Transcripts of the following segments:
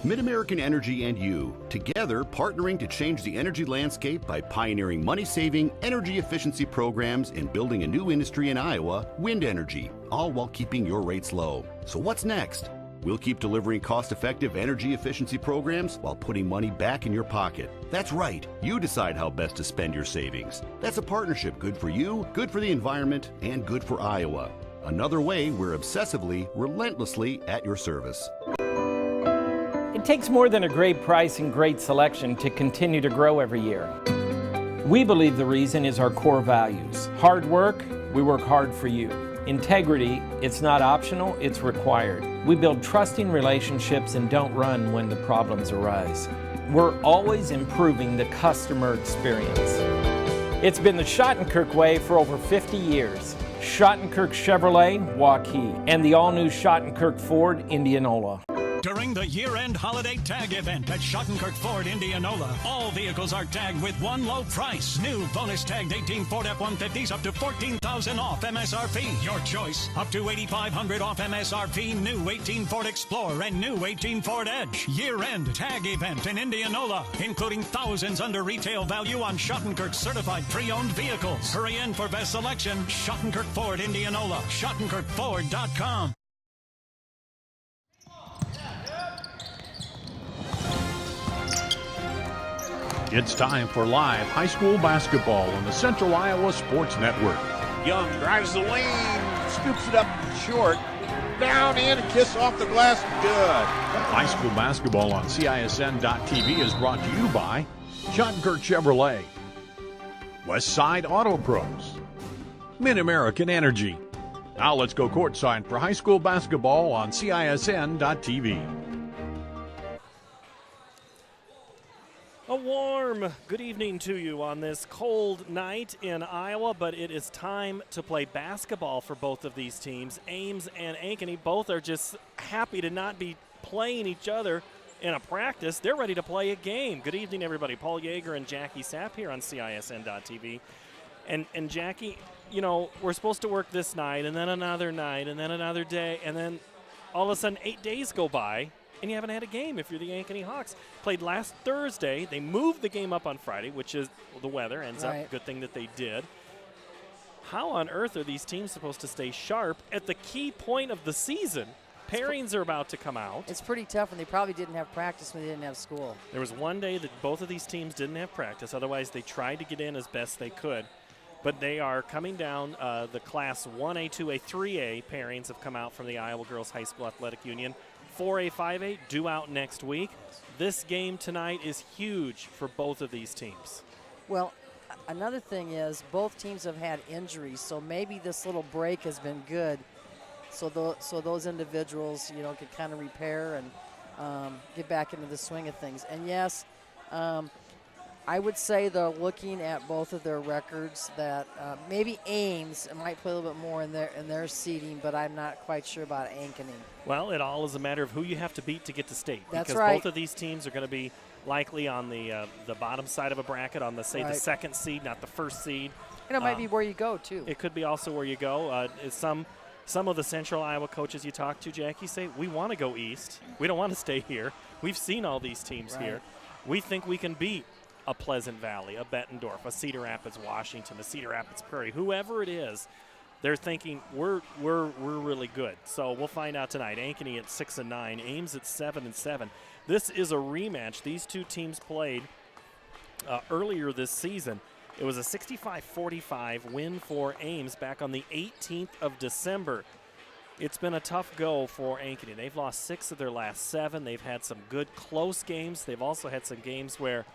MidAmerican Energy and you, together partnering to change the energy landscape by pioneering money-saving, energy efficiency programs and building a new industry in Iowa, wind energy, all while keeping your rates low. So what's next? We'll keep delivering cost-effective energy efficiency programs while putting money back in your pocket. That's right. You decide how best to spend your savings. That's a partnership good for you, good for the environment, and good for Iowa. Another way we're obsessively, relentlessly at your service. It takes more than a great price and great selection to continue to grow every year. We believe the reason is our core values. Hard work, we work hard for you. Integrity, it's not optional, it's required. We build trusting relationships and don't run when the problems arise. We're always improving the customer experience. It's been the Schottenkirk way for over 50 years. Schottenkirk Chevrolet, Waukee, and the all-new Schottenkirk Ford, Indianola. During the year-end holiday tag event at Schottenkirk Ford Indianola, all vehicles are tagged with one low price. New bonus tagged 18 Ford F-150s up to $14,000 off MSRP. Your choice. Up to $8,500 off MSRP. New 18 Ford Explorer and new 18 Ford Edge. Year-end tag event in Indianola, including thousands under retail value on Schottenkirk certified pre-owned vehicles. Hurry in for best selection. Schottenkirk Ford Indianola. SchottenkirkFord.com. It's time for live high school basketball on the Central Iowa Sports Network. Young drives the lane, scoops it up short, down in, a kiss off the glass, good. High school basketball on CISN.TV is brought to you by Schottenkirk Chevrolet, Westside Auto Pros, MidAmerican Energy. Now let's go courtside for high school basketball on CISN.TV. A warm good evening to you on this cold night in Iowa, but it is time to play basketball for both of these teams. Ames and Ankeny both are just happy to not be playing each other in a practice. They're ready to play a game. Good evening, everybody. Paul Yeager and Jackie Sapp here on CISN.TV. And Jackie, you know, we're supposed to work this night and then another night and then another day, and then all of a sudden 8 days go by, and you haven't had a game if you're the Ankeny Hawks. Played last Thursday. They moved the game up on Friday, which is the weather ends up. Good thing that they did. How on earth are these teams supposed to stay sharp at the key point of the season? Pairings are about to come out. It's pretty tough, and they probably didn't have practice when they didn't have school. There was one day that both of these teams didn't have practice. Otherwise, they tried to get in as best they could. But they are coming down the Class 1A, 2A, 3A pairings have come out from the Iowa Girls High School Athletic Union. 4A, 5A due out next week. This game tonight is huge for both of these teams. Well, another thing is both teams have had injuries, so maybe this little break has been good. So those individuals, you know, can kind of repair and get back into the swing of things. And yes, I would say, though, looking at both of their records, that maybe Ames might play a little bit more in their seeding, but I'm not quite sure about Ankeny. Well, it all is a matter of who you have to beat to get to state. That's because right. Both of these teams are going to be likely on the bottom side of a bracket, on the second seed, not the first seed. And it might be where you go, too. It could be also where you go. Some of the Central Iowa coaches you talk to, Jackie, say, we want to go east. We don't want to stay here. We've seen all these teams here. We think we can beat a Pleasant Valley, a Bettendorf, a Cedar Rapids, Washington, a Cedar Rapids Prairie, whoever it is. They're thinking we're really good. So we'll find out tonight. Ankeny at 6-9, Ames at 7-7. This is a rematch. These two teams played earlier this season. It was a 65-45 win for Ames back on the 18th of December. It's been a tough go for Ankeny. They've lost 6 of their last 7. They've had some good close games. They've also had some games where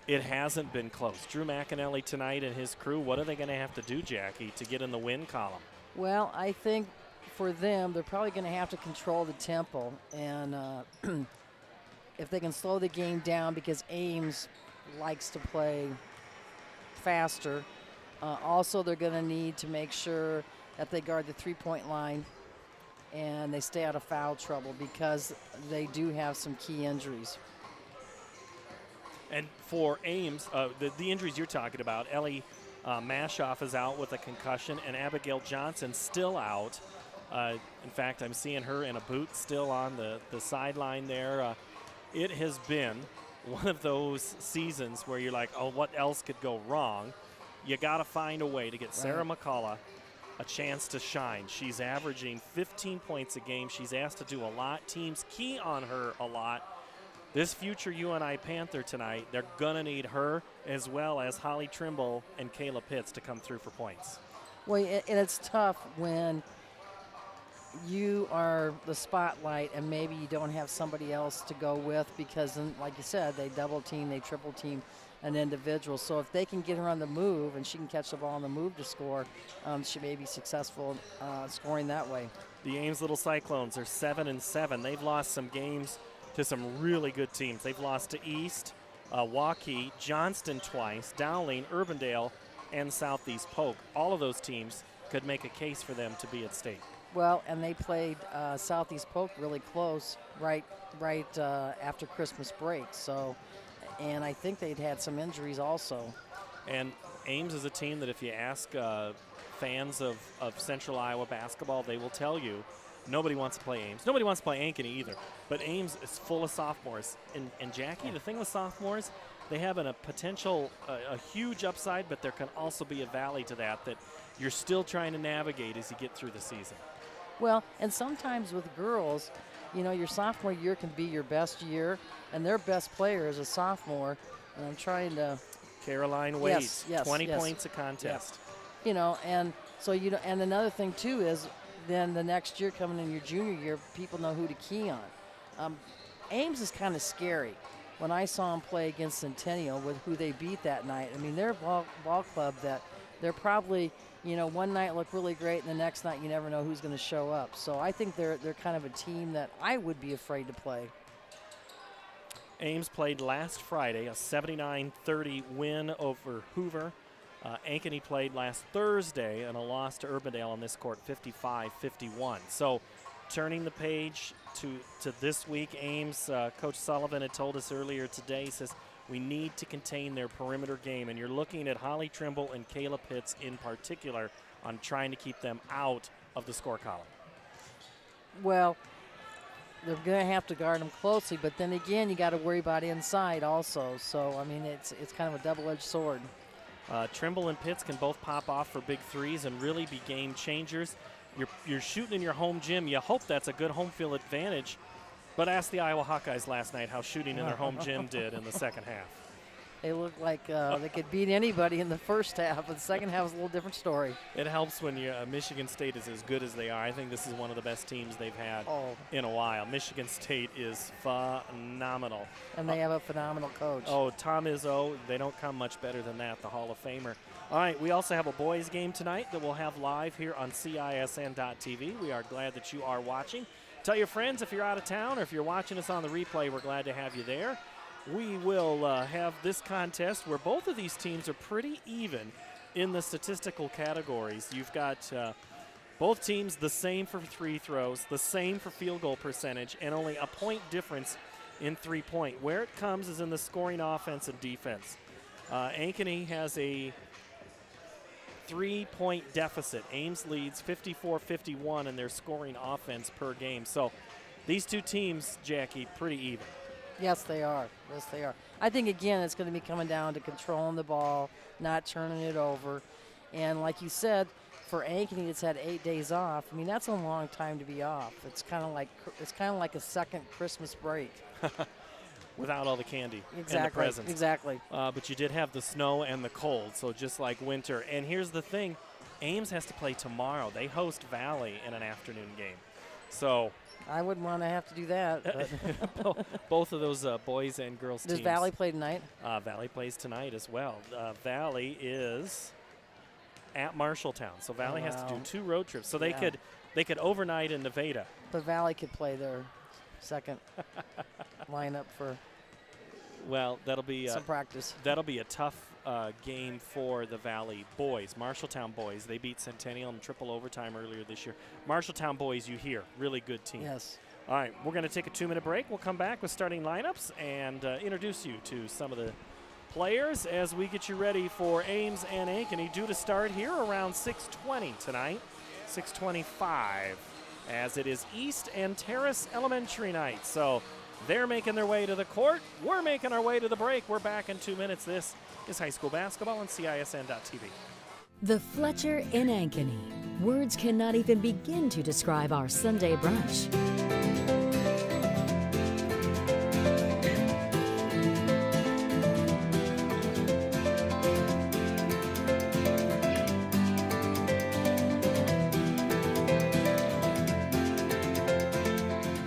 it hasn't been close. Drew McAnally tonight and his crew, what are they going to have to do, Jackie, to get in the win column? Well, I think for them, they're probably going to have to control the tempo. And if they can slow the game down, because Ames likes to play faster. Also, they're going to need to make sure that they guard the three-point line and they stay out of foul trouble, because they do have some key injuries. And for Ames, the injuries you're talking about, Ellie Mashoff is out with a concussion, and Abigail Johnson still out. In fact, I'm seeing her in a boot still on the sideline there. it has been one of those seasons where you're like, oh, what else could go wrong? You got to find a way to get Sarah McCullough a chance to shine. She's averaging 15 points a game. She's asked to do a lot. Teams key on her a lot. This future UNI Panther tonight, they're going to need her as well as Holly Trimble and Kayla Pitts to come through for points. Well, and it's tough when you are the spotlight and maybe you don't have somebody else to go with because, then, like you said, they double team, they triple team an individual. So if they can get her on the move and she can catch the ball on the move to score, she may be successful scoring that way. The Ames Little Cyclones are 7-7. They've lost some games to some really good teams. They've lost to East, Waukee, Johnston twice, Dowling, Urbandale, and Southeast Polk. All of those teams could make a case for them to be at state. Well, and they played Southeast Polk really close right after Christmas break. So, and I think they'd had some injuries also. And Ames is a team that if you ask fans of Central Iowa basketball, they will tell you nobody wants to play Ames. Nobody wants to play Ankeny either. But Ames is full of sophomores. And Jackie, the thing with sophomores, they have a potential, a huge upside, but there can also be a valley to that you're still trying to navigate as you get through the season. Well, and sometimes with girls, your sophomore year can be your best year, and their best player is a sophomore. And I'm trying to. Caroline Wade, yes, 20 points a contest. Yeah. And so and another thing too is then the next year coming in your junior year, people know who to key on. Ames is kind of scary. When I saw them play against Centennial with who they beat that night, I mean, they're a ball club that they're probably, one night look really great and the next night you never know who's going to show up. So I think they're kind of a team that I would be afraid to play. Ames played last Friday, a 79-30 win over Hoover. Ankeny played last Thursday in a loss to Urbandale on this court, 55-51. So turning the page to this week, Ames, Coach Sullivan had told us earlier today, he says, we need to contain their perimeter game, and you're looking at Holly Trimble and Kayla Pitts in particular on trying to keep them out of the score column. Well, they're going to have to guard them closely, but then again, you got to worry about inside also. So, I mean, it's kind of a double-edged sword. Trimble and Pitts can both pop off for big threes and really be game changers. You're shooting in your home gym. You hope that's a good home field advantage. But ask the Iowa Hawkeyes last night how shooting in their home gym did in the second half. They looked like they could beat anybody in the first half, but the second half was a little different story. It helps when Michigan State is as good as they are. I think this is one of the best teams they've had in a while. Michigan State is phenomenal. And they have a phenomenal coach. Tom Izzo, they don't come much better than that, the Hall of Famer. All right, we also have a boys game tonight that we'll have live here on CISN.TV. We are glad that you are watching. Tell your friends if you're out of town or if you're watching us on the replay, we're glad to have you there. We will have this contest where both of these teams are pretty even in the statistical categories. You've got both teams the same for free throws, the same for field goal percentage, and only a point difference in three-point. Where it comes is in the scoring offense and defense. Ankeny has a 3-point deficit. Ames leads 54-51 in their scoring offense per game. So these two teams, Jackie, pretty even. Yes, they are. Yes, they are. I think, again, it's going to be coming down to controlling the ball, not turning it over. And like you said, for Ankeny, it's had 8 days off. I mean, that's a long time to be off. It's kind of like a second Christmas break. Without all the candy and the Exactly. presents. Exactly. But you did have the snow and the cold, so just like winter. And here's the thing. Ames has to play tomorrow. They host Valley in an afternoon game. So I wouldn't want to have to do that. But both of those boys and girls Does teams. Valley play tonight? Valley plays tonight as well. Valley is at Marshalltown, so Valley has to do 2 road trips. So they could overnight in Nevada. But Valley could play their second lineup for that'll be some practice. That'll be a tough game for the Valley boys. Marshalltown boys, they beat Centennial in triple overtime earlier this year. Marshalltown boys, you hear, really good team. Yes. All right, we're going to take a 2-minute break. We'll come back with starting lineups and introduce you to some of the players as we get you ready for Ames and Ankeny, due to start here around 6:20 tonight, 6:25, as it is East and Terrace Elementary night. So They're making their way to the court. We're making our way to the break. We're back in 2 minutes. This is high school basketball on CISN.TV. The Fletcher in Ankeny. Words cannot even begin to describe our Sunday brunch.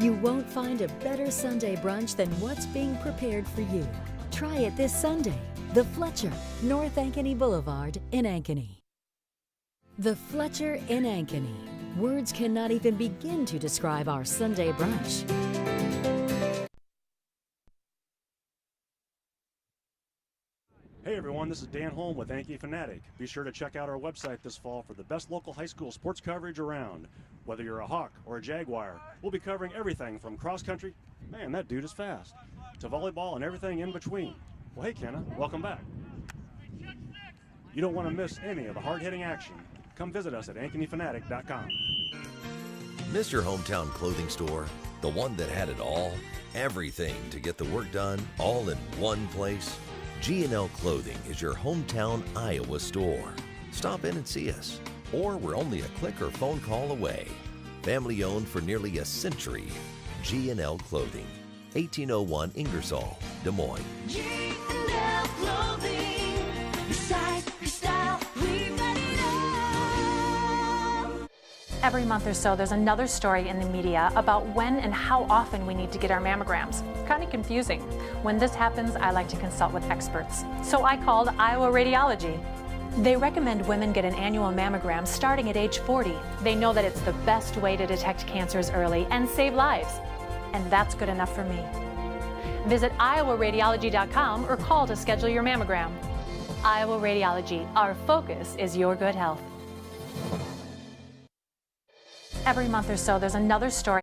You won't find a better Sunday brunch than what's being prepared for you. Try it this Sunday. The Fletcher, North Ankeny Boulevard in Ankeny. The Fletcher in Ankeny. Words cannot even begin to describe our Sunday brunch. Hey everyone, this is Dan Holm with Ankeny Fanatic. Be sure to check out our website this fall for the best local high school sports coverage around. Whether you're a Hawk or a Jaguar, we'll be covering everything from cross country, man that dude is fast, to volleyball and everything in between. Well hey Kenna, welcome back. You don't want to miss any of the hard-hitting action. Come visit us at AnkenyFanatic.com. Miss your hometown clothing store? The one that had it all? Everything to get the work done, all in one place? G&L Clothing is your hometown Iowa store. Stop in and see us. Or we're only a click or phone call away. Family owned for nearly a century. G&L Clothing, 1801 Ingersoll, Des Moines. G&L Clothing, your size, your style, we got it all. Every month or so, there's another story in the media about when and how often we need to get our mammograms. Kind of confusing. When this happens, I like to consult with experts. So I called Iowa Radiology. They recommend women get an annual mammogram starting at age 40. They know that it's the best way to detect cancers early and save lives. And that's good enough for me. Visit iowaradiology.com or call to schedule your mammogram. Iowa Radiology, our focus is your good health. Every month or so, there's another story.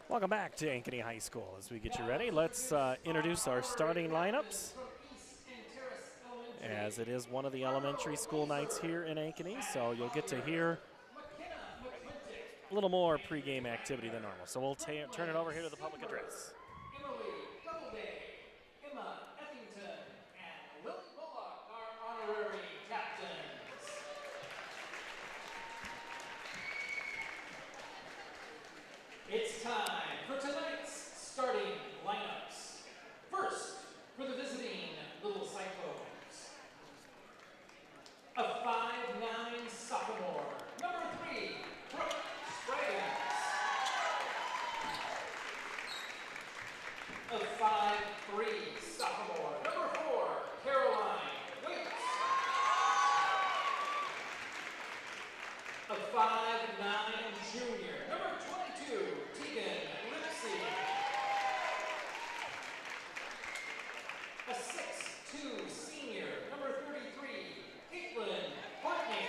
Welcome back to Ankeny High School. As we get you ready, let's introduce our starting lineups. As it is one of the elementary school nights here in Ankeny, so you'll get to hear a little more pregame activity than normal. So we'll turn it over here to the public address. Emily Doubleday, Emma Effington, and Lily Bullock are honorary captains. It's time for tonight's starting lineups. First, for the visiting Little Cyclones. A 5'9" sophomore, number 3, Brooke Spraggins. A 5'3" sophomore, number 4, Caroline Wicks. A 5'9" junior, number 22, Tegan Lipsy. A 6'2" senior, number 33, Caitlin Courtney.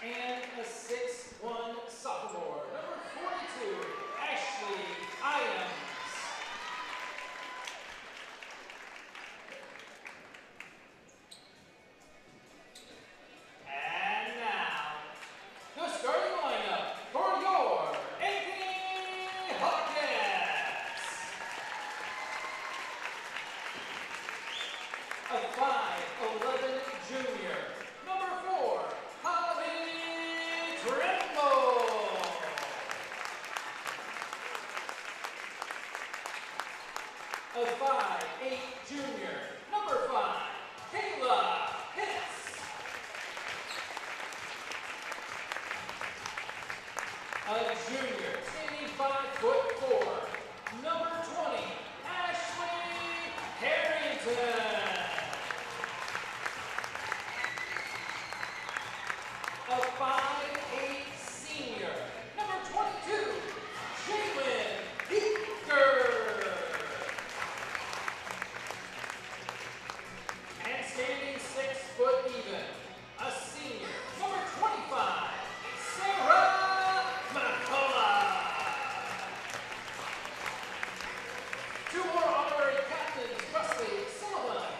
And a 6'1" sophomore, number 42, Ashley Iams. And now, the starting lineup for your Ankeny Hawkettes. A 5'11" junior, number 4, Holly Trimble. A 5'8" junior, number 5, Kayla Hitz. A junior, standing 5'4", number 20, Ashley Harrington. A 5'8" senior, number 22, Jalen Beaker. And standing 6 foot even, a senior, number 25, Sarah McCullough. 2 more honorary captains, Wesley Sullivan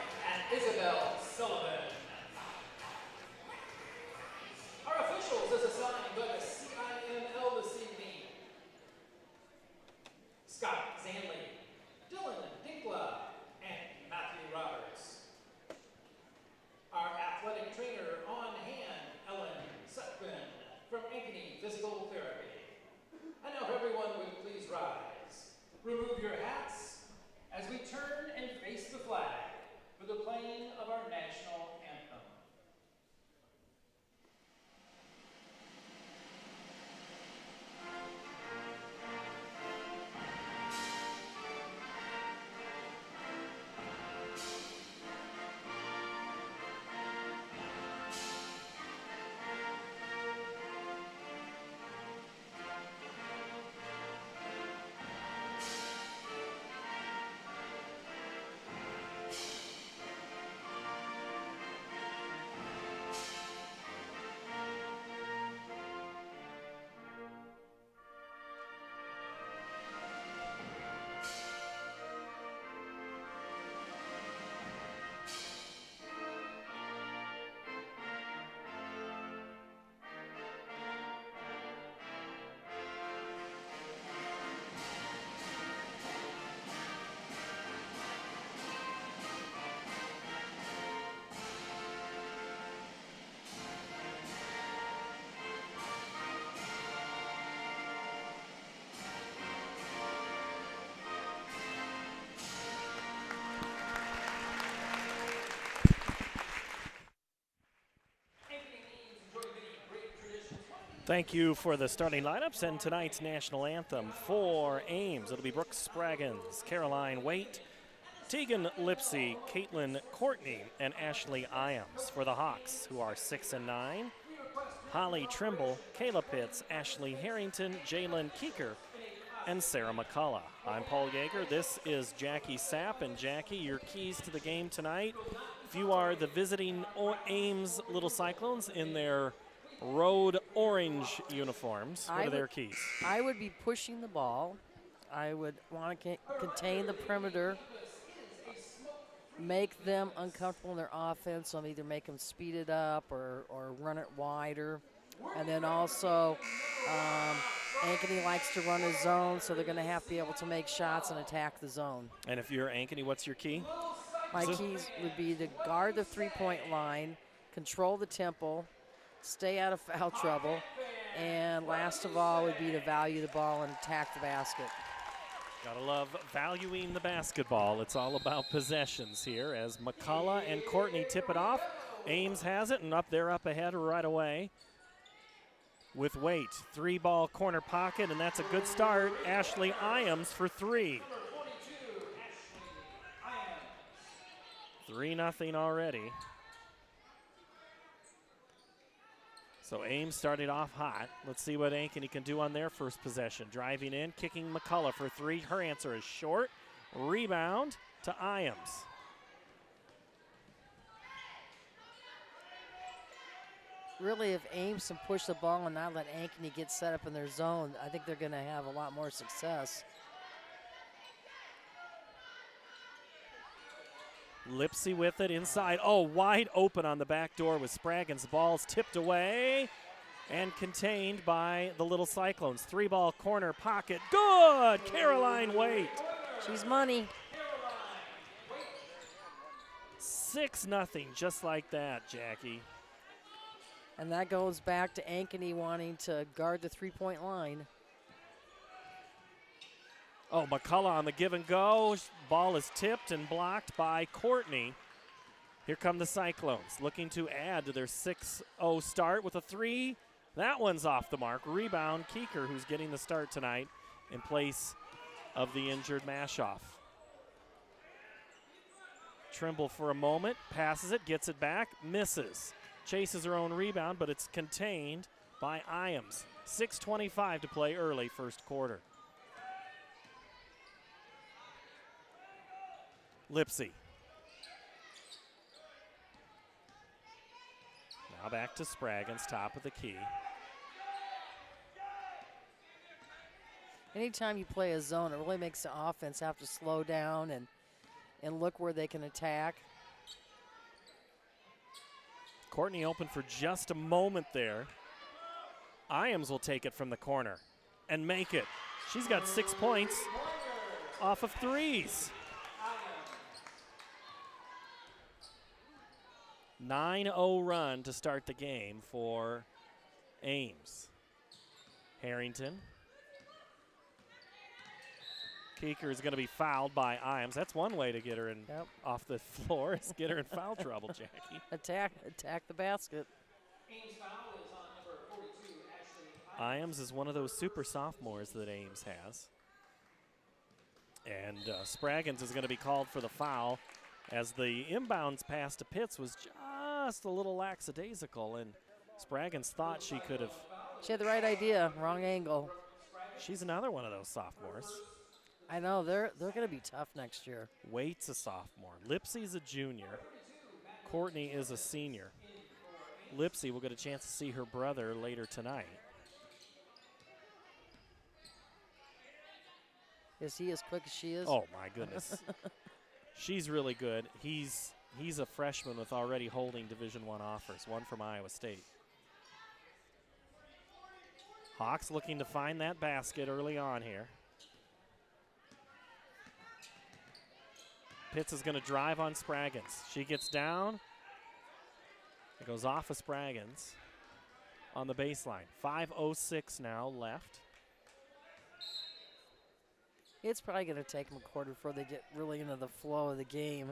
Thank you for the starting lineups and tonight's national anthem for Ames. It'll be Brooks Spraggins, Caroline Waite, Tegan Lipsy, Caitlin Courtney, and Ashley Iams. For the Hawks, who are 6 and 9, Holly Trimble, Kayla Pitts, Ashley Harrington, Jalen Keeker, and Sarah McCullough. I'm Paul Yeager. This is Jackie Sapp. And Jackie, your keys to the game tonight. If you are the visiting Ames Little Cyclones in their road orange uniforms, what are their keys? I would be pushing the ball. I would want to contain the perimeter, make them uncomfortable in their offense, so either make them speed it up or run it wider. And then also, Ankeny likes to run a zone, so they're going to have to be able to make shots and attack the zone. And if you're Ankeny, what's your key? My keys would be to guard the three-point line, control the tempo, stay out of foul trouble, and last of all would be to value the ball and attack the basket. Gotta love valuing the basketball. It's all about possessions here as McCullough and Courtney tip it off. Ames has it, and they're up ahead right away with Waite. 3-ball corner pocket, and that's a good start. Ashley Iams for 3. 3-0 already. So Ames started off hot. Let's see what Ankeny can do on their first possession. Driving in, kicking McCullough for 3. Her answer is short. Rebound to Iams. Really, if Ames can push the ball and not let Ankeny get set up in their zone, I think they're going to have a lot more success. Lipsy with it inside. Oh, wide open on the back door with Spraggins. The ball's tipped away and contained by the Little Cyclones. 3-ball corner pocket. Good! Caroline Waite. She's money. 6-0, just like that, Jackie. And that goes back to Ankeny wanting to guard the three-point line. Oh, McCullough on the give and go. Ball is tipped and blocked by Courtney. Here come the Cyclones, looking to add to their 6-0 start with a 3. That one's off the mark. Rebound, Keeker, who's getting the start tonight in place of the injured Mashoff. Trimble for a moment, passes it, gets it back, misses. Chases her own rebound, but it's contained by Iams. 6:25 to play early first quarter. Lipsy. Now back to Spraggins, top of the key. Anytime you play a zone, it really makes the offense have to slow down and look where they can attack. Courtney open for just a moment there. Iams will take it from the corner and make it. She's got 6 points off of 3s. 9-0 run to start the game for Ames. Harrington. Keeker is going to be fouled by Iams. That's one way to get her in off the floor, is get her in foul trouble, Jackie. Attack the basket. Iams is one of those super sophomores that Ames has. And Spraggins is going to be called for the foul as the inbounds pass to Pitts was just a little lackadaisical, and Spraggins thought she could have. She had the right idea, wrong angle. She's another one of those sophomores. I know, they're going to be tough next year. Waite's a sophomore. Lipsy's a junior. Courtney is a senior. Lipsy will get a chance to see her brother later tonight. Is he as quick as she is? Oh, my goodness. She's really good. He's a freshman with already holding Division I offers, one from Iowa State. Hawks looking to find that basket early on here. Pitts is going to drive on Spraggins. She gets down. It goes off of Spraggins on the baseline. 5:06 now left. It's probably going to take them a quarter before they get really into the flow of the game.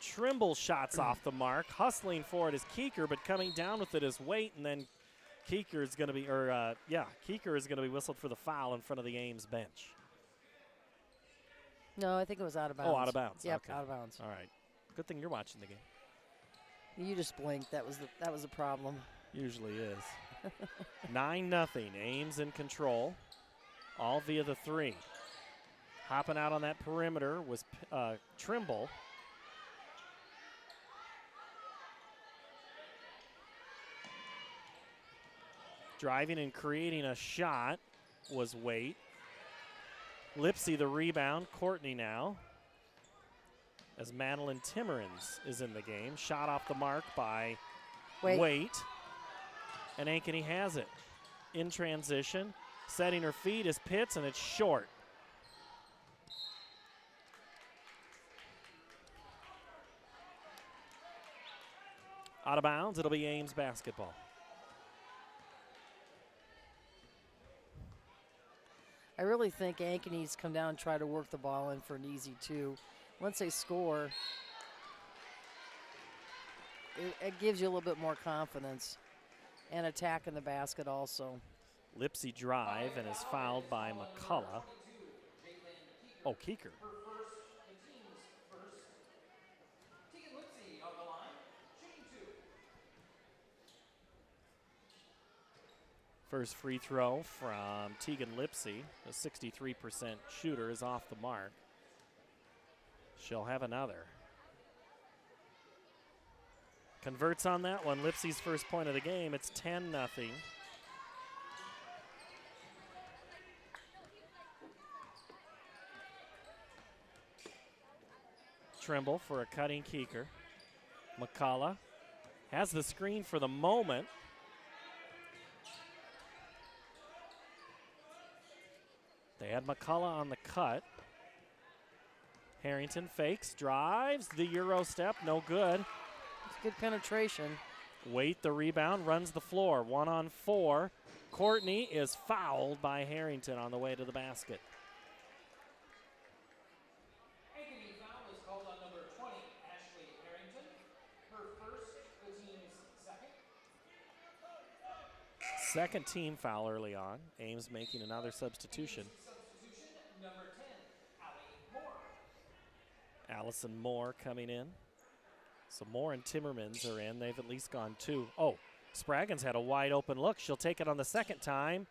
Trimble shots off the mark. Hustling for it is Keeker, but coming down with it is Waite, and then Keeker is going to be, Keeker is going to be whistled for the foul in front of the Ames bench. No, I think it was out of bounds. Oh, out of bounds. Yep, Okay. out of bounds. All right. Good thing you're watching the game. You just blinked. That was the problem. Usually is. 9-0. Ames in control. All via the three. Hopping out on that perimeter was Trimble. Driving and creating a shot was Waite. Lipsy the rebound. Courtney now. As Madeline Timmerens is in the game. Shot off the mark by Waite. And Ankeny has it. In transition. Setting her feet is Pitts, and it's short. Out of bounds. It'll be Ames basketball. I really think Ankeny's come down and try to work the ball in for an easy two. Once they score, it gives you a little bit more confidence and attack in the basket also. Lipsy drive and is fouled by McCullough. Oh, Keeker. First free throw from Tegan Lipsy, a 63% shooter, is off the mark. She'll have another. Converts on that one. Lipsy's first point of the game. It's 10-0. Trimble for a cutting Keeker. McCullough has the screen for the moment. They had McCullough on the cut. Harrington fakes, drives, the Euro step, no good. It's good penetration. Waite the rebound, runs the floor, 1-on-4. Courtney is fouled by Harrington on the way to the basket. Ankeny foul is called on number 20, Ashley Harrington. Her first, the team's second. Second team foul early on. Ames making another substitution. Substitution number 10, Allie Moore. Allison Moore coming in. So Moore and Timmermans are in. They've at least gone two. Oh, Spraggins had a wide open look. She'll take it on the second time.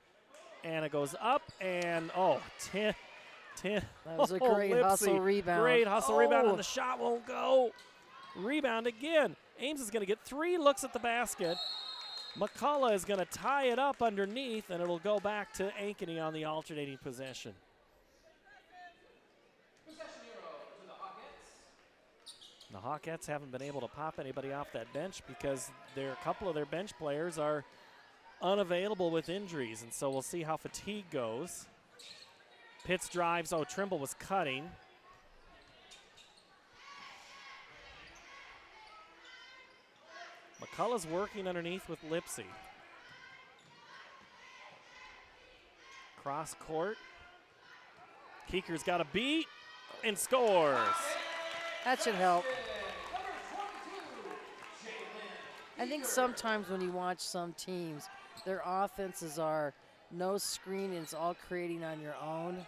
And it goes up and, That was a great hustle rebound. Great hustle rebound, and the shot won't go. Rebound again. Ames is going to get 3 looks at the basket. McCullough is going to tie it up underneath, and it'll go back to Ankeny on the alternating possession. Possession arrow to the Hawkettes. The Hawkettes haven't been able to pop anybody off that bench because a couple of their bench players are unavailable with injuries, and so we'll see how fatigue goes. Pitts drives. Oh, Trimble was cutting. McCullough's working underneath with Lipsy. Cross court. Keeker's got a beat and scores. That should help. I think sometimes when you watch some teams, their offenses are no screen and it's all creating on your own.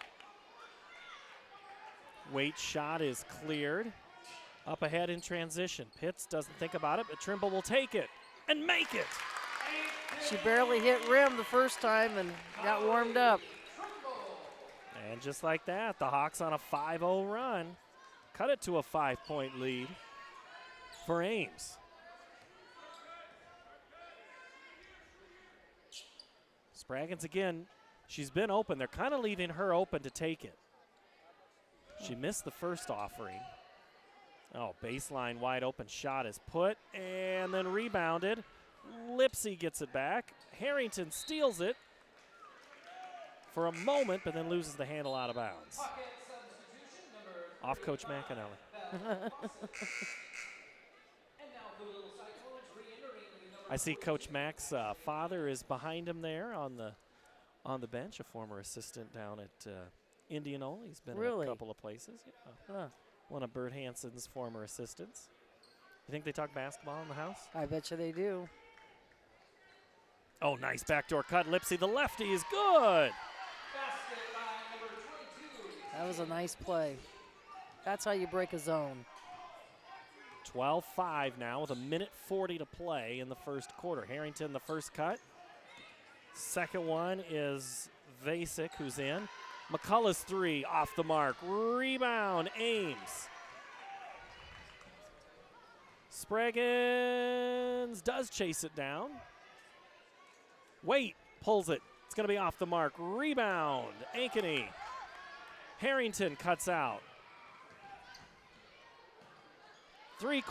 Waite's shot is cleared. Up ahead in transition. Pitts doesn't think about it, but Trimble will take it and make it. She barely hit rim the first time and got warmed up. And just like that, the Hawks on a 5-0 run. Cut it to a 5-point lead for Ames. Spraggins again. She's been open. They're kind of leaving her open to take it. She missed the first offering. Oh, baseline wide open shot is put and then rebounded. Lipsy gets it back. Harrington steals it for a moment, but then loses the handle out of bounds. Off Coach McAnally. I see Coach Mack's father is behind him there on the bench, a former assistant down at Indianola. He's been in a couple of places. Yeah. Huh. One of Bert Hansen's former assistants. You think they talk basketball in the house? I bet you they do. Oh, nice backdoor cut. Lipsy, the lefty, is good. That was a nice play. That's how you break a zone. 12-5 now with 1:40 to play in the first quarter. Harrington, the first cut. Second one is Vasic, who's in. McCullough's three off the mark. Rebound, Ames. Spraggins does chase it down. Wait, pulls it. It's going to be off the mark. Rebound, Ankeny. Harrington cuts out. Three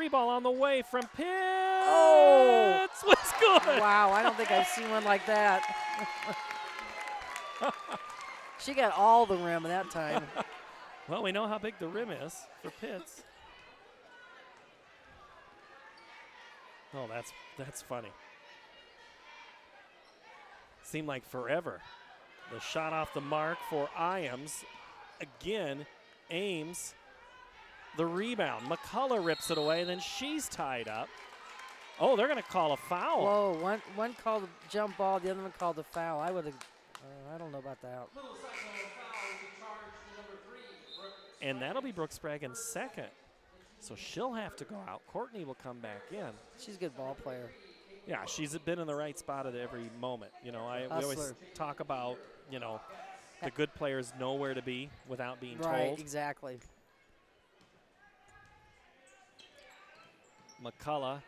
ball on the way from Pitts. Oh! Was good. Wow, I don't think I've seen one like that. She got all the rim that time. Well, we know how big the rim is for Pitts. Oh, that's funny. Seemed like forever. The shot off the mark for Iams. Again, Ames. The rebound. McCullough rips it away, and then she's tied up. Oh, they're going to call a foul. Whoa, one called a jump ball, the other one called a foul. I would have, I don't know about that. And that'll be Brooke Spraggins' second. So she'll have to go out. Courtney will come back in. She's a good ball player. Yeah, she's been in the right spot at every moment. You know, we always talk about, you know, the good players know where to be without being told. Right, exactly. McCullough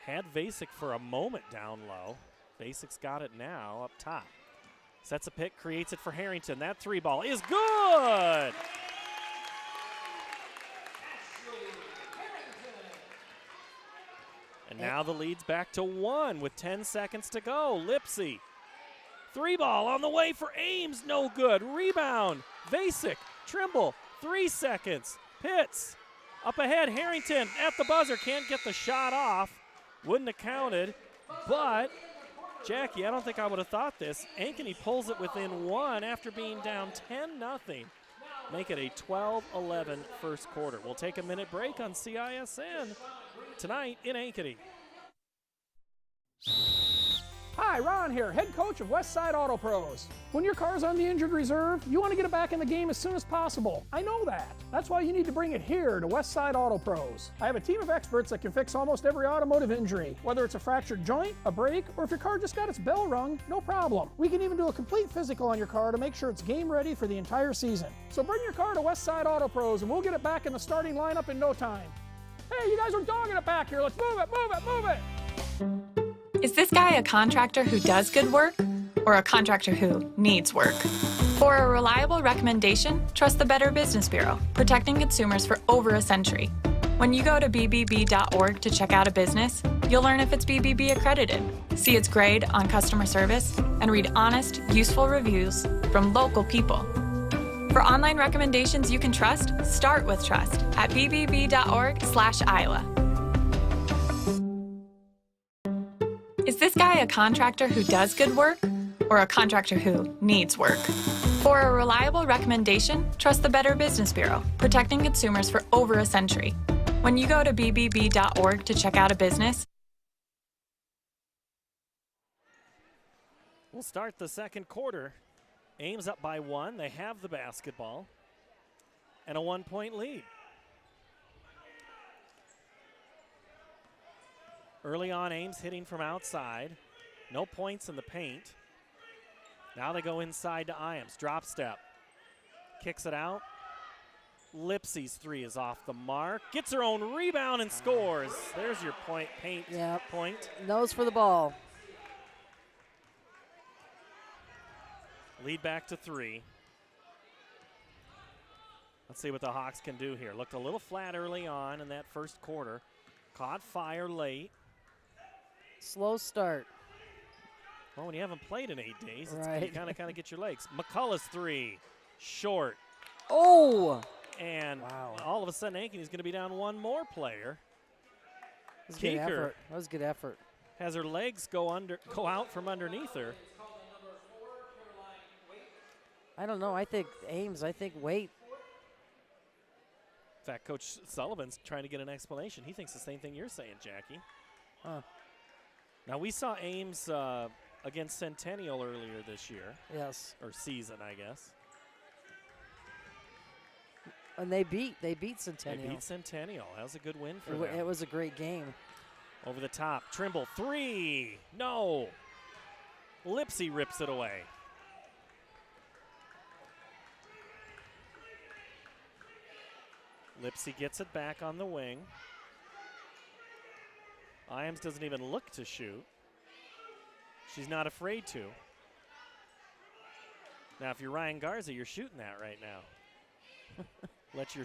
had Vasic for a moment down low. Vasic's got it now up top. Sets a pick, creates it for Harrington. That three ball is good. And now the lead's back to 1 with 10 seconds to go. Lipsy. Three ball on the way for Ames. No good. Rebound. Vasic. Trimble. 3 seconds. Pitts. Up ahead. Harrington at the buzzer. Can't get the shot off. Wouldn't have counted. But, Jackie, I don't think I would have thought this. Ankeny pulls it within 1 after being down 10-0. Make it a 12-11 first quarter. We'll take a minute break on CISN tonight in Ankeny. Hi, Ron here, head coach of Westside Auto Pros. When your car's on the injured reserve, you want to get it back in the game as soon as possible. I know that. That's why you need to bring it here to Westside Auto Pros. I have a team of experts that can fix almost every automotive injury, whether it's a fractured joint, a brake, or if your car just got its bell rung, no problem. We can even do a complete physical on your car to make sure it's game ready for the entire season. So bring your car to Westside Auto Pros and we'll get it back in the starting lineup in no time. Hey, you guys are dogging it back here. Let's move it, move it, move it. Is this guy a contractor who does good work or a contractor who needs work? For a reliable recommendation, trust the Better Business Bureau, protecting consumers for over a century. When you go to bbb.org to check out a business, you'll learn if it's BBB accredited, see its grade on customer service, and read honest, useful reviews from local people. For online recommendations you can trust, start with trust at bbb.org/Iowa. Is this guy a contractor who does good work or a contractor who needs work? For a reliable recommendation, trust the Better Business Bureau, protecting consumers for over a century. When you go to bbb.org to check out a business, we'll start the second quarter. Ames up by 1. They have the basketball and a 1-point lead. Early on, Ames hitting from outside. No points in the paint. Now they go inside to Iams. Drop step. Kicks it out. Lipsy's three is off the mark. Gets her own rebound and scores. There's your point, paint point. Nose for the ball. Lead back to 3. Let's see what the Hawks can do here. Looked a little flat early on in that first quarter. Caught fire late. Slow start. Well, when you haven't played in 8 days, Right. you kind of get your legs. McCullough's three, short. Oh! And all of a sudden, Ankeny's going to be down one more player. That was good effort. That was good effort. Has her legs go out from underneath her. I don't know. I think Ames. I think Waite. In fact, Coach Sullivan's trying to get an explanation. He thinks the same thing you're saying, Jackie. Now, we saw Ames against Centennial earlier this year. Yes. Or season, I guess. And they beat Centennial. They beat Centennial. That was a good win for It them. was a great game. Over the top. Trimble, 3. No. Lipsy rips it away. Lipsy gets it back on the wing. Iams doesn't even look to shoot. She's not afraid to. Now, if you're Ryan Garza, you're shooting that right now. That's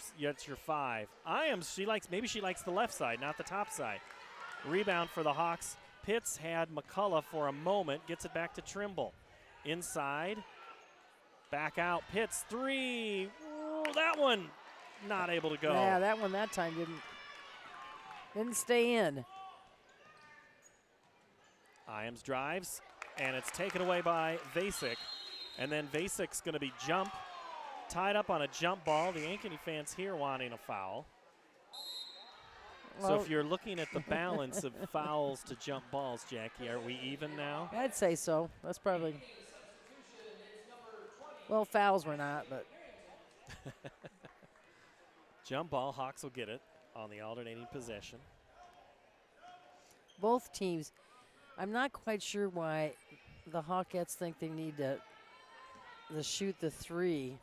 your 5. Iams, maybe she likes the left side, not the top side. Rebound for the Hawks. Pitts had McCullough for a moment, gets it back to Trimble. Inside, back out. Pitts, 3. Ooh, that one not able to go. Yeah, that one that time didn't stay in. Iams drives, and it's taken away by Vasek. And then Vasek's going to be tied up on a jump ball. The Ankeny fans here wanting a foul. So if you're looking at the balance of fouls to jump balls, Jackie, are we even now? I'd say so. That's probably. Well, fouls were not, but. Jump ball, Hawks will get it on the alternating possession. Both teams, I'm not quite sure why the Hawkettes think they need to shoot the 3.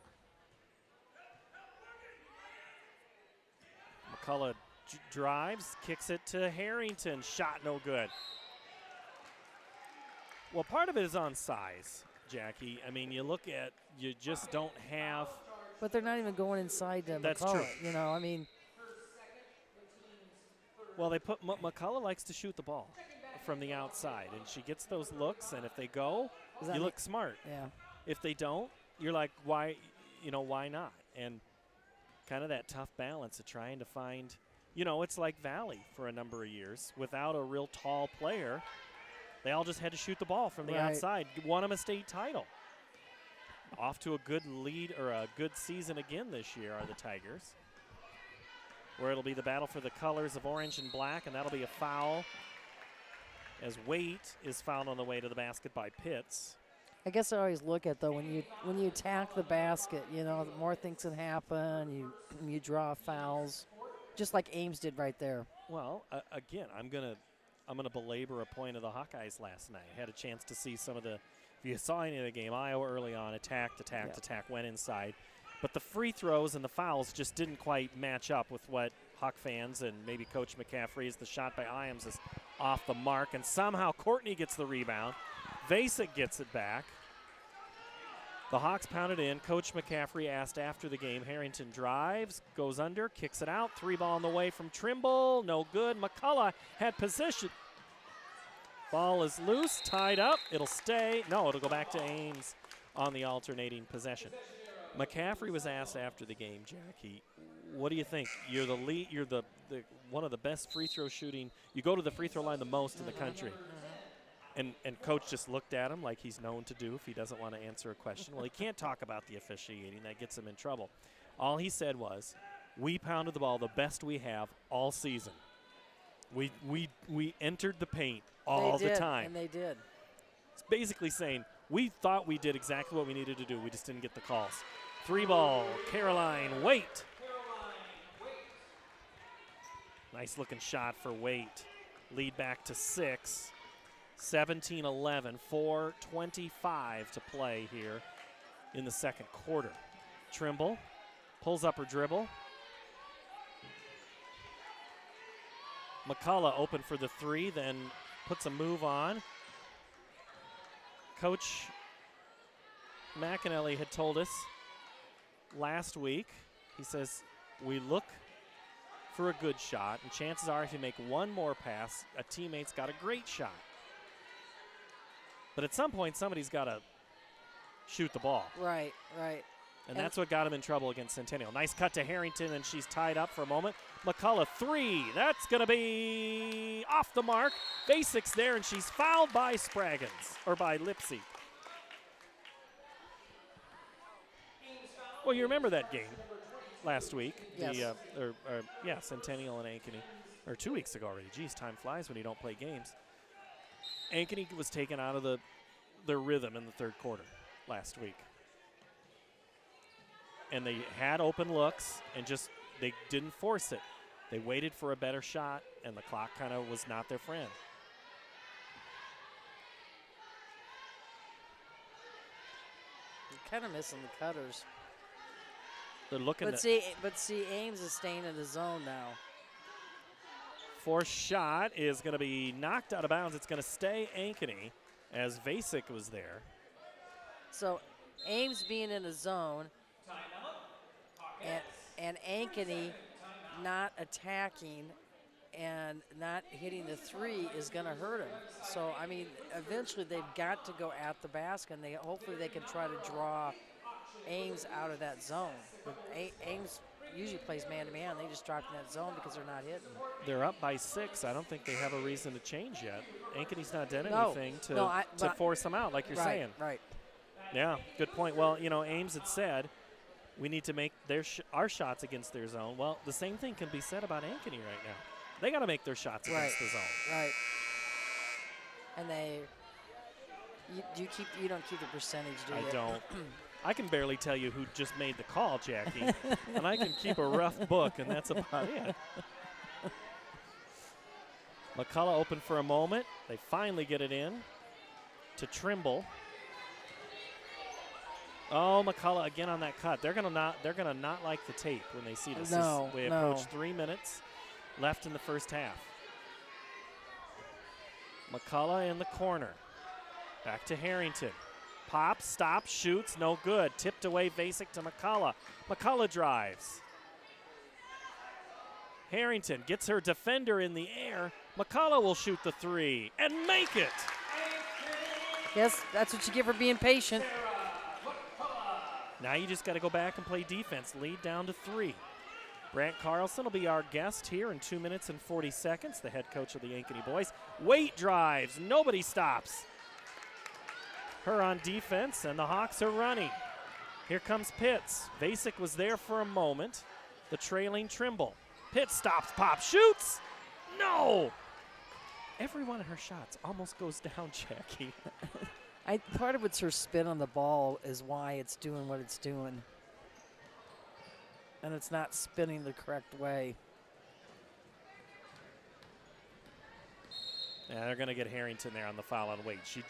McCullough drives, kicks it to Harrington. Shot no good. Well, part of it is on size, Jackie. I mean, you just don't have. But they're not even going inside to That's McCullough. true. You know, I mean. Well, they put McCullough likes to shoot the ball from the outside, and she gets those looks. And if they go, you look smart. Yeah. If they don't, you're like, why? Why not? And kind of that tough balance of trying to find. It's like Valley for a number of years without a real tall player. They all just had to shoot the ball from the outside. Won them a state title. Off to a good lead or a good season again this year are the Tigers, where it'll be the battle for the colors of orange and black, and that'll be a foul as Waite is fouled on the way to the basket by Pitts. I guess I always look at, though, when you attack the basket, more things can happen. You draw fouls, just like Ames did right there. Well, again, I'm gonna belabor a point of the Hawkeyes last night. Had a chance to see some of the. If you saw any of the game, Iowa early on attacked, went inside. But the free throws and the fouls just didn't quite match up with what Hawk fans and maybe Coach McCaffrey. The shot by Iams is off the mark, and somehow Courtney gets the rebound. Vasek gets it back. The Hawks pounded in. Coach McCaffrey asked after the game. Harrington drives, goes under, kicks it out. 3 ball on the way from Trimble. No good. McCullough had position. Ball is loose, tied up. It'll stay. No, it'll go back to Ames on the alternating possession. McCaffrey was asked after the game, Jackie, what do you think? You're the lead. You're the one of the best free throw shooting. You go to the free throw line the most in the country. And Coach just looked at him like he's known to do if he doesn't want to answer a question. Well, he can't talk about the officiating. That gets him in trouble. All he said was, we pounded the ball the best we have all season. We entered the paint all the time. And they did. It's basically saying, we thought we did exactly what we needed to do. We just didn't get the calls. 3 ball, Caroline Waite. Nice looking shot for Waite. Lead back to 6. 17-11, 4:25 to play here in the second quarter. Trimble pulls up her dribble. McCullough open for the 3, then puts a move on. Coach McAnally had told us last week, he says, we look for a good shot, and chances are if you make one more pass, a teammate's got a great shot. But at some point, somebody's got to shoot the ball. Right. And that's what got him in trouble against Centennial. Nice cut to Harrington, and she's tied up for a moment. McCullough, 3. That's going to be off the mark. Vasek's there, and she's fouled by Spraggins, or by Lipsy. Well, you remember that game last week. Yes. Centennial and Ankeny. or 2 weeks ago already. Geez, time flies when you don't play games. Ankeny was taken out of their rhythm in the third quarter last week. And they had open looks and just they didn't force it. They waited for a better shot, and the clock kind of was not their friend. You're kind of missing the cutters. They're looking But see, Ames is staying in the zone now. Fourth shot is going to be knocked out of bounds. It's going to stay Ankeny as Vasek was there. So Ames being in the zone and Ankeny not attacking and not hitting the three is going to hurt him. So, I mean, eventually they've got to go at the basket, and hopefully they can try to draw Ames out of that zone. But Ames usually plays man-to-man. They just dropped in that zone because they're not hitting. They're up by 6. I don't think they have a reason to change yet. Ankeny's not done No. anything No, to force them out, like you're saying. Right. Yeah, good point. Well, Ames had said we need to make our shots against their zone. Well, the same thing can be said about Ankeny right now. They got to make their shots against the zone. Right. And you don't keep the percentage, do you? I don't. I can barely tell you who just made the call, Jackie, and I can keep a rough book, and that's about it. McCullough open for a moment. They finally get it in to Trimble. Oh, McCullough again on that cut. They're gonna not like the tape when they see this. We approach 3 minutes left in the first half. McCullough in the corner. Back to Harrington. Pops, stops, shoots, no good. Tipped away Vasek to McCullough. McCullough drives. Harrington gets her defender in the air. McCullough will shoot the three and make it. Yes, that's what you get for being patient. Now you just got to go back and play defense. Lead down to 3. Brant Carlson will be our guest here in 2 minutes and 40 seconds, the head coach of the Ankeny boys. Waite drives. Nobody stops her on defense, and the Hawks are running. Here comes Pitts. Vasek was there for a moment. The trailing Trimble. Pitts stops, pops, shoots. No! Every one of her shots almost goes down, Jackie. Part of it's her spin on the ball is why it's doing what it's doing. And it's not spinning the correct way. Yeah, they're going to get Harrington there on the foul on Waite. She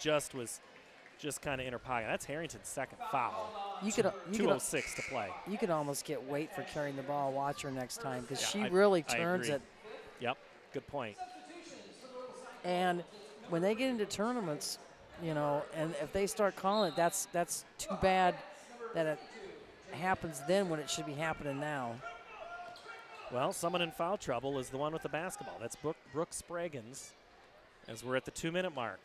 was kind of in her pocket. That's Harrington's second foul. 2:06 to play. You could almost get Waite for carrying the ball. Watch her next time because Yeah, she really turns agree. it. Yep, good point. And when they get into tournaments, and if they start calling it, that's too bad that it happens then when it should be happening now. Well, someone in foul trouble is the one with the basketball. That's Brooke Spraggins as we're at the 2-minute mark.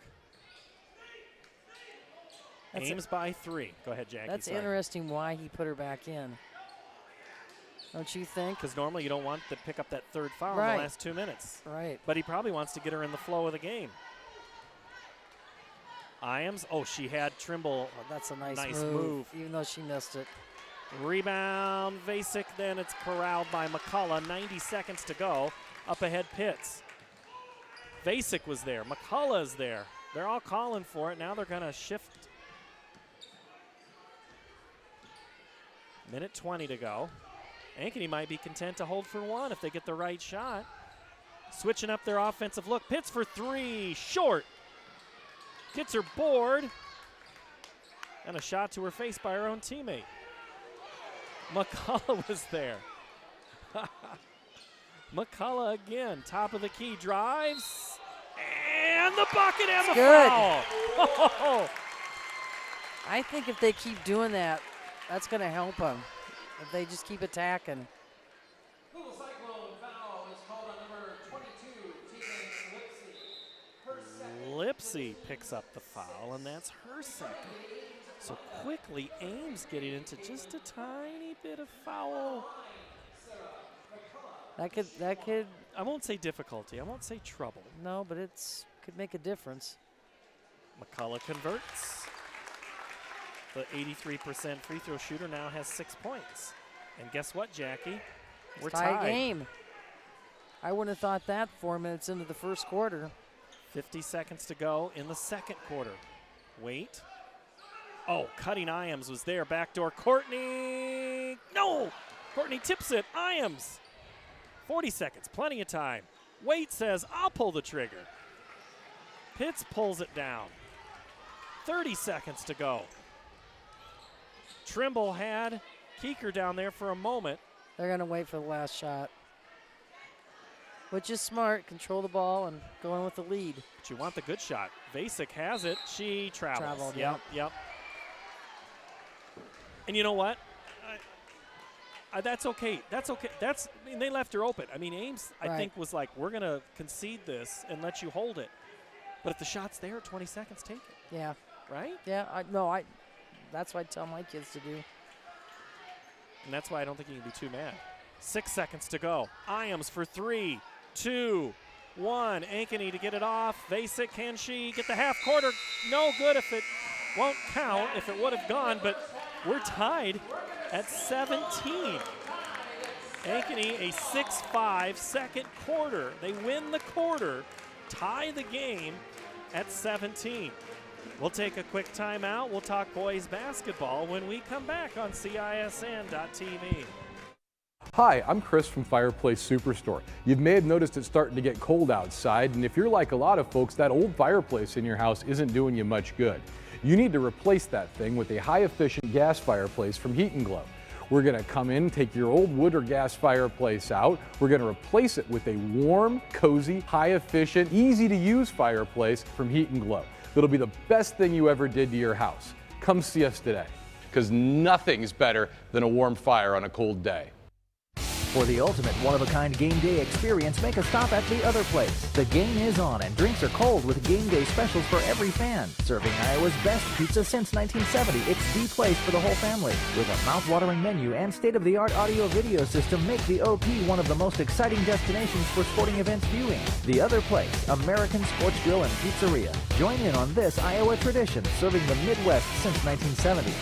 Ames by 3. Go ahead, Jackie. That's interesting why he put her back in. Don't you think? Because normally you don't want to pick up that third foul in Right. the last 2 minutes. Right. But he probably wants to get her in the flow of the game. Iams. Oh, she had Trimble. Oh, that's a nice move. Even though she missed it. Rebound, Vasek, then it's corralled by McCullough. 90 seconds to go. Up ahead, Pitts. Vasek was there. McCullough's there. They're all calling for it. Now they're going to shift. Minute 20 to go. Ankeny might be content to hold for one if they get the right shot. Switching up their offensive look. Pitts for 3. Short. Gets her board. And a shot to her face by her own teammate. McCullough was there. McCullough again, top of the key, drives, and the bucket and the foul. Oh. I think if they keep doing that, that's going to help them. If they just keep attacking. Louisville Cyclone foul is called on number 22, Tegan Lipsy. Lipsy picks up the foul, and that's her second. So quickly, Ames getting into just a tiny bit of foul. That could. I won't say difficulty. I won't say trouble. No, but could make a difference. McCullough converts. The 83% free throw shooter now has 6 points. And guess what, Jackie? We're Tie tied. game. I wouldn't have thought that 4 minutes into the first quarter. 50 seconds to go in the second quarter. Wait. Oh, cutting Iams was there. Backdoor Courtney. No! Courtney tips it. Iams. 40 seconds. Plenty of time. Wait says, I'll pull the trigger. Pitts pulls it down. 30 seconds to go. Trimble had Keeker down there for a moment. They're going to wait for the last shot, which is smart. Control the ball and go in with the lead. But you want the good shot. Vasic has it. She travels. Yep. And you know what? That's okay. They left her open. I mean, Ames, I think, was like, we're going to concede this and let you hold it. But if the shot's there, 20 seconds, take it. Yeah. Right? Yeah, that's what I tell my kids to do. And that's why I don't think you can be too mad. 6 seconds to go. Iams for 3, 2, 1. Ankeny to get it off. Vasic, can she get the half quarter? No good if it won't count, if it would have gone, but we're tied at 17. Ankeny, a 6-5 second quarter. They win the quarter, tie the game at 17. We'll take a quick timeout. We'll talk boys basketball when we come back on CISN.TV. Hi, I'm Chris from Fireplace Superstore. You may have noticed it's starting to get cold outside, and if you're like a lot of folks, that old fireplace in your house isn't doing you much good. You need to replace that thing with a high-efficient gas fireplace from Heat & Glow. We're going to come in, take your old wood or gas fireplace out. We're going to replace it with a warm, cozy, high-efficient, easy-to-use fireplace from Heat & Glow. That'll be the best thing you ever did to your house. Come see us today, because nothing's better than a warm fire on a cold day. For the ultimate one-of-a-kind game day experience, make a stop at The Other Place. The game is on and drinks are cold with game day specials for every fan. Serving Iowa's best pizza since 1970, it's the place for the whole family. With a mouth-watering menu and state-of-the-art audio-video system, make the OP one of the most exciting destinations for sporting events viewing. The Other Place, American Sports Grill and Pizzeria. Join in on this Iowa tradition, serving the Midwest since 1970.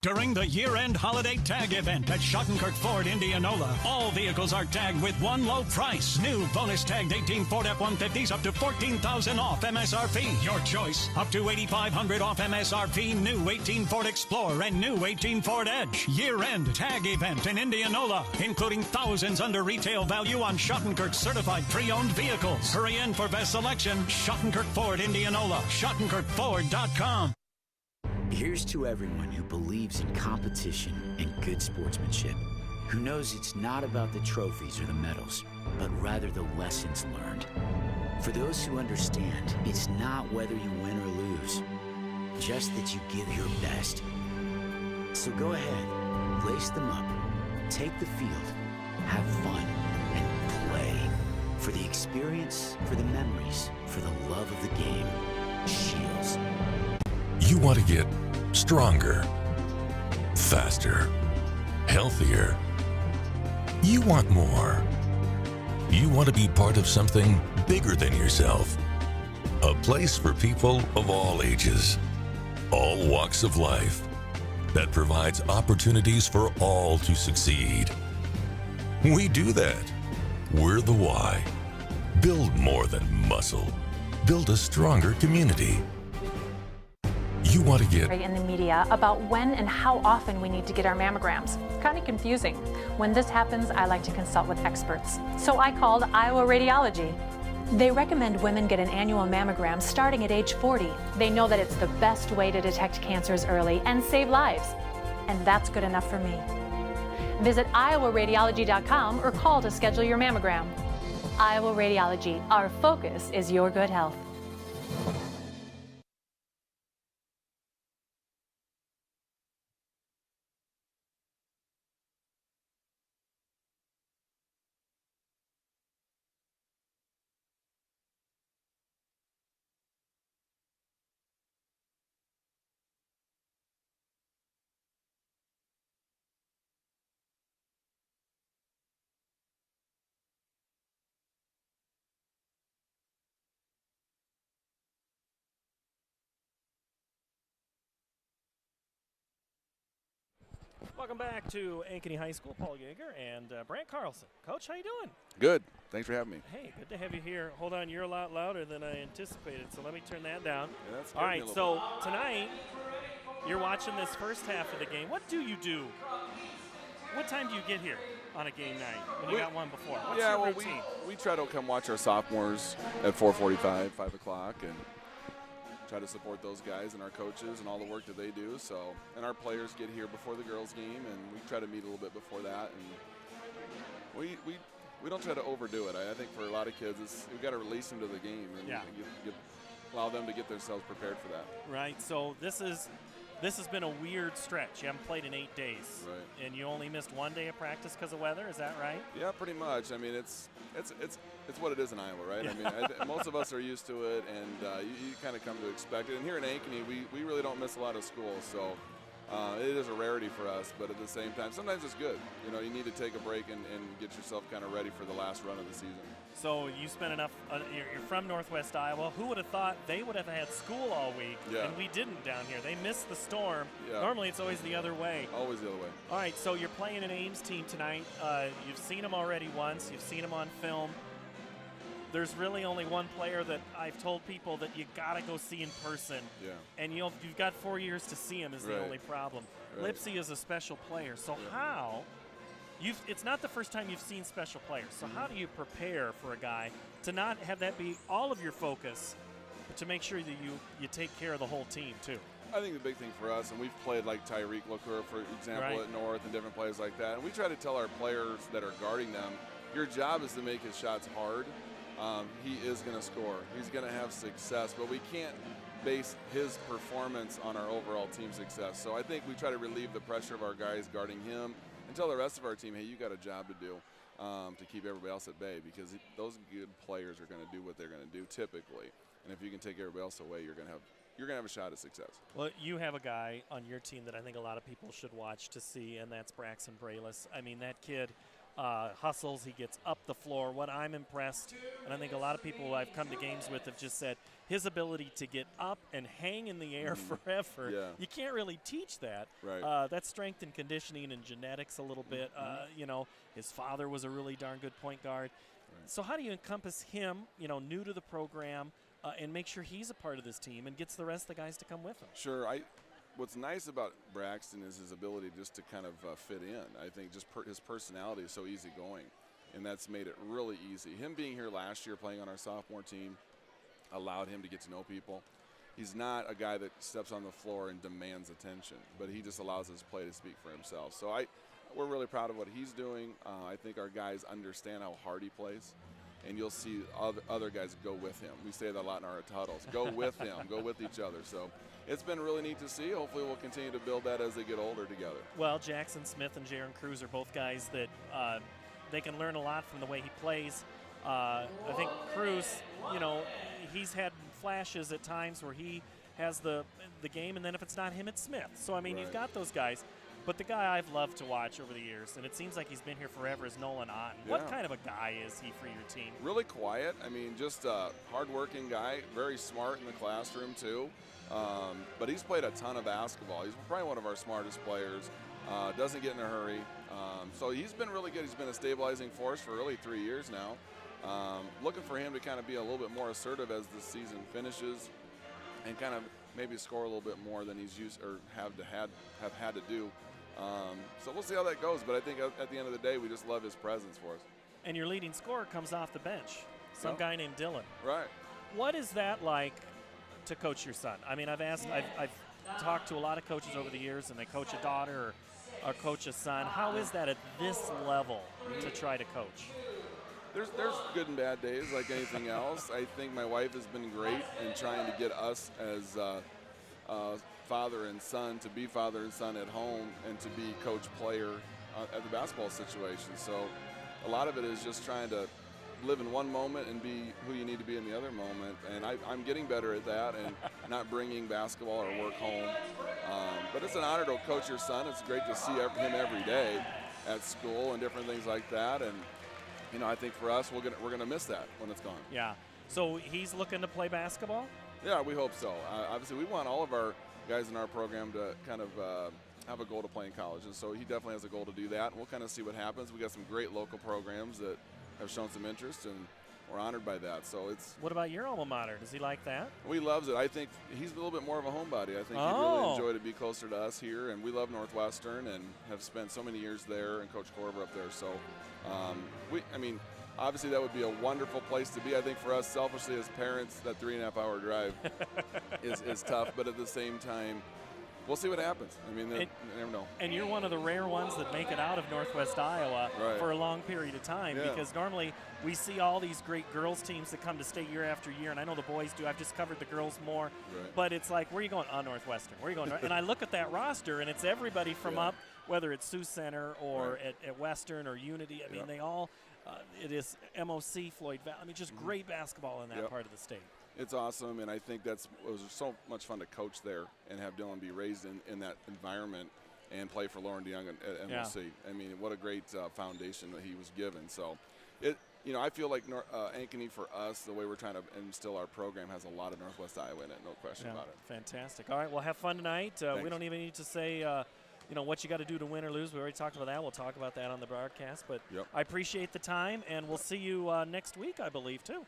During the year-end holiday tag event at Schottenkirk Ford, Indianola, all vehicles are tagged with one low price. New bonus tagged 18 Ford F-150s up to $14,000 off MSRP. Your choice. Up to $8,500 off MSRP. New 18 Ford Explorer and new 18 Ford Edge. Year-end tag event in Indianola, including thousands under retail value on Schottenkirk certified pre-owned vehicles. Hurry in for best selection. Schottenkirk Ford, Indianola. SchottenkirkFord.com. Here's to everyone who believes in competition and good sportsmanship, who knows it's not about the trophies or the medals, but rather the lessons learned. For those who understand, it's not whether you win or lose, just that you give your best. So go ahead, lace them up, take the field, have fun, and play. For the experience, for the memories, for the love of the game. Shields. You want to get stronger, faster, healthier. You want more. You want to be part of something bigger than yourself. A place for people of all ages, all walks of life, that provides opportunities for all to succeed. We do that. We're the why. Build more than muscle. Build a stronger community. You want to get in the media about when and how often we need to get our mammograms. Kind of confusing. When this happens, I like to consult with experts. So I called Iowa Radiology. They recommend women get an annual mammogram starting at age 40. They know that it's the best way to detect cancers early and save lives. And that's good enough for me. Visit iowaradiology.com or call to schedule your mammogram. Iowa Radiology, our focus is your good health. Welcome back to Ankeny High School. Paul Yeager and Brant Carlson. Coach, how you doing? Good. Thanks for having me. Hey, good to have you here. Hold on, you're a lot louder than I anticipated, so let me turn that down. Yeah, that's all right, so tonight you're watching this first half of the game. What do you do? What time do you get here on a game night when you got one before? What's your routine? We try to come watch our sophomores at 4:45, 5 o'clock, and try to support those guys and our coaches and all the work that they do. So, and our players get here before the girls' game, and we try to meet a little bit before that. And we don't try to overdo it. I think for a lot of kids, we've got to release them to the game and allow them to get themselves prepared for that. Right. So this has been a weird stretch. You haven't played in 8 days, right? And you only missed 1 day of practice because of weather. Is that right? Yeah, pretty much. I mean, it's what it is in Iowa, right? I mean, most of us are used to it, and you kind of come to expect it. And here in Ankeny, we really don't miss a lot of school, so it is a rarity for us. But at the same time, sometimes it's good. You know, you need to take a break and get yourself kind of ready for the last run of the season. So you spent enough. You're from Northwest Iowa. Who would have thought they would have had school all week, and we didn't down here? They missed the storm. Yeah. Normally, it's always the other way. Always the other way. All right, so you're playing an Ames team tonight. You've seen them already once. You've seen them on film. There's really only one player that I've told people that you got to go see in person. Yeah. And you've got 4 years to see him is the only problem. Right. Lipsy is a special player. So how – it's not the first time you've seen special players. So how do you prepare for a guy to not have that be all of your focus, but to make sure that you take care of the whole team too? I think the big thing for us, and we've played like Tyreek Lacour, for example, at North and different players like that, and we try to tell our players that are guarding them, your job is to make his shots hard. He is going to score. He's going to have success, but we can't base his performance on our overall team success. So I think we try to relieve the pressure of our guys guarding him and tell the rest of our team, hey, you got a job to do to keep everybody else at bay, because those good players are going to do what they're going to do typically. And if you can take everybody else away, you're going to have a shot at success. Well, you have a guy on your team that I think a lot of people should watch to see, and that's Braxton Braless. I mean, that kid hustles. He gets up the floor. What I'm impressed, and I think a lot of people I've come to games with have just said, his ability to get up and hang in the air forever. Yeah. You can't really teach that. Right. That's strength and conditioning and genetics a little bit. You know, his father was a really darn good point guard. Right. So how do you encompass him, you know, new to the program, and make sure he's a part of this team and gets the rest of the guys to come with him? Sure. What's nice about Braxton is his ability just to kind of fit in. I think just his personality is so easygoing, and that's made it really easy. Him being here last year playing on our sophomore team allowed him to get to know people. He's not a guy that steps on the floor and demands attention, but he just allows his play to speak for himself. So we're really proud of what he's doing. I think our guys understand how hard he plays, and you'll see other guys go with him. We say that a lot in our huddles. Go with him. Go with each other. So it's been really neat to see. Hopefully we'll continue to build that as they get older together. Well, Jackson Smith and Jaron Cruz are both guys that they can learn a lot from the way he plays. I think Cruz, you know, he's had flashes at times where he has the game, and then if it's not him, it's Smith. So, I mean, you've got those guys. But the guy I've loved to watch over the years, and it seems like he's been here forever, is Nolan Otten. Yeah. What kind of a guy is he for your team? Really quiet. I mean, just a hard-working guy, very smart in the classroom too. But he's played a ton of basketball. He's probably one of our smartest players. Doesn't get in a hurry. So he's been really good. He's been a stabilizing force for really 3 years now. Looking for him to kind of be a little bit more assertive as the season finishes and kind of maybe score a little bit more than he's used or have had to do. So we'll see how that goes, but I think at the end of the day, we just love his presence for us. And your leading scorer comes off the bench, some Yep. guy named Dylan. Right. What is that like to coach your son? I mean, I've talked to a lot of coaches over the years, and they coach a daughter or coach a son. How is that at this level to try to coach? There's good and bad days like anything else. I think my wife has been great in trying to get us as father and son to be father and son at home and to be coach player at the basketball situation. So a lot of it is just trying to live in one moment and be who you need to be in the other moment. And I'm getting better at that and not bringing basketball or work home. But it's an honor to coach your son. It's great to see him every day at school and different things like that. And you know, I think for us, we're gonna miss that when it's gone. Yeah. So he's looking to play basketball? Yeah, we hope so. Obviously, we want all of our guys in our program to kind of have a goal to play in college, and so he definitely has a goal to do that. And we'll kind of see what happens. We got some great local programs that have shown some interest, and we're honored by that. So it's. What about your alma mater? Does he like that? Well, he loves it. I think he's a little bit more of a homebody. I think he'd really enjoy to be closer to us here, and we love Northwestern and have spent so many years there, and Coach Korver up there. So, obviously that would be a wonderful place to be. I think for us, selfishly as parents, that 3.5-hour drive is tough, but at the same time, we'll see what happens. I mean, you never know. And you're one of the rare ones that make it out of Northwest Iowa for a long period of time, because normally we see all these great girls teams that come to state year after year, and I know the boys do. I've just covered the girls more, but it's like, where are you going? Northwestern. Where are you going? And I look at that roster, and it's everybody from up, whether it's Sioux Center or at Western or Unity. I mean, they all, it is MOC, Floyd Valley. I mean, just great basketball in that part of the state. It's awesome, and I think it was so much fun to coach there and have Dylan be raised in that environment and play for Lauren DeYoung at MLC. I mean, what a great foundation that he was given. So, I feel like Ankeny for us, the way we're trying to instill our program, has a lot of Northwest Iowa in it, no question about it. Fantastic. All right, well, have fun tonight. We don't even need to say what you got to do to win or lose. We already talked about that. We'll talk about that on the broadcast. But I appreciate the time, and we'll see you next week, I believe, too.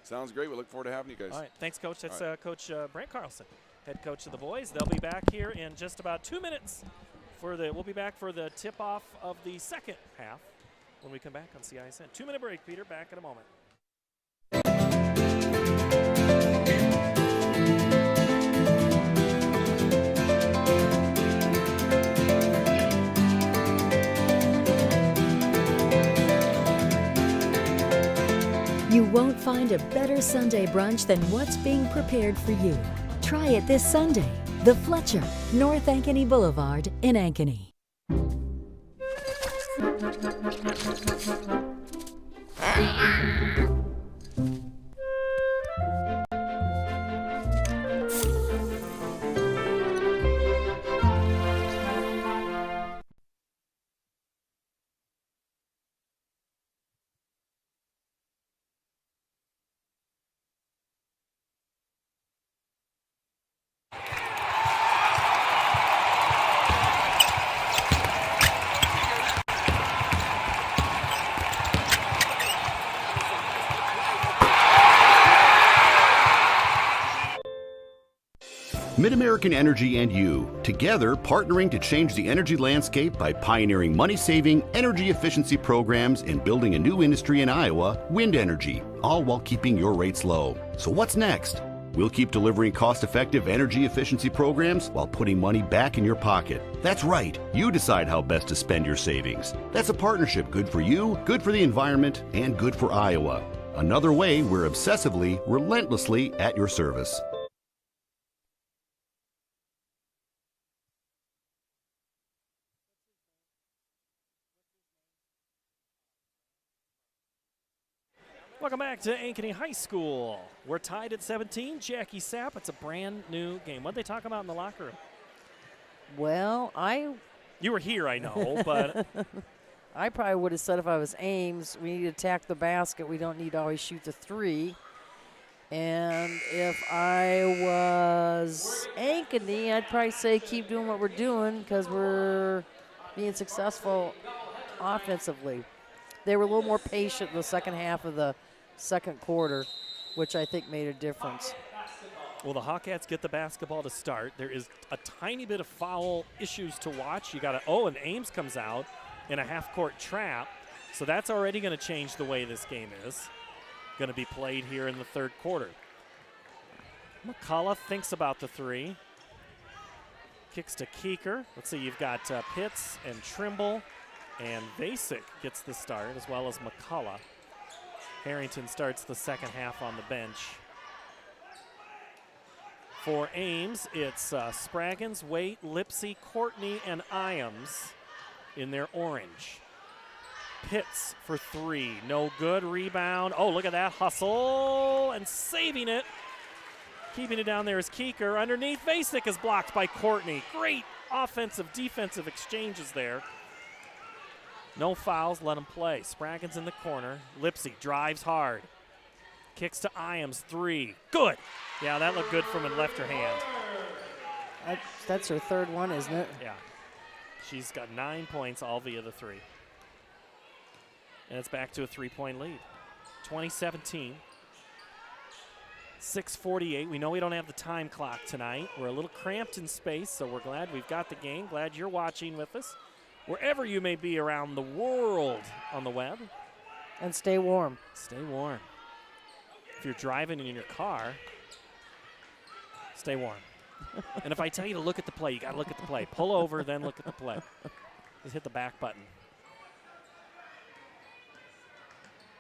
Sounds great. We look forward to having you guys. All right. Thanks, Coach. That's Coach Brant Carlson, head coach of the boys. They'll be back here in just about 2 minutes. We'll be back for the tip-off of the second half when we come back on CISN. 2-minute break, Peter. Back in a moment. You won't find a better Sunday brunch than what's being prepared for you. Try it this Sunday. The Fletcher, North Ankeny Boulevard in Ankeny. MidAmerican Energy and you, together partnering to change the energy landscape by pioneering money-saving, energy efficiency programs and building a new industry in Iowa, wind energy, all while keeping your rates low. So what's next? We'll keep delivering cost-effective energy efficiency programs while putting money back in your pocket. That's right. You decide how best to spend your savings. That's a partnership good for you, good for the environment, and good for Iowa. Another way we're obsessively, relentlessly at your service. Welcome back to Ankeny High School. We're tied at 17. Jackie Sapp, it's a brand new game. What did they talk about in the locker room? Well, You were here, I know, but... I probably would have said if I was Ames, we need to attack the basket. We don't need to always shoot the three. And if I was Ankeny, I'd probably say keep doing what we're doing because we're being successful offensively. They were a little more patient in the second half of the second quarter, which I think made a difference. Well, the Hawkettes get the basketball to start. There is a tiny bit of foul issues to watch. You got to, and Ames comes out in a half-court trap. So that's already going to change the way this game is going to be played here in the third quarter. McCullough thinks about the three. Kicks to Keeker. Let's see, you've got Pitts and Trimble, and Vasek gets the start, as well as McCullough. Harrington starts the second half on the bench. For Ames, it's Spraggins, Waite, Lipsy, Courtney, and Iams in their orange. Pitts for three, no good, rebound. Oh, look at that hustle, and saving it. Keeping it down there is Keeker. Underneath, Vasek is blocked by Courtney. Great offensive, defensive exchanges there. No fouls, let him play. Spraggins in the corner. Lipsy drives hard. Kicks to Iams, three. Good. Yeah, that looked good from a left her hand. That's her third one, isn't it? Yeah. She's got 9 points, all via the three. And it's back to a 3-point lead. 2017. 6:48. We know we don't have the time clock tonight. We're a little cramped in space, so we're glad we've got the game. Glad you're watching with us, wherever you may be around the world on the web. And stay warm. Stay warm. If you're driving in your car, stay warm. And if I tell you to look at the play, you got to look at the play. Pull over, then look at the play. Just hit the back button.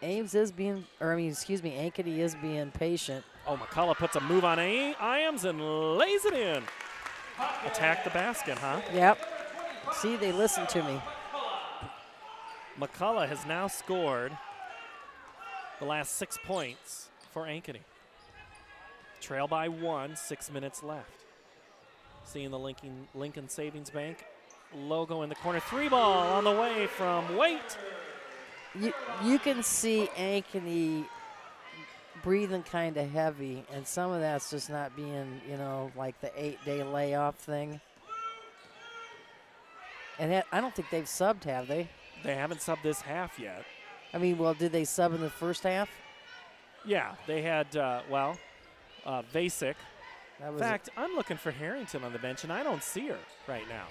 Ames is being, Ankeny is being patient. Oh, McCullough puts a move on Iams and lays it in. Attack the basket, huh? Yep. See, they listened to me. McCullough has now scored the last 6 points for Ankeny. Trail by 1, 6 minutes left. Seeing the Lincoln Savings Bank logo in the corner. 3-ball on the way from Waite. You can see Ankeny breathing kind of heavy, and some of that's just not being, like the 8-day layoff thing. And I don't think they've subbed, have they? They haven't subbed this half yet. I mean, well, did they sub in the first half? Yeah, they had, Vasic. In fact, I'm looking for Harrington on the bench, and I don't see her right now.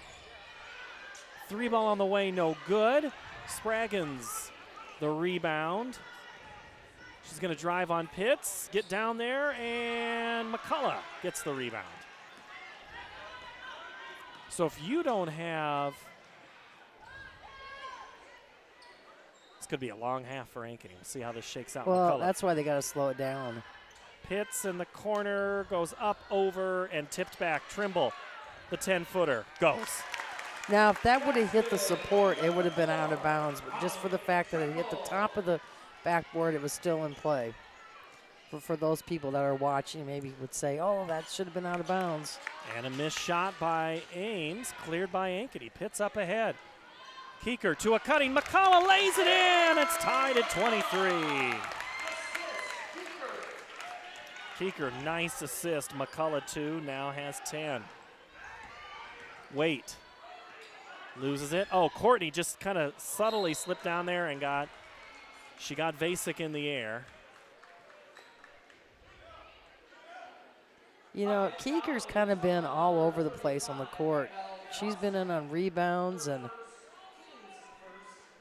3-ball on the way, no good. Spraggins, the rebound. She's going to drive on Pitts, get down there, and McCullough gets the rebound. So if you don't have, it's going to be a long half for Ankeny. We'll see how this shakes out. Well, McCullough. that's why they got to slow it down. Pitts in the corner, goes up, over, and tipped back. Trimble, the 10-footer, goes. Now, if that would have hit the support, it would have been out of bounds. But just for the fact that it hit the top of the backboard, it was still in play. For those people that are watching, maybe would say, oh, that should have been out of bounds. And a missed shot by Ames, cleared by Ankeny. Pitts up ahead. Keeker to a cutting. McCullough lays it in. It's tied at 23. Keeker, nice assist. McCullough, 2, now has 10. Waite loses it. Oh, Courtney just kind of subtly slipped down there and got Vasic in the air. Keeker's kind of been all over the place on the court. She's been in on rebounds, and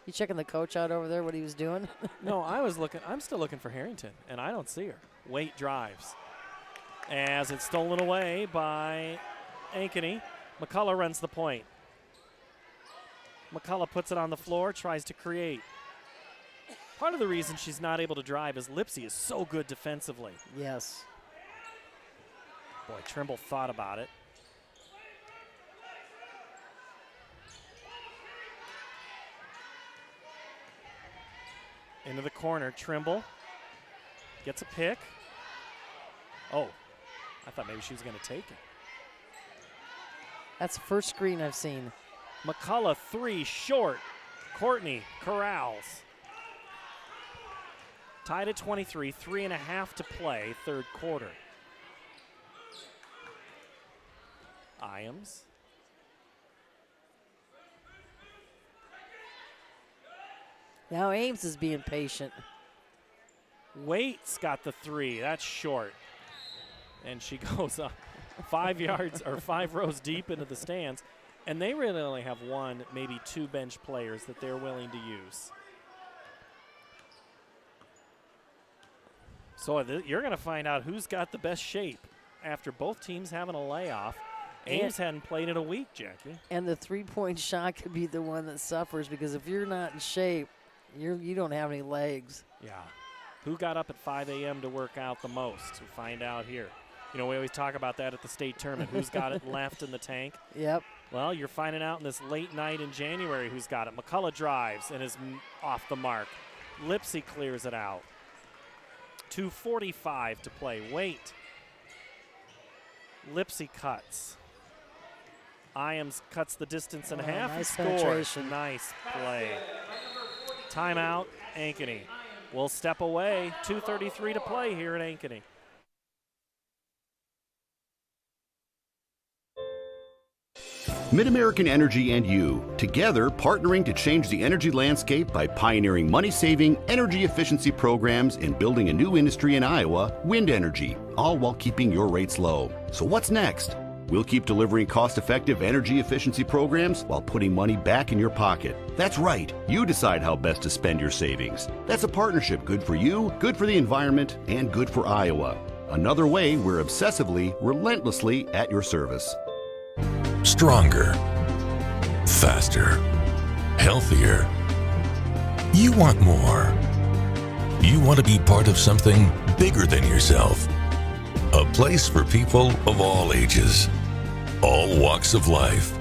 you checking the coach out over there, what he was doing? No, I'm still looking for Harrington, and I don't see her. Waite drives. As it's stolen away by Ankeny, McCullough runs the point. McCullough puts it on the floor, tries to create. Part of the reason she's not able to drive is Lipsy is so good defensively. Yes. Boy, Trimble thought about it. Into the corner, Trimble gets a pick. Oh, I thought maybe she was going to take it. That's the first screen I've seen. McCullough, 3, short. Courtney corrals. Tied at 23, 3.5 to play, third quarter. Iams. Now Ames is being patient. Waite's got the 3. That's short. And she goes up 5 yards or 5 rows deep into the stands. And they really only have 1, maybe 2 bench players that they're willing to use. So you're going to find out who's got the best shape after both teams having a layoff. Ames hadn't played in a week, Jackie. And the three-point shot could be the one that suffers, because if you're not in shape, you don't have any legs. Yeah. Who got up at 5 a.m. to work out the most? We find out here. We always talk about that at the state tournament. Who's got it left in the tank? Yep. Well, you're finding out in this late night in January who's got it. McCullough drives and is off the mark. Lipsy clears it out. 2:45 to play. Waite. Lipsy cuts. Iams cuts the distance in half and nice scores. penetration. Nice play. Timeout, Ankeny. We'll step away. 2:33 to play here at Ankeny. MidAmerican Energy and you, together partnering to change the energy landscape by pioneering money-saving, energy efficiency programs and building a new industry in Iowa, wind energy, all while keeping your rates low. So what's next? We'll keep delivering cost-effective energy efficiency programs while putting money back in your pocket. That's right. You decide how best to spend your savings. That's a partnership good for you, good for the environment, and good for Iowa. Another way we're obsessively, relentlessly at your service. Stronger, faster, healthier. You want more. You want to be part of something bigger than yourself. A place for people of all ages, all walks of life,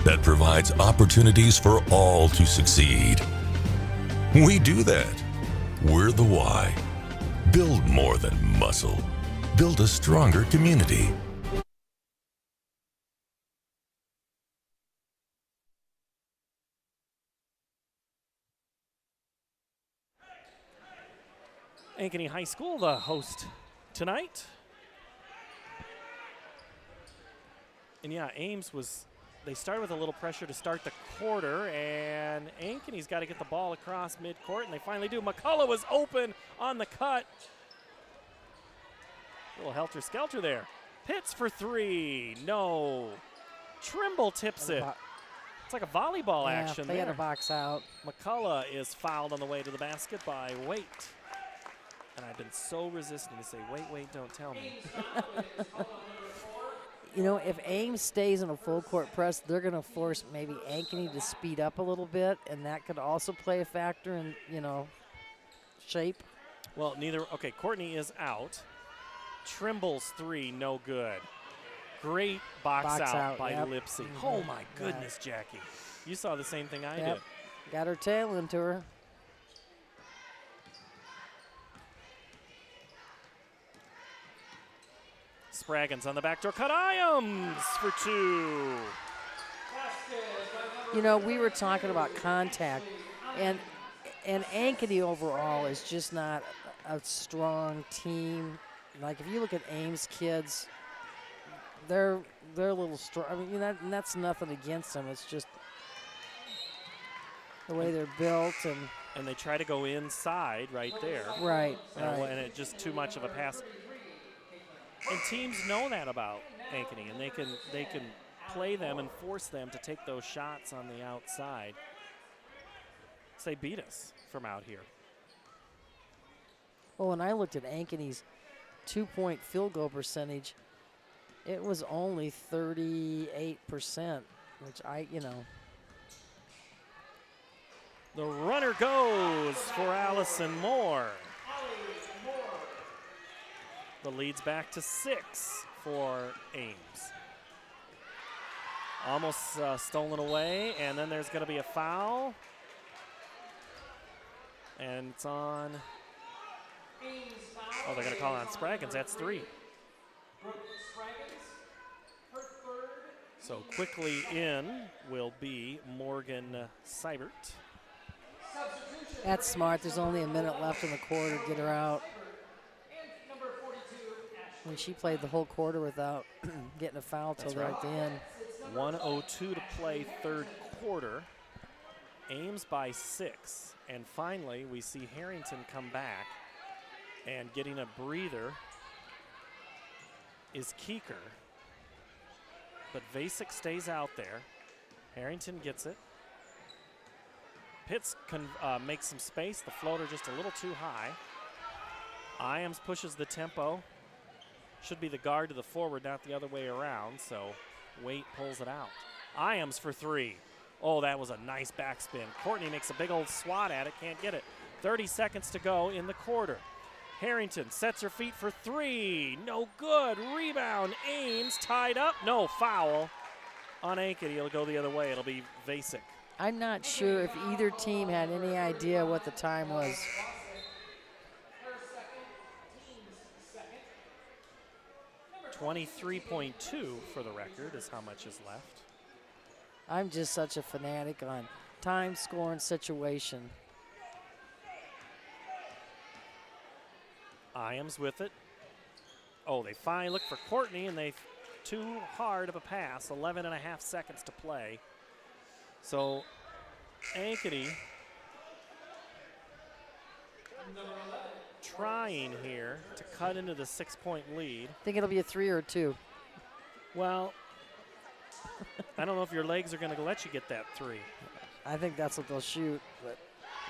that provides opportunities for all to succeed. We do that. We're the why. Build more than muscle. Build a stronger community. Ankeny High School, the host tonight. And yeah, Ames they started with a little pressure to start the quarter, and Ankeny's got to get the ball across midcourt, and they finally do. McCullough was open on the cut. A little helter-skelter there. Pitts for three. No. Trimble tips it. It's like a volleyball action they there. had a box out. McCullough is fouled on the way to the basket by Waite. And I've been so resistant to say, wait, don't tell me. You know, if Ames stays in a full court press, they're going to force maybe Ankeny to speed up a little bit, and that could also play a factor in, shape. Well, okay, Courtney is out. Trimble's three, no good. Great box out by Lipsy. Oh, my goodness, Jackie. You saw the same thing I did. Got her tail into her. Spraggins on the backdoor cut. Iams for two. You know, we were talking about contact, and Ankeny overall is just not a strong team. Like, if you look at Ames kids, they're a little strong. I mean, and that's nothing against them. It's just the way they're built. And they try to go inside right there. Right. And it's just too much of a pass. And teams know that about Ankeny, and they can play them and force them to take those shots on the outside. So they beat us from out here. Well, when I looked at Ankeny's 2-point field goal percentage, it was only 38%, which The runner goes for Allison Moore. The lead's back to 6 for Ames. Almost stolen away, and then there's going to be a foul. And it's on. Oh, they're going to call on Spraggins. That's 3. So quickly in will be Morgan Seibert. That's smart. There's only a minute left in the quarter. Get her out. When she played the whole quarter without getting a foul till right at the end. 1:02 to play third quarter. Ames by 6. And finally, we see Harrington come back. And getting a breather is Keeker. But Vasic stays out there. Harrington gets it. Pitts can make some space. The floater just a little too high. Iams pushes the tempo. Should be the guard to the forward, not the other way around. So Waite pulls it out. Iams for 3. Oh, that was a nice backspin. Courtney makes a big old swat at it. Can't get it. 30 seconds to go in the quarter. Harrington sets her feet for 3. No good. Rebound. Ames tied up. No foul on Ankeny. It'll go the other way. It'll be Vasic. I'm not sure if either team had any idea what the time was. .23.2 for the record is how much is left. I'm just such a fanatic on time, score, and situation. Iams with it. Oh, they finally look for Courtney, and they too hard of a pass. 11 and a half seconds to play. So Ankeny trying here to cut into the 6-point lead. Think it'll be a 3 or a 2. Well, I don't know if your legs are going to let you get that 3. I think that's what they'll shoot. But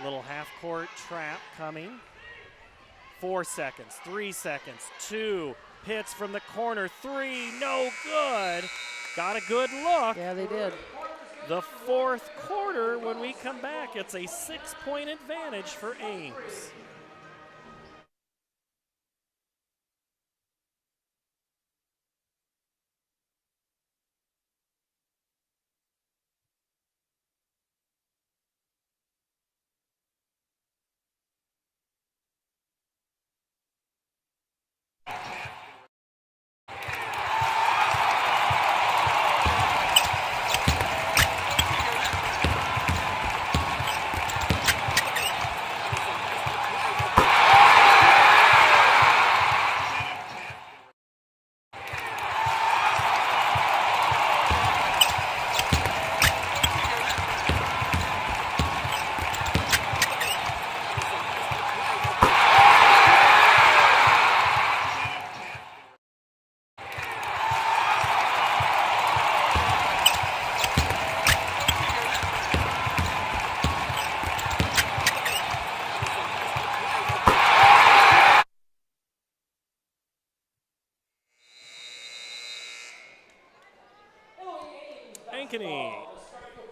little half-court trap coming. 4 seconds, 3 seconds, 2. Pitts from the corner, 3, no good. Got a good look. Yeah, they did. The fourth quarter, when we come back, it's a 6-point advantage for Ames.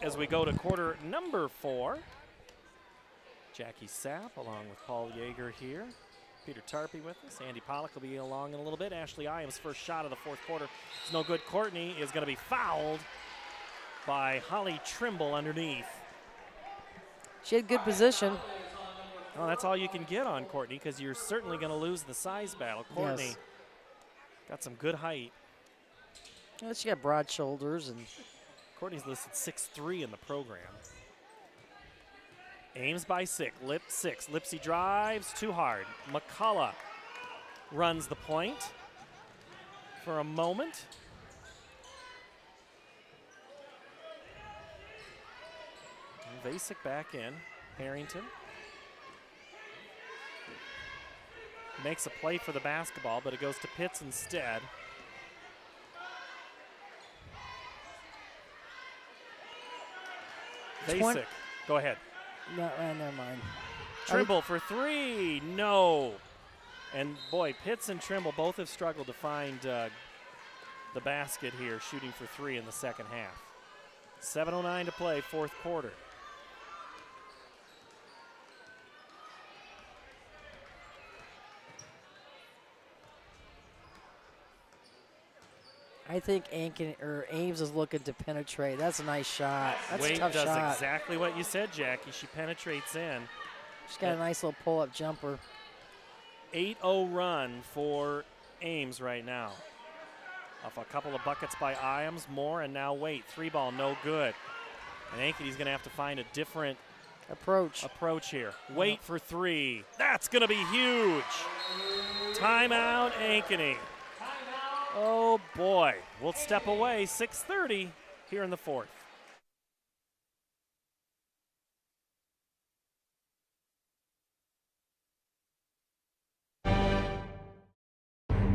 As we go to quarter number 4, Jackie Sapp along with Paul Yeager here. Peter Tarpey with us. Andy Pollock will be along in a little bit. Ashley Iams' first shot of the fourth quarter is no good. Courtney is going to be fouled by Holly Trimble underneath. She had good position. Well, that's all you can get on Courtney because you're certainly going to lose the size battle. Courtney got some good height. Yeah, she got broad shoulders, and Courtney's listed 6'3" in the program. Ames by 6. Lipsy drives too hard. McCullough runs the point for a moment. Vasic back in. Harrington makes a play for the basketball, but it goes to Pitts instead. Vasic, go ahead. No, never mind. Trimble for 3, no. And boy, Pitts and Trimble both have struggled to find the basket here, shooting for 3 in the second half. 7:09 to play, fourth quarter. I think Ames is looking to penetrate. That's a nice shot. That's Wade a tough does shot. exactly what you said, Jackie. She penetrates in. She's got a nice little pull-up jumper. 8-0 run for Ames right now. Off a couple of buckets by Iams, Moore, and now Waite. 3-ball, no good. And Ankeny's going to have to find a different approach here. Waite for 3. That's going to be huge. Timeout, Ankeny. Oh, boy. We'll step away. 6:30 here in the fourth.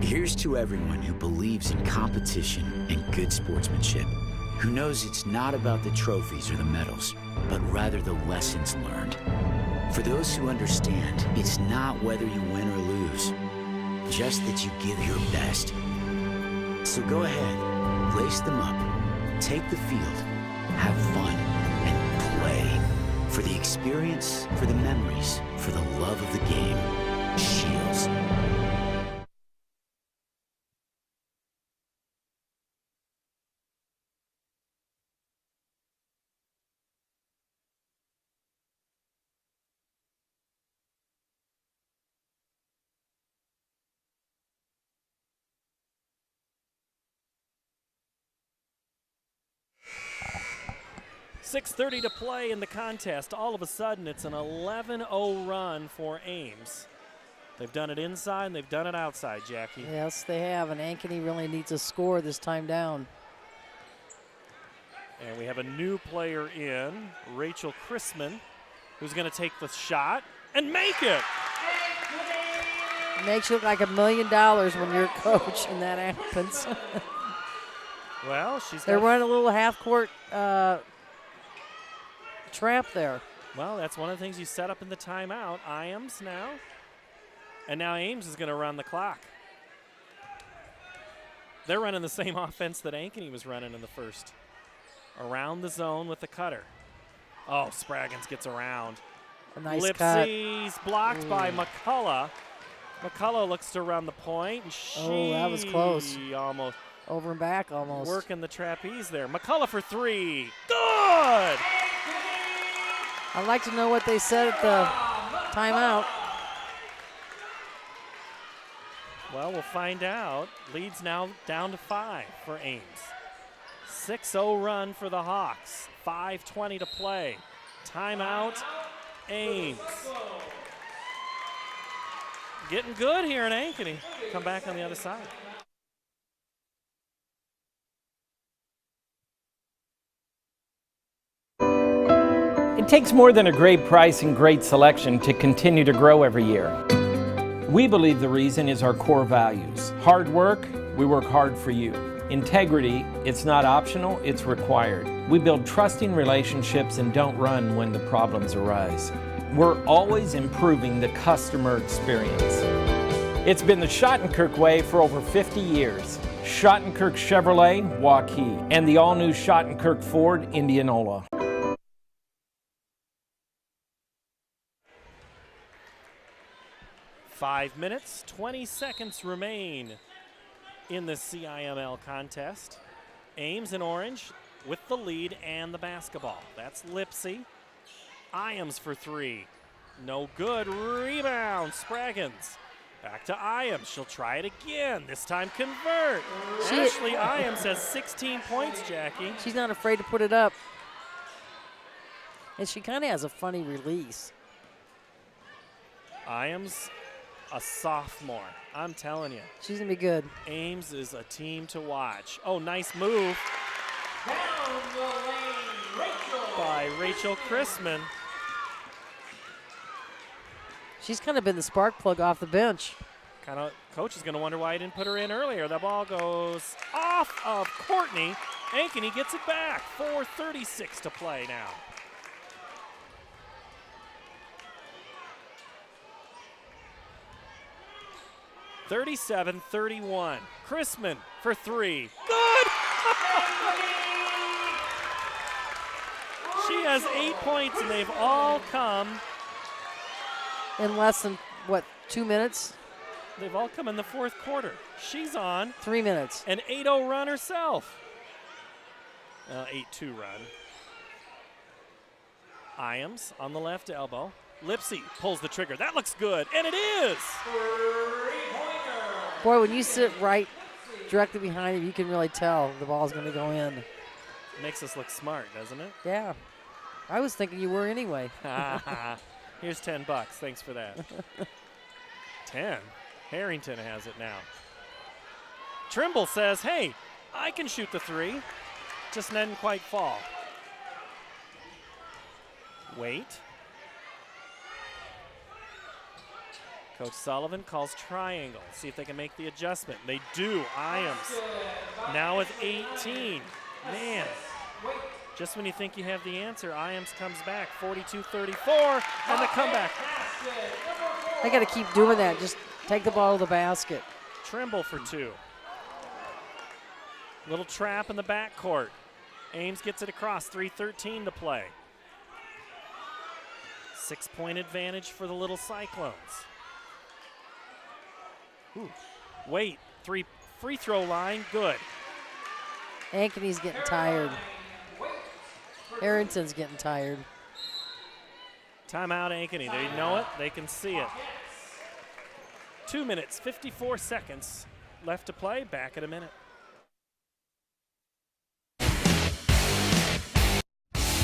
Here's to everyone who believes in competition and good sportsmanship, who knows it's not about the trophies or the medals, but rather the lessons learned. For those who understand, it's not whether you win or lose, just that you give your best. So go ahead, lace them up, take the field, have fun, and play. For the experience, for the memories, for the love of the game, Shields. .6:30 to play in the contest. All of a sudden, it's an 11-0 run for Ames. They've done it inside and they've done it outside, Jackie. Yes, they have, and Ankeny really needs a score this time down. And we have a new player in, Rachel Chrisman, who's going to take the shot and make it. Makes you look like $1 million when you're a coach and that happens. Well, they're running a little half-court trap there. Well, that's one of the things you set up in the timeout. Iams now. And now Ames is going to run the clock. They're running the same offense that Ankeny was running in the first. Around the zone with the cutter. Oh, Spraggins gets around. A nice Lipsy's cut. blocked by McCullough. McCullough looks to run the point. And that was close. Almost. Over and back almost. Working the trapeze there. McCullough for 3. Good! I'd like to know what they said at the timeout. Well, we'll find out. Lead's now down to 5 for Ames. 6-0 run for the Hawks. 5:20 to play. Timeout, Ames. Getting good here in Ankeny. Come back on the other side. It takes more than a great price and great selection to continue to grow every year. We believe the reason is our core values. Hard work, we work hard for you. Integrity, it's not optional, it's required. We build trusting relationships and don't run when the problems arise. We're always improving the customer experience. It's been the Schottenkirk way for over 50 years. Schottenkirk Chevrolet, Waukee, and the all-new Schottenkirk Ford, Indianola. Five minutes, 20 seconds remain in the CIML contest. Ames in orange with the lead and the basketball. That's Lipsy. Iams for 3. No good. Rebound. Spraggins. Back to Iams. She'll try it again. This time convert. Ashley Iams has 16 points, Jackie. She's not afraid to put it up. And she kind of has a funny release. Iams, a sophomore. I'm telling you. She's going to be good. Ames is a team to watch. Oh, nice move Down the lane, Rachel. by Rachel Chrisman. She's kind of been the spark plug off the bench. Coach is going to wonder why he didn't put her in earlier. The ball goes off of Courtney. Ankeny gets it back. 4:36 to play now. (37-31). Chrisman for 3. Good! She has 8 points, and they've all come in less than, 2 minutes? They've all come in the fourth quarter. She's on 3 minutes. An 8-0 run herself. 8-2 run. Iams on the left elbow. Lipsy pulls the trigger. That looks good, and it is. Boy, when you sit right directly behind him, you can really tell the ball's going to go in. Makes us look smart, doesn't it? Yeah. I was thinking you were anyway. Here's $10. Thanks for that. 10. Harrington has it now. Trimble says, hey, I can shoot the 3. Just didn't quite fall. Wait. Coach Sullivan calls triangle. See if they can make the adjustment. They do. Iams now with 18. Man, just when you think you have the answer, Iams comes back. 42-34, and the comeback. They got to keep doing that. Just take the ball to the basket. Trimble for 2. Little trap in the backcourt. Ames gets it across. 3:13 to play. 6-point advantage for the Little Cyclones. Ooh. Wait, 3 free throw line, good. Ankeny's getting tired. Harrington's getting tired. Timeout, Ankeny. They know it, they can see it. 2 minutes, 54 seconds left to play. Back in a minute.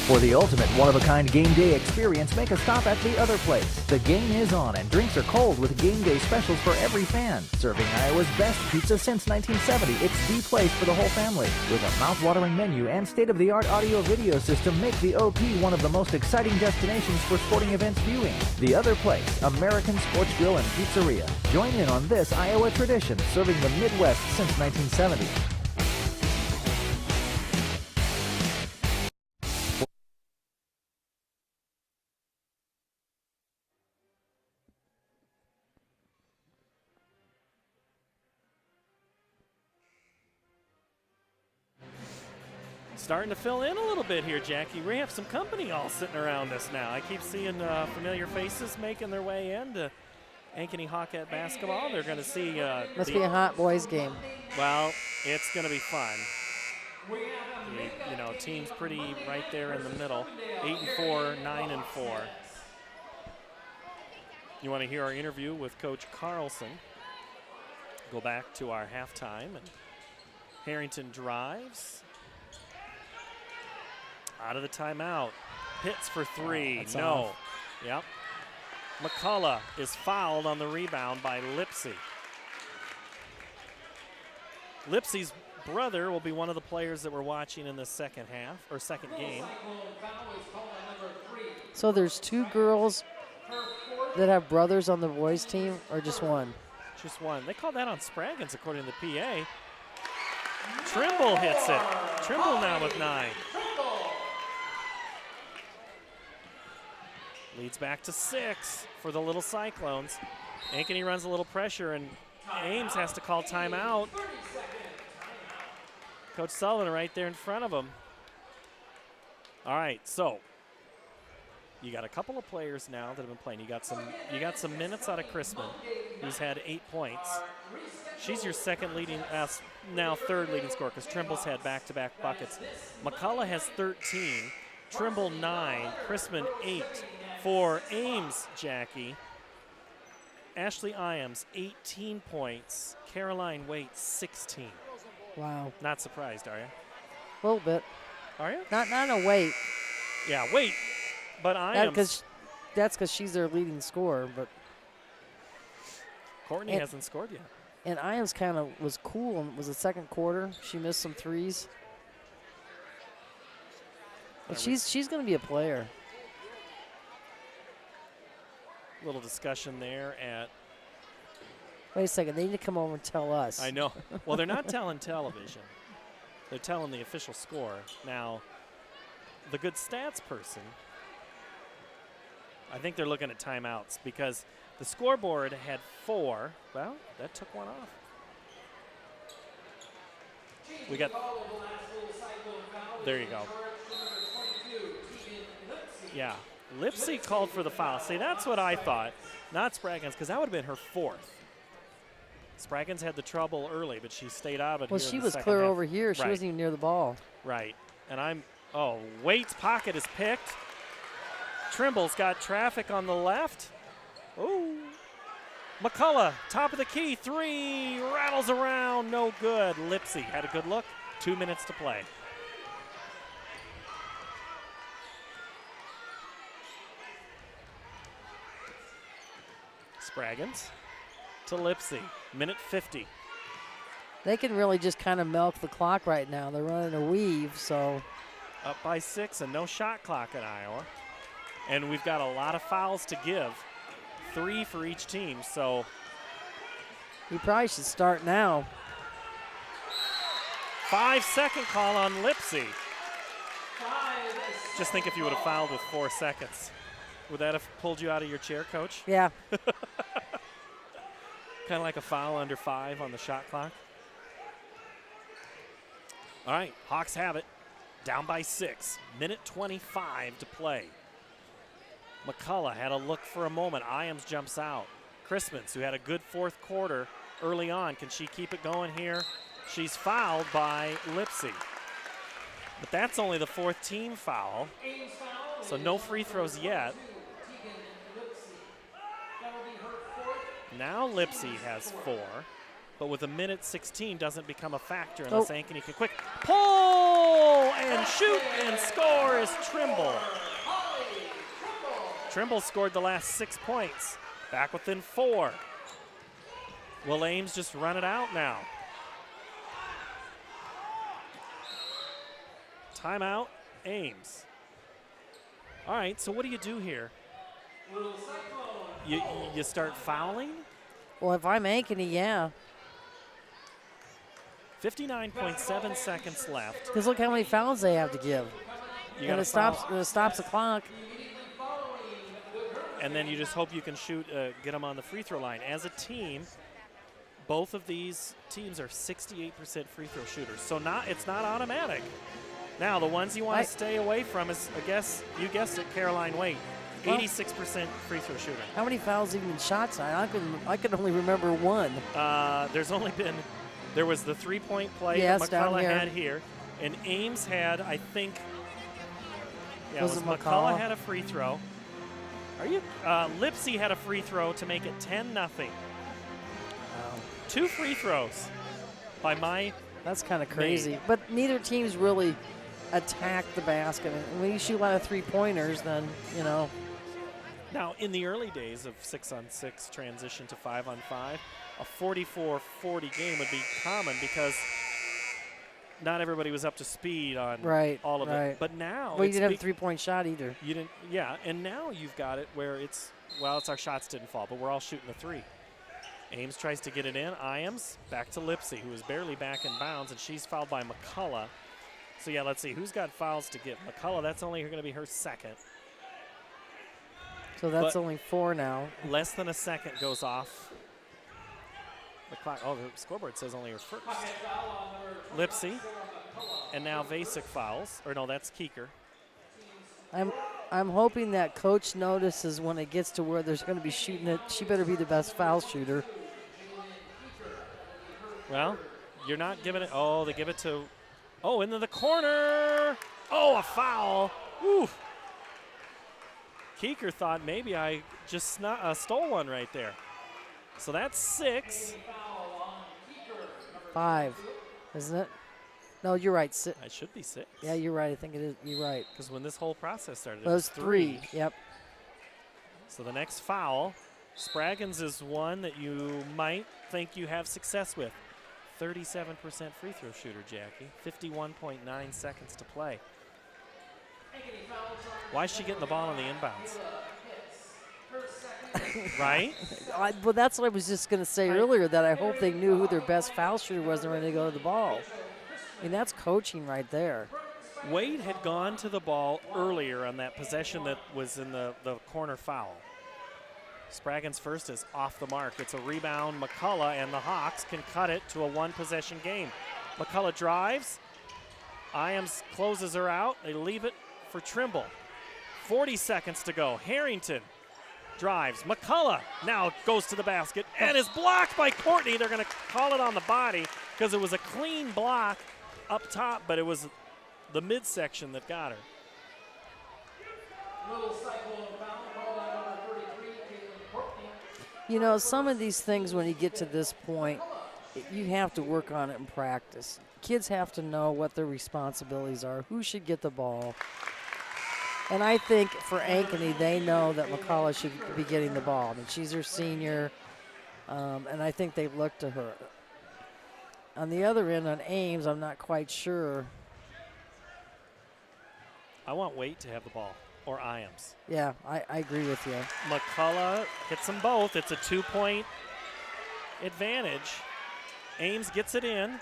For the ultimate one-of-a-kind game day experience, make a stop at the other place. The game is on and drinks are cold with game day specials for every fan. Serving Iowa's best pizza since 1970, it's the place for the whole family. With a mouth-watering menu and state-of-the-art audio-video system, make the OP one of the most exciting destinations for sporting events viewing. The other place, American Sports Grill and Pizzeria. Join in on this Iowa tradition, serving the Midwest since 1970. Starting to fill in a little bit here, Jackie. We have some company all sitting around us now. I keep seeing familiar faces making their way into Ankeny Hawkette basketball. They're going to see. Must be a hot boys game. Well, it's going to be fun. You know, teams pretty right there in the middle. 8-4, 9-4. You want to hear our interview with Coach Carlson? Go back to our halftime, and Harrington drives. Out of the timeout. Pitts for three. That's no. off. Yep. McCullough is fouled on the rebound by Lipsy. Lipsy's brother will be one of the players that we're watching in the second half, or second game. So there's two girls that have brothers on the boys team, or just one? Just one. They call that on Spraggins, according to the PA. Trimble hits it. Trimble now with 9. Leads back to 6 for the Little Cyclones. Ankeny runs a little pressure, and Ames has to call timeout. Coach Sullivan right there in front of him. All right, so you got a couple of players now that have been playing. You got some minutes out of Crispin, who's had 8 points. She's your second leading, now third leading scorer, because Trimble's had back-to-back buckets. McCullough has 13, Trimble 9, Crispin 8. For Ames, Jackie, Ashley Iams, 18 points. Caroline Waite, 16. Wow. Not surprised, are you? A little bit. Are you? Not a Waite. Yeah, Waite. But Iams. That's because she's their leading scorer. But Courtney hasn't scored yet. And Iams kind of was cool. And was the second quarter. She missed some threes. But she's going to be a player. Little discussion there at. Wait a second. They need to come over and tell us. I know. Well, they're not telling television. They're telling the official score. Now, the good stats person, I think they're looking at timeouts because the scoreboard had 4. Well, that took one off. We got. There you go. Yeah. Lipsy called for the foul. See, that's what I thought. Not Spraggins, because that would have been her 4th. Spraggins had the trouble early, but she stayed out of it. Well, she was clear over here. She wasn't even near the ball. Right. And Waite's pocket is picked. Trimble's got traffic on the left. Ooh. McCullough, top of the key, 3, rattles around, no good. Lipsy had a good look. 2 minutes to play. Spraggins to Lipsy, minute 50. They can really just kind of milk the clock right now. They're running a weave, so. Up by 6 and no shot clock at Iowa. And we've got a lot of fouls to give, 3 for each team, so. We probably should start now. 5-second call on Lipsy. Just think if you would have fouled with 4 seconds. Would that have pulled you out of your chair, Coach? Yeah. Kind of like a foul under 5 on the shot clock. All right, Hawks have it. Down by 6. Minute 25 to play. McCullough had a look for a moment. Iams jumps out. Crispins, who had a good 4th quarter early on. Can she keep it going here? She's fouled by Lipsy. But that's only the 4th team foul. So no free throws yet. Now Lipsy has 4, but with a minute 16 doesn't become a factor unless Ankeny can quick. Pull! pull and shoot and score is Trimble. Trimble scored the last 6 points. Back within 4. Will Ames just run it out now? Timeout, Ames. All right, so what do you do here? You start fouling? Well, if I'm Ankeny, yeah. 59.7 seconds left. Because look how many fouls they have to give. You And gotta it stops the clock. And then you just hope you can shoot, get them on the free throw line. As a team, both of these teams are 68% free throw shooters. So it's not automatic. Now, the ones you want to stay away from is, I guess, you guessed it, Caroline Waite. 86% free throw shooter. How many fouls even shots? I can only remember one. There was the three-point play yes, that McCullough down had here. And Ames had, I think, Was it McCullough McCullough? had a free throw. Lipsy had a free throw to make it 10-0. 2 free throws by my. That's kind of crazy. But neither team's really attacked the basket. And when you shoot a lot of three-pointers, then, you know. Now, in the early days of 6-on-6 transition to 5-on-5, a 44-40 game would be common because not everybody was up to speed on all of it. But now, well, you didn't have a three-point shot either. You didn't. Yeah, and now you've got it where it's our shots didn't fall, but we're all shooting the three. Ames tries to get it in. Iams back to Lipsy, who is barely back in bounds, and she's fouled by McCullough. So yeah, let's see who's got fouls to give. McCullough, that's only going to be her second. So that's only 4 now. Less than a second goes off the clock. Oh, the scoreboard says only her first. Lipsy, and now Vasek fouls. Or no, that's Keeker. I'm hoping that coach notices when it gets to where there's going to be shooting it. She better be the best foul shooter. Well, you're not giving it. Oh, they give it to. Oh, into the corner. Oh, a foul. Oof. Keeker thought maybe I just stole one right there. So that's 6. 5, isn't it? No, you're right. It should be 6. Yeah, you're right. I think it is. You're right. Because when this whole process started, it was 3. Yep. So the next foul, Spraggins is one that you might think you have success with. 37% free throw shooter, Jackie. 51.9 seconds to play. Why is she getting the ball on the inbounds? Right? Well, that's what I was just going to say earlier, that I hope they knew who their best foul shooter was and ready to go to the ball. I mean, that's coaching right there. Wade had gone to the ball earlier on that possession that was in the corner foul. Spraggins first is off the mark. It's a rebound. McCullough and the Hawks can cut it to a one-possession game. McCullough drives. Iams closes her out. They leave it for Trimble. 40 seconds to go. Harrington drives. McCullough now goes to the basket and is blocked by Courtney. They're going to call it on the body because it was a clean block up top, but it was the midsection that got her. You know, some of these things, when you get to this point, you have to work on it in practice. Kids have to know what their responsibilities are, who should get the ball. And I think for Ankeny, they know that McCullough should be getting the ball. I mean, she's her senior, and I think they look to her. On the other end, on Ames, I'm not quite sure. I want Waite to have the ball, or Iams. Yeah, I agree with you. McCullough hits them both. It's a 2-point advantage. Ames gets it in.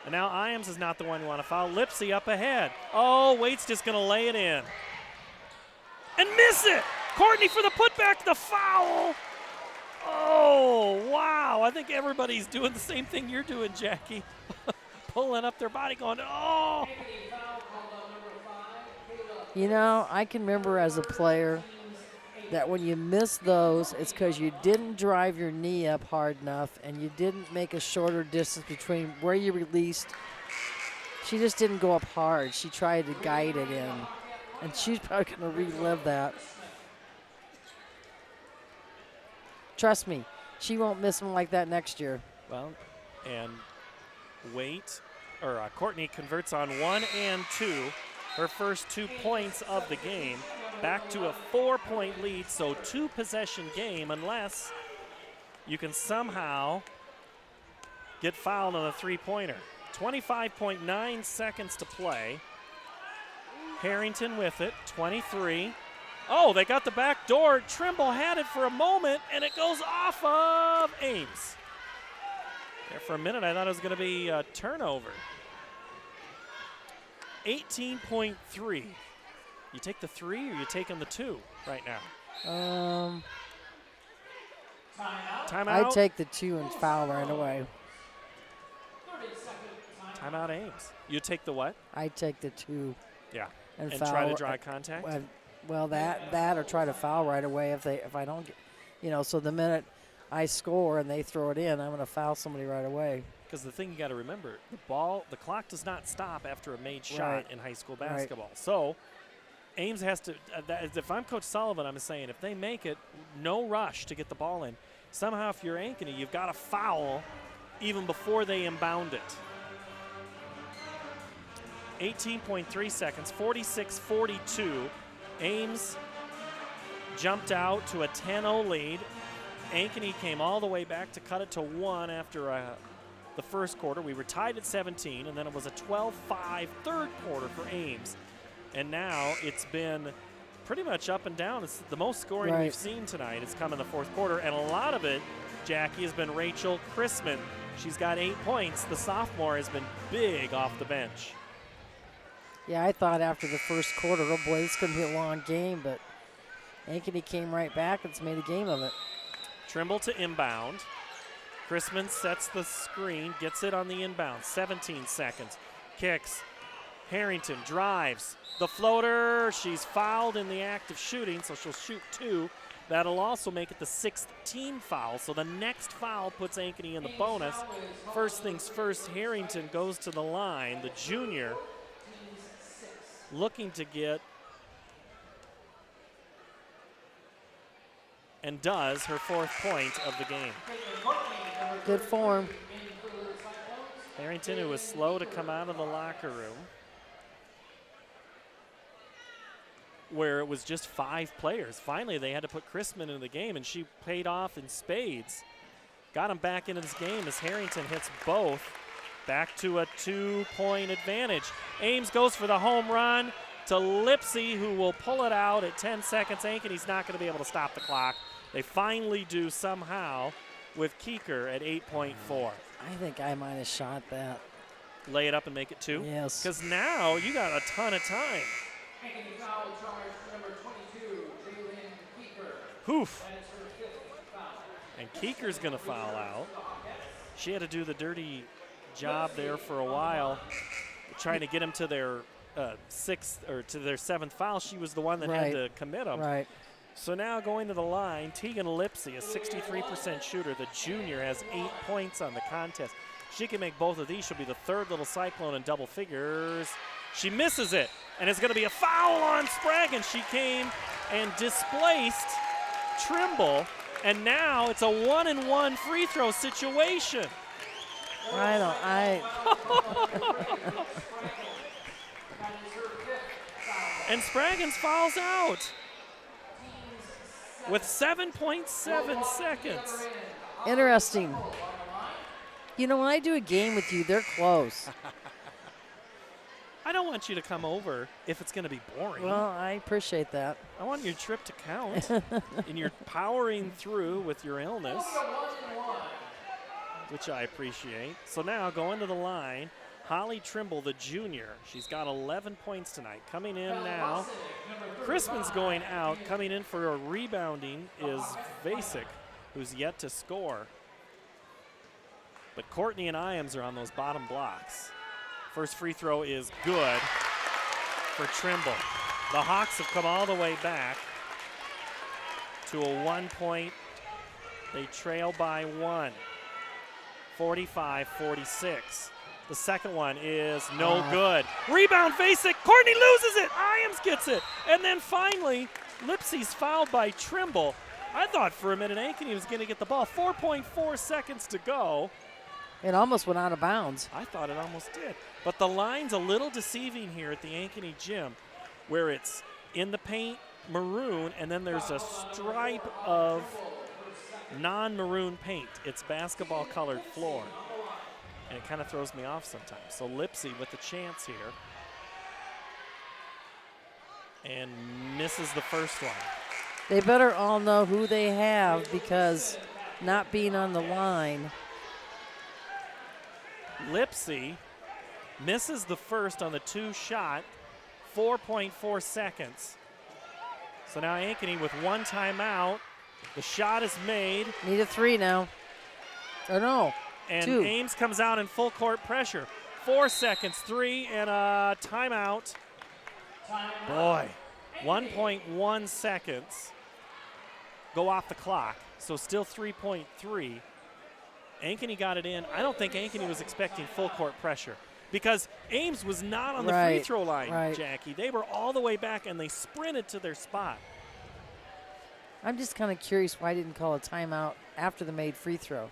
And now Iams is not the one you want to foul. Lipsy up ahead. Oh, Waite's just going to lay it in. And miss it! Courtney for the putback, the foul! Oh, wow. I think everybody's doing the same thing you're doing, Jackie. Pulling up their body going, oh! You know, I can remember as a player that when you miss those, it's because you didn't drive your knee up hard enough and you didn't make a shorter distance between where you released. She just didn't go up hard. She tried to guide it in. And she's probably going to relive that. Trust me, she won't miss one like that next year. Well, and Waite Courtney converts on 1 and 2, her first 2 points of the game, back to a 4-point lead, so 2-possession game unless you can somehow get fouled on a 3-pointer. 25.9 seconds to play. Harrington with it, 23. Oh, they got the back door. Trimble had it for a moment, and it goes off of Ames. There for a minute, I thought it was going to be a turnover. 18.3. You take the 3 or you taking the 2 right now? Timeout. I take the 2 and foul right away. Timeout Ames. You take the what? I take the 2. Yeah. And And foul. try to draw contact? Well, that or try to foul right away if I don't get, so the minute I score and they throw it in, I'm going to foul somebody right away. Because the thing you got to remember, the clock does not stop after a made shot Right. in high school basketball. So Ames has to, if I'm Coach Sullivan, I'm saying if they make it, no rush to get the ball in. Somehow if you're Ankeny, you've got to foul even before they inbound it. 18.3 seconds, 46-42. Ames jumped out to a 10-0 lead. Ankeny came all the way back to cut it to 1 after the first quarter. We were tied at 17, and then it was a 12-5 third quarter for Ames. And now it's been pretty much up and down. It's the most scoring Right. we've seen tonight. It's come in the fourth quarter, and a lot of it, Jackie, has been Rachel Chrisman. She's got 8 points. The sophomore has been big off the bench. Yeah, I thought after the first quarter, oh boy, it's going to be a long game, but Ankeny came right back and made a game of it. Trimble to inbound. Chrisman sets the screen, gets it on the inbound. 17 seconds. Kicks. Harrington drives. The floater. She's fouled in the act of shooting, so she'll shoot 2. That'll also make it the 6th team foul. So the next foul puts Ankeny in the bonus. First things first, Harrington goes to the line. The junior looking to get, and does, her 4th point of the game. Good form. Harrington, who was slow to come out of the locker room, where it was just 5 players. Finally, they had to put Chrisman in the game, and she paid off in spades. Got him back into this game as Harrington hits both. Back to a 2-point advantage. Ames goes for the home run to Lipsy, who will pull it out at 10 seconds. Ankeny's not going to be able to stop the clock. They finally do somehow with Keeker at 8.4. I think I might have shot that. Lay it up and make it 2? Yes. Because now you got a ton of time. Ankeny foul charge number 22, Jalen Keeker. Hoof. That is her 5th foul. And Keeker's going to foul out. She had to do the dirty job there for a while, trying to get him to their 6th or to their 7th foul. She was the one that had to commit them. Right. So now going to the line, Tegan Lipsy, a 63% shooter. The junior has 8 points on the contest. She can make both of these. She'll be the 3rd little Cyclone in double figures. She misses it, and it's going to be a foul on Spraggan. She came and displaced Trimble, and now it's a 1-and-1 free throw situation. And Spraggans fouls out with 7.7 seconds. Interesting. When I do a game with you, they're close. I don't want you to come over if it's going to be boring. Well, I appreciate that. I want your trip to count, and you're powering through with your illness, which I appreciate. So now going to the line, Holly Trimble, the junior. She's got 11 points tonight. Coming in now, Chrisman's going out. Coming in for a rebounding is Vasic, who's yet to score. But Courtney and Iams are on those bottom blocks. First free throw is good for Trimble. The Hawks have come all the way back to a 1-point. They trail by 1, 45-46. The second one is no good. Rebound, Vasic. Courtney loses it. Iams gets it. And then finally, Lipsy's fouled by Trimble. I thought for a minute Ankeny was going to get the ball. 4.4 seconds to go. It almost went out of bounds. I thought it almost did. But the line's a little deceiving here at the Ankeny gym, where it's in the paint maroon, and then there's a stripe of non-maroon paint. It's basketball-colored floor, and it kind of throws me off sometimes. So Lipsy with the chance here, and misses the first one. They better all know who they have, because not being on the line. Lipsy misses the first on the 2 shot, 4.4 seconds. So now Ankeny with 1 timeout. The shot is made. Need a 3 now. Or no, And 2. Ames comes out in full court pressure. 4 seconds, 3, and a timeout. Boy, 1.1 seconds go off the clock. So still 3.3. Ankeny got it in. I don't think Ankeny was expecting full court pressure, because Ames was not on the free throw line, Jackie. They were all the way back, and they sprinted to their spot. I'm just kind of curious why I didn't call a timeout after the made free throw.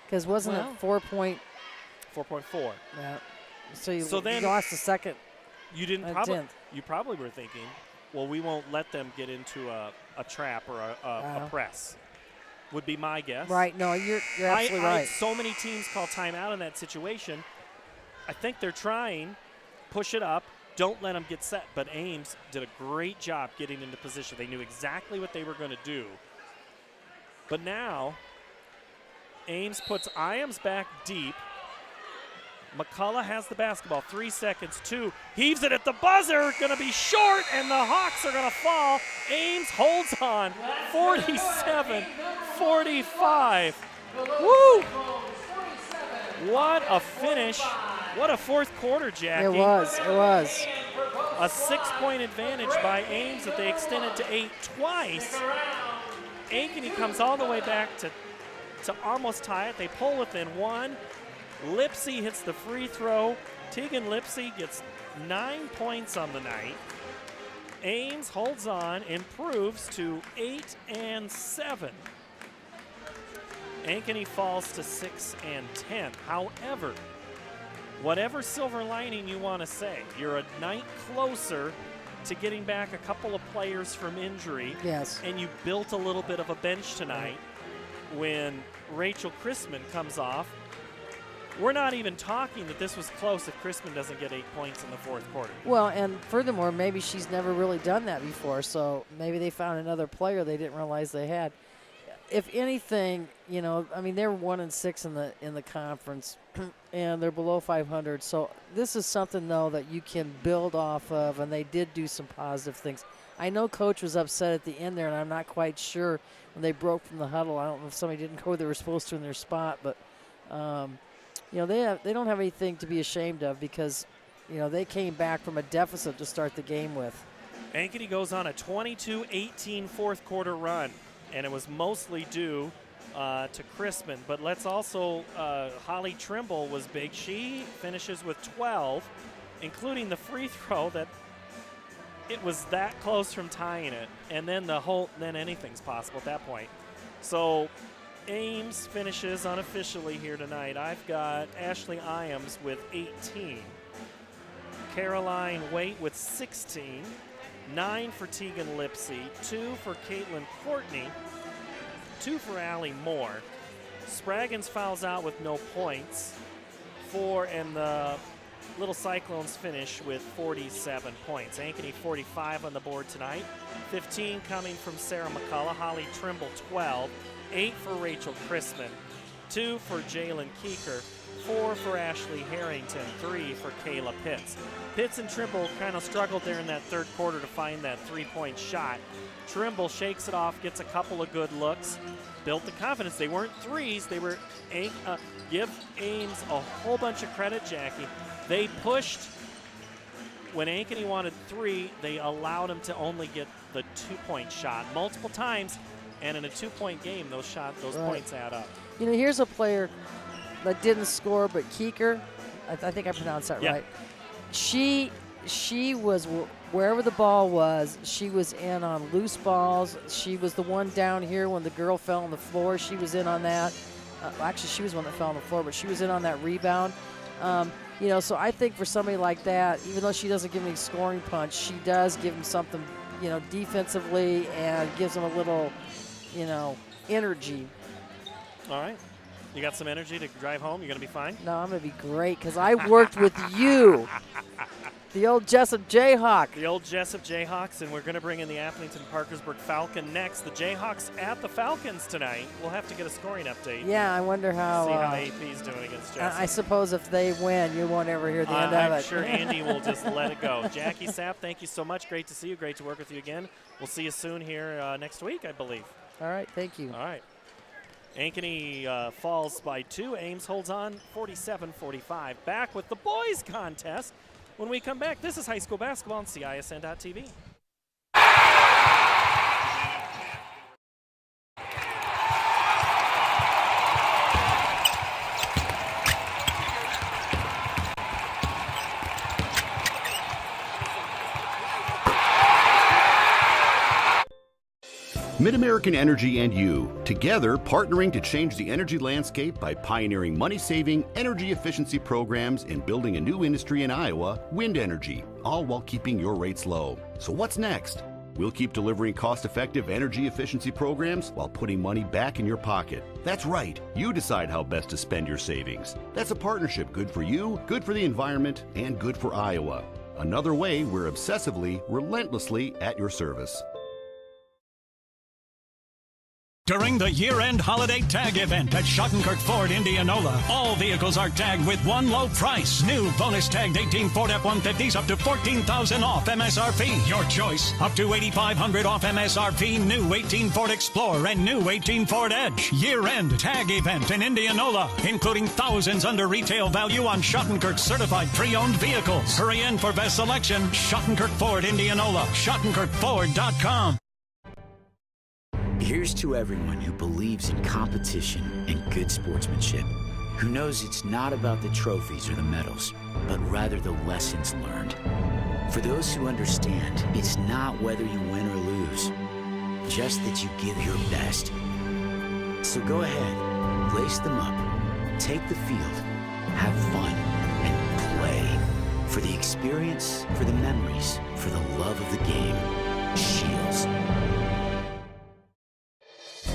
Because wasn't it 4.4? 4.4. Yeah. So you then lost a second. You didn't a probably. tenth. You probably were thinking, well, we won't let them get into a trap or a press. Would be my guess. Right. No, you're absolutely right. So many teams call timeout in that situation. I think they're trying, push it up, don't let them get set. But Ames did a great job getting into position. They knew exactly what they were going to do. But now, Ames puts Iams back deep. McCullough has the basketball. 3 seconds. 2. Heaves it at the buzzer. Going to be short, and the Hawks are going to fall. Ames holds on. 47-45. Woo! What a finish. What a fourth quarter, Jackie. It was. It was. A 6-point advantage by Ames that they extended to 8 twice. Ankeny comes all the way back to almost tie it. They pull within 1. Lipsy hits the free throw. Tegan Lipsy gets 9 points on the night. Ames holds on, improves to 8 and 7. Ankeny falls to 6 and 10. However, whatever silver lining you want to say, you're a night closer to getting back a couple of players from injury. Yes. And you built a little bit of a bench tonight when Rachel Chrisman comes off. We're not even talking that this was close if Chrisman doesn't get 8 points in the fourth quarter. Well, and furthermore, maybe she's never really done that before, so maybe they found another player they didn't realize they had. If anything, you know, I mean, they're 1-6 in the conference, and they're below 500. So this is something, though, that you can build off of, and they did do some positive things. I know Coach was upset at the end there, and I'm not quite sure when they broke from the huddle. I don't know if somebody didn't go where they were supposed to in their spot, but you know, they don't have anything to be ashamed of, because, you know, they came back from a deficit to start the game with. Ankeny goes on a 22-18 fourth quarter run, and it was mostly due to Chrisman. But let's also, Holly Trimble was big. She finishes with 12, including the free throw that it was that close from tying it. And then then anything's possible at that point. So Ames finishes unofficially here tonight. I've got Ashley Iams with 18. Caroline Waite with 16. 9 for Tegan Lipsy. 2 for Caitlin Courtney. 2 for Allie Moore. Spraggins fouls out with no points. 4, and the Little Cyclones finish with 47 points. Ankeny 45 on the board tonight. 15 coming from Sarah McCullough. Holly Trimble 12. 8 for Rachel Chrisman, 2 for Jalen Keeker, 4 for Ashley Harrington, 3 for Kayla Pitts. Pitts and Trimble kind of struggled there in that third quarter to find that three-point shot. Trimble shakes it off, gets a couple of good looks, built the confidence. They weren't threes. They were give Ames a whole bunch of credit, Jackie. They pushed. When Ankeny wanted 3, they allowed him to only get the 2-point shot multiple times. And in a 2-point game, those points add up. You know, here's a player that didn't score, but Keeker, I think I pronounced that right. She was, wherever the ball was, she was in on loose balls. She was the one down here when the girl fell on the floor. She was in on that. Actually, she was the one that fell on the floor, but she was in on that rebound. You know, so I think for somebody like that, even though she doesn't give any scoring punch, she does give them something, you know, defensively, and gives them a little, you know, energy. All right. You got some energy to drive home? You're going to be fine? No, I'm going to be great because I worked with you. The old Jessup Jayhawk. The old Jessup Jayhawks, and we're going to bring in the Appleton-Parkersburg Falcon next. The Jayhawks at the Falcons tonight. We'll have to get a scoring update. Yeah, I wonder how. See how AP's doing against Jessup. I suppose if they win, you won't ever hear the end of it. I'm sure Andy will just let it go. Jackie Sapp, thank you so much. Great to see you. Great to work with you again. We'll see you soon here next week, I believe. All right, thank you. All right. Ankeny falls by 2. Ames holds on 47-45. Back with the boys contest. When we come back, this is high school basketball on CISN.TV. MidAmerican Energy and you, together partnering to change the energy landscape by pioneering money-saving, energy efficiency programs and building a new industry in Iowa, wind energy, all while keeping your rates low. So what's next? We'll keep delivering cost-effective energy efficiency programs while putting money back in your pocket. That's right. You decide how best to spend your savings. That's a partnership good for you, good for the environment, and good for Iowa. Another way we're obsessively, relentlessly at your service. During the year-end holiday tag event at Schottenkirk Ford, Indianola, all vehicles are tagged with one low price. New bonus tagged 18 Ford F-150s up to $14,000 off MSRP. Your choice. Up to $8,500 off MSRP. New 18 Ford Explorer and new 18 Ford Edge. Year-end tag event in Indianola, including thousands under retail value on Schottenkirk certified pre-owned vehicles. Hurry in for best selection. Schottenkirk Ford, Indianola. SchottenkirkFord.com. Here's to everyone who believes in competition and good sportsmanship, who knows it's not about the trophies or the medals, but rather the lessons learned. For those who understand, it's not whether you win or lose, just that you give your best. So go ahead, lace them up, take the field, have fun, and play. For the experience, for the memories, for the love of the game. Shields.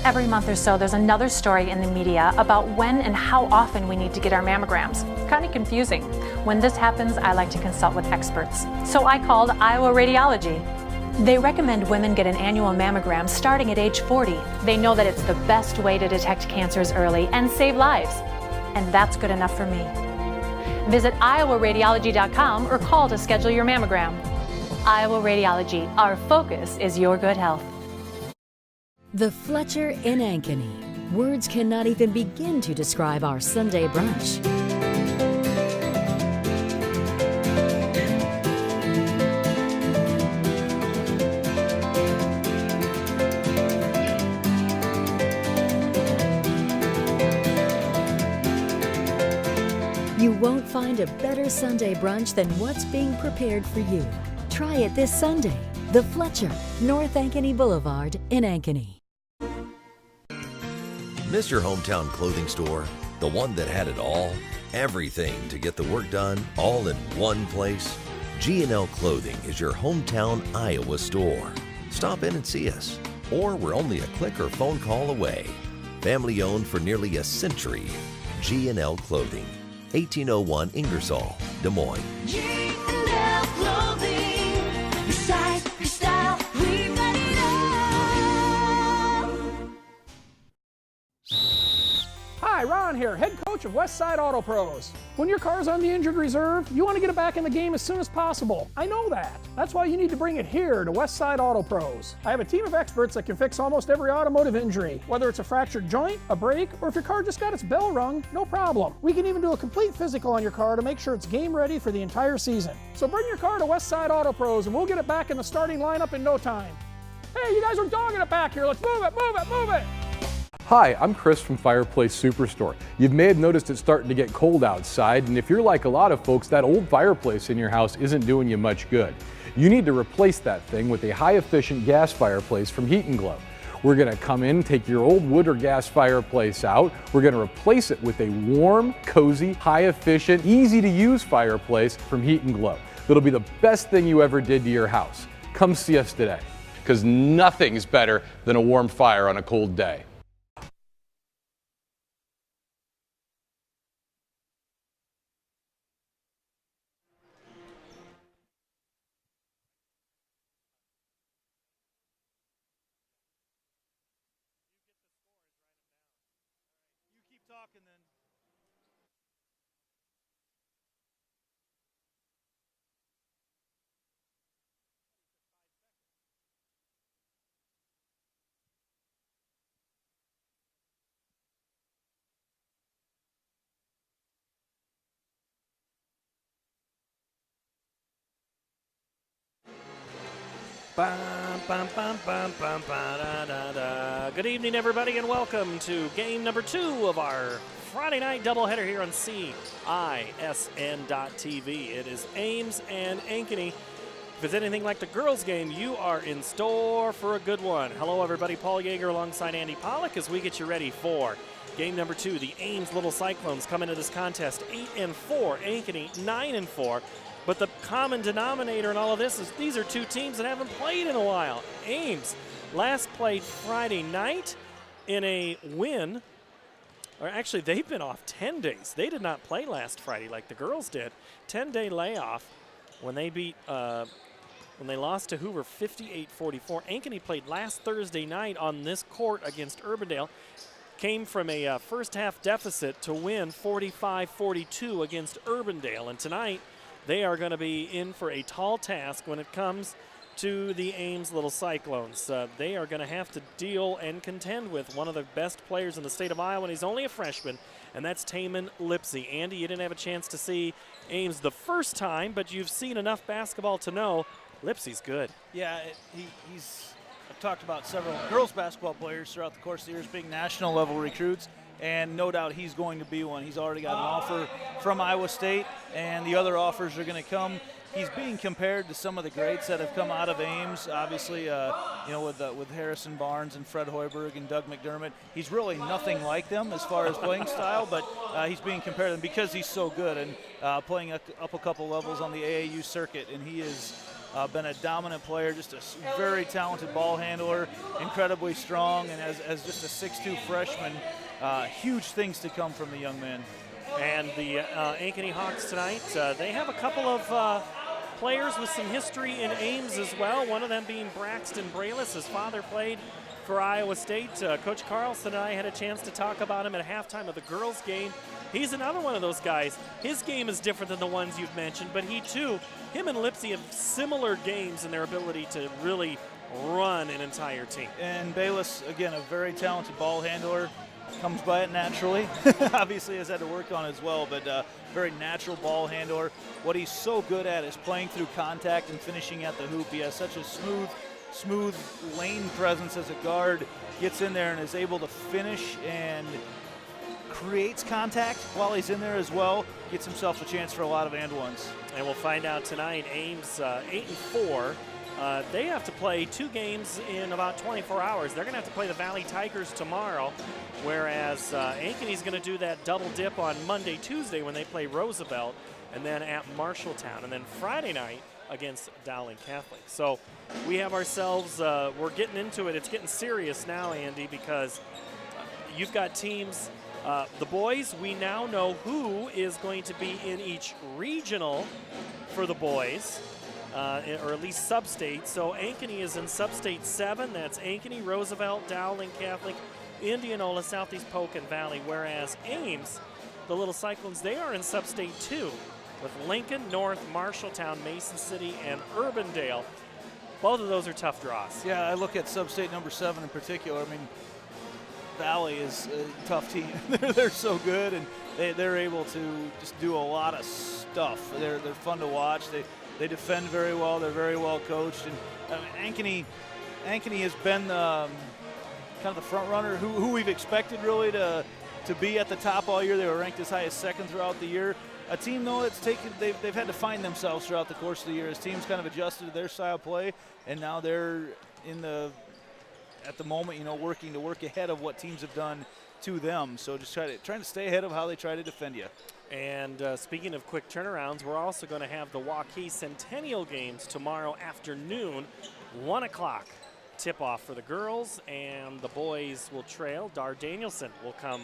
Every month or so, there's another story in the media about when and how often we need to get our mammograms. Kind of confusing. When this happens, I like to consult with experts. So I called Iowa Radiology. They recommend women get an annual mammogram starting at age 40. They know that it's the best way to detect cancers early and save lives. And that's good enough for me. Visit iowaradiology.com or call to schedule your mammogram. Iowa Radiology, our focus is your good health. The Fletcher in Ankeny. Words cannot even begin to describe our Sunday brunch. You won't find a better Sunday brunch than what's being prepared for you. Try it this Sunday. The Fletcher, North Ankeny Boulevard in Ankeny. Miss your hometown clothing store? The one that had it all? Everything to get the work done, all in one place? G&L Clothing is your hometown Iowa store. Stop in and see us. Or we're only a click or phone call away. Family owned for nearly a century. G&L Clothing, 1801 Ingersoll, Des Moines. G&L Clothing, your size, your style, we've got it all. Hi, Ron here, head coach of Westside Auto Pros. When your car's on the injured reserve, you want to get it back in the game as soon as possible. I know that. That's why you need to bring it here to Westside Auto Pros. I have a team of experts that can fix almost every automotive injury. Whether it's a fractured joint, a brake, or if your car just got its bell rung, no problem. We can even do a complete physical on your car to make sure it's game ready for the entire season. So bring your car to Westside Auto Pros and we'll get it back in the starting lineup in no time. Hey, you guys are dogging it back here. Let's move it, move it, move it. Hi, I'm Chris from Fireplace Superstore. You may have noticed it's starting to get cold outside, and if you're like a lot of folks, that old fireplace in your house isn't doing you much good. You need to replace that thing with a high-efficient gas fireplace from Heat & Glow. We're going to come in, take your old wood or gas fireplace out. We're going to replace it with a warm, cozy, high-efficient, easy-to-use fireplace from Heat and Glow. It'll be the best thing you ever did to your house. Come see us today, because nothing's better than a warm fire on a cold day. Good evening, everybody, and welcome to game number 2 of our Friday night doubleheader here on CISN.TV. It is Ames and Ankeny. If it's anything like the girls' game, you are in store for a good one. Hello, everybody. Paul Yeager alongside Andy Pollock as we get you ready for game number 2. The Ames Little Cyclones come into this contest 8-4, Ankeny 9-4. But the common denominator in all of this is these are two teams that haven't played in a while. Ames last played Friday night in a win, or actually they've been off 10 days. They did not play last Friday like the girls did. 10-day layoff when they beat, when they lost to Hoover 58-44. Ankeny played last Thursday night on this court against Urbandale. Came from a first half deficit to win 45-42 against Urbandale. And tonight, they are going to be in for a tall task when it comes to the Ames Little Cyclones. They are going to have to deal and contend with one of the best players in the state of Iowa, and he's only a freshman, and that's Taman Lipsy. Andy, you didn't have a chance to see Ames the first time, but you've seen enough basketball to know Lipsy's good. Yeah, I've talked about several girls basketball players throughout the course of the years being national level recruits, and no doubt he's going to be one. He's already got an offer from Iowa State, and the other offers are going to come. He's being compared to some of the greats that have come out of Ames, obviously, with Harrison Barnes and Fred Hoiberg and Doug McDermott. He's really nothing like them as far as playing style, but he's being compared to them because he's so good and playing up a couple levels on the AAU circuit, and he has been a dominant player, just a very talented ball handler, incredibly strong, and as just a 6'2" freshman, huge things to come from the young man. And the Ankeny Hawks tonight, they have a couple of players with some history in Ames as well, one of them being Braxton Braless. His father played for Iowa State. Coach Carlson and I had a chance to talk about him at halftime of the girls' game. He's another one of those guys. His game is different than the ones you've mentioned, but him and Lipsy have similar games in their ability to really run an entire team. And Bayless, again, a very talented ball handler. Comes by it naturally. Obviously has had to work on it as well, but very natural ball handler. What he's so good at is playing through contact and finishing at the hoop. He has such a smooth lane presence as a guard. Gets in there and is able to finish and creates contact while he's in there as well. Gets himself a chance for a lot of and ones. And we'll find out tonight. Ames 8-4. They have to play 2 games in about 24 hours. They're going to have to play the Valley Tigers tomorrow, whereas Ankeny's going to do that double dip on Monday, Tuesday when they play Roosevelt, and then at Marshalltown, and then Friday night against Dowling Catholic. So we have ourselves, we're getting into it. It's getting serious now, Andy, because you've got teams. The boys, we now know who is going to be in each regional for the boys. Or at least sub-state. So Ankeny is in sub-state 7. That's Ankeny, Roosevelt, Dowling Catholic, Indianola, Southeast Polk, and Valley. Whereas Ames, the Little Cyclones, they are in sub-state 2 with Lincoln, North, Marshalltown, Mason City, and Urbandale. Both of those are tough draws. Yeah, I look at sub-state number 7 in particular. I mean, Valley is a tough team. They're so good, and they're able to just do a lot of stuff. They're fun to watch. They defend very well. They're very well coached. And Ankeny has been kind of the front runner who we've expected really to be at the top all year. They were ranked as high as 2nd throughout the year. A team, though, they've had to find themselves throughout the course of the year as teams kind of adjusted to their style of play, and now they're in the at the moment, working to work ahead of what teams have done to them. So just trying to stay ahead of how they try to defend you. And speaking of quick turnarounds, we're also going to have the Waukee Centennial games tomorrow afternoon, 1 o'clock. Tip-off for the girls, and the boys will trail. Dar Danielson will come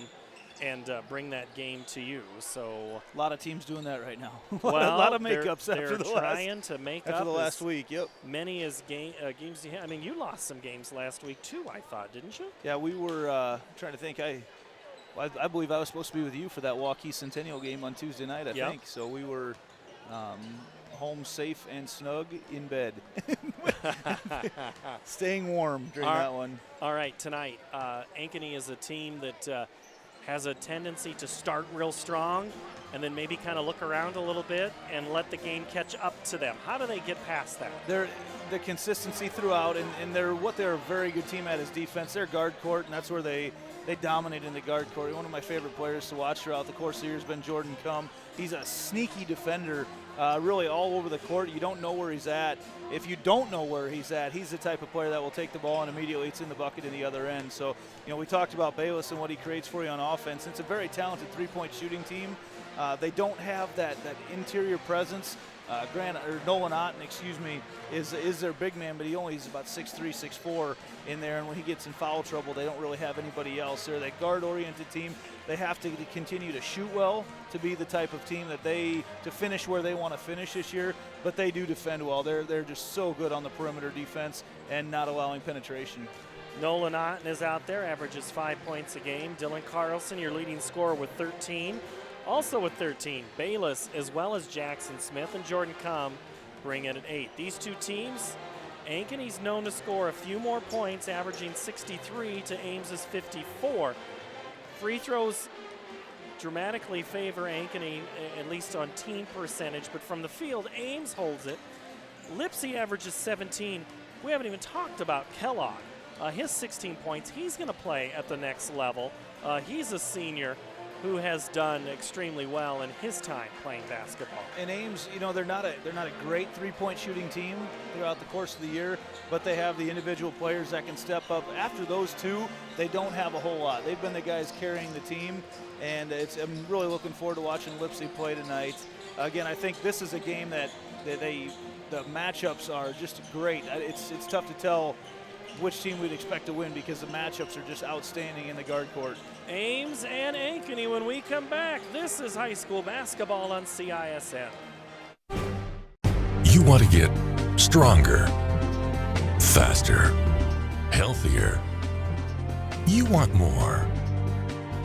and bring that game to you. So a lot of teams doing that right now. Well, a lot of makeups they're trying to make after up the last week. Yep. Many as games you had. I mean, you lost some games last week too, I thought, didn't you? Yeah, we were trying to think. I believe I was supposed to be with you for that Waukee Centennial game on Tuesday night, I think. So we were home safe and snug in bed. Staying warm during that one. All right, tonight, Ankeny is a team that has a tendency to start real strong and then maybe kind of look around a little bit and let the game catch up to them. How do they get past that? The consistency throughout, and what they're a very good team at is defense. They're guard court, and that's where they dominate in the guard court. One of my favorite players to watch throughout the course of the year has been Jordan Cum. He's a sneaky defender, really all over the court. You don't know where he's at. If you don't know where he's at, he's the type of player that will take the ball and immediately it's in the bucket in the other end. So, we talked about Bayless and what he creates for you on offense. It's a very talented three-point shooting team. They don't have that interior presence. Nolan Otten, is their big man, but he's about 6'3", 6'4" in there, and when he gets in foul trouble, they don't really have anybody else. They're that guard-oriented team. They have to continue to shoot well to be the type of team to finish where they want to finish this year, but they do defend well. They're just so good on the perimeter defense and not allowing penetration. Nolan Otten is out there, averages 5 points a game. Dylan Carlson, your leading scorer, with 13. Also with 13, Bayless as well as Jackson Smith and Jordan Cum bring in at 8. These two teams, Ankeny's known to score a few more points, averaging 63 to Ames's 54. Free throws dramatically favor Ankeny, at least on team percentage, but from the field, Ames holds it. Lipsey averages 17. We haven't even talked about Kellogg. His 16 points, he's going to play at the next level. He's a senior who has done extremely well in his time playing basketball. And Ames, they're not a great three-point shooting team throughout the course of the year, but they have the individual players that can step up. After those two, they don't have a whole lot. They've been the guys carrying the team, and I'm really looking forward to watching Lipsey play tonight. Again, I think this is a game that the matchups are just great. It's tough to tell which team we'd expect to win because the matchups are just outstanding in the guard court. Ames and Ankeny when we come back. This is high school basketball on CISN. You want to get stronger, faster, healthier. You want more.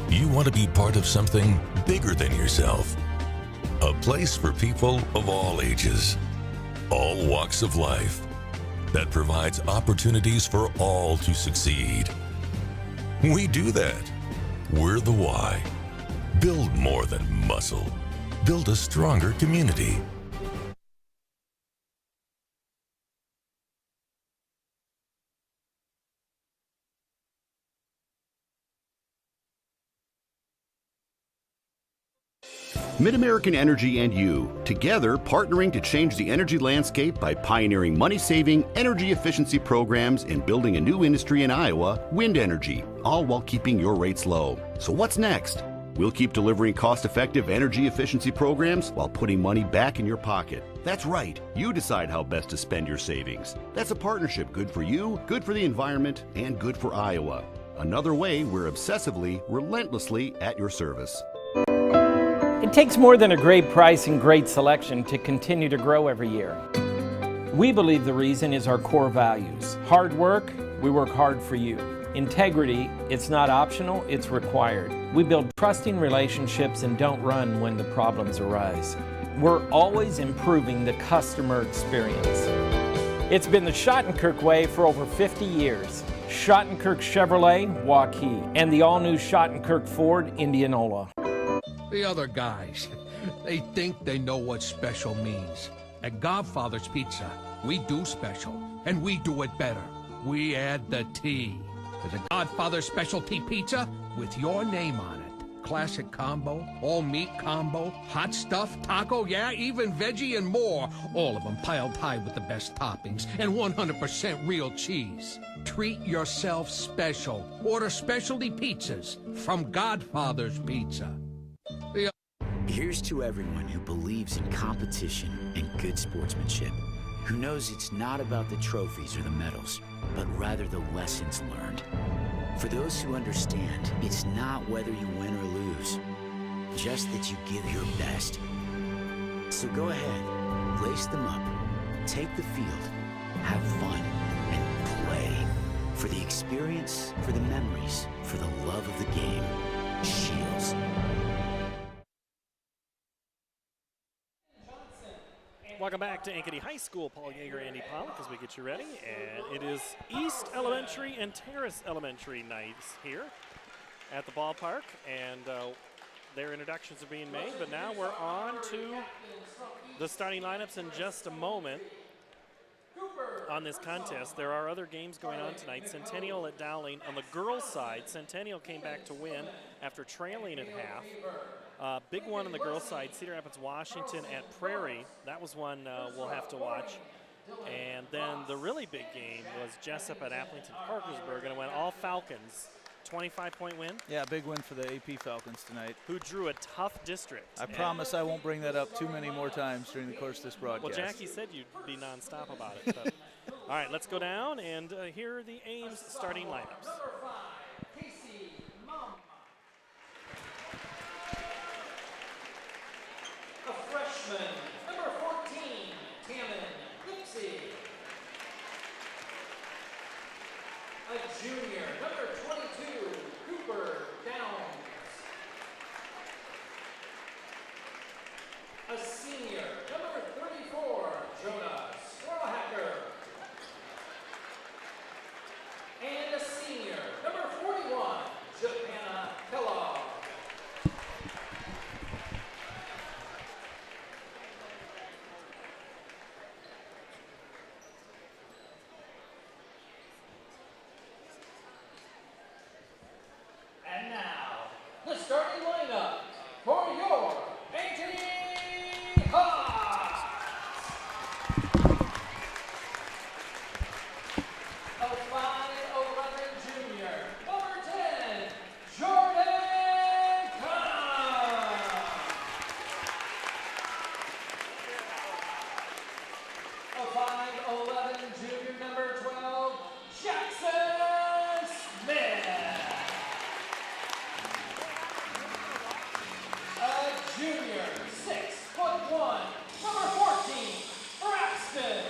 You want to be part of something bigger than yourself. A place for people of all ages, all walks of life, that provides opportunities for all to succeed. We do that. We're the why. Build more than muscle. Build a stronger community. MidAmerican Energy and you, together partnering to change the energy landscape by pioneering money-saving, energy efficiency programs and building a new industry in Iowa, wind energy, all while keeping your rates low. So what's next? We'll keep delivering cost-effective energy efficiency programs while putting money back in your pocket. That's right. You decide how best to spend your savings. That's a partnership good for you, good for the environment, and good for Iowa. Another way we're obsessively, relentlessly at your service. It takes more than a great price and great selection to continue to grow every year. We believe the reason is our core values. Hard work, we work hard for you. Integrity, it's not optional, it's required. We build trusting relationships and don't run when the problems arise. We're always improving the customer experience. It's been the Schottenkirk way for over 50 years. Schottenkirk Chevrolet, Waukee, and the all-new Schottenkirk Ford, Indianola. The other guys, they think they know what special means. At Godfather's Pizza, we do special, and we do it better. We add the T. There's a Godfather specialty pizza with your name on it. classic combo, all meat combo, hot stuff, taco, yeah, even veggie and more. All of them piled high with the best toppings and 100% real cheese. Treat yourself special. Order specialty pizzas from Godfather's Pizza. Here's to everyone who believes in competition and good sportsmanship, who knows it's not about the trophies or the medals, but rather the lessons learned. For those who understand, it's not whether you win or lose, just that you give your best. So go ahead, lace them up, take the field, have fun, and play. For the experience, for the memories, for the love of the game. Shields. Welcome back to Ankeny High School. Paul Yeager, Andy Pollock, as we get you ready. And it is East Elementary and Terrace Elementary nights here at the ballpark. And their introductions are being made. But now we're on to the starting lineups in just a moment on this contest. There are other games going on tonight. Centennial at Dowling. On the girls' side, Centennial came back to win after trailing at half. Big one on the girls' side, Cedar Rapids, Washington at Prairie. That was one we'll have to watch. And then the really big game was Jessup at Appleton Parkersburg, and it went all Falcons. 25-point win. Yeah, big win for the AP Falcons tonight. Who drew a tough district. I promise I won't bring that up too many more times during the course of this broadcast. Well, Jackie said you'd be nonstop about it. But. All right, let's go down and here are the Ames starting lineups. A freshman, number 14, Tammon Lipsy. A junior, number 22, Cooper Downs. A senior, number 34, Jonah Strawhacker. And a senior, number 41, Johanna Kellogg. And now, the starting lineup for your Ankeny Hawks. A 5'11" junior, number 10, Jordan Kahn. A 5'11" junior, number 12, Jackson Smith. A junior, 6'1", number 14, Braxton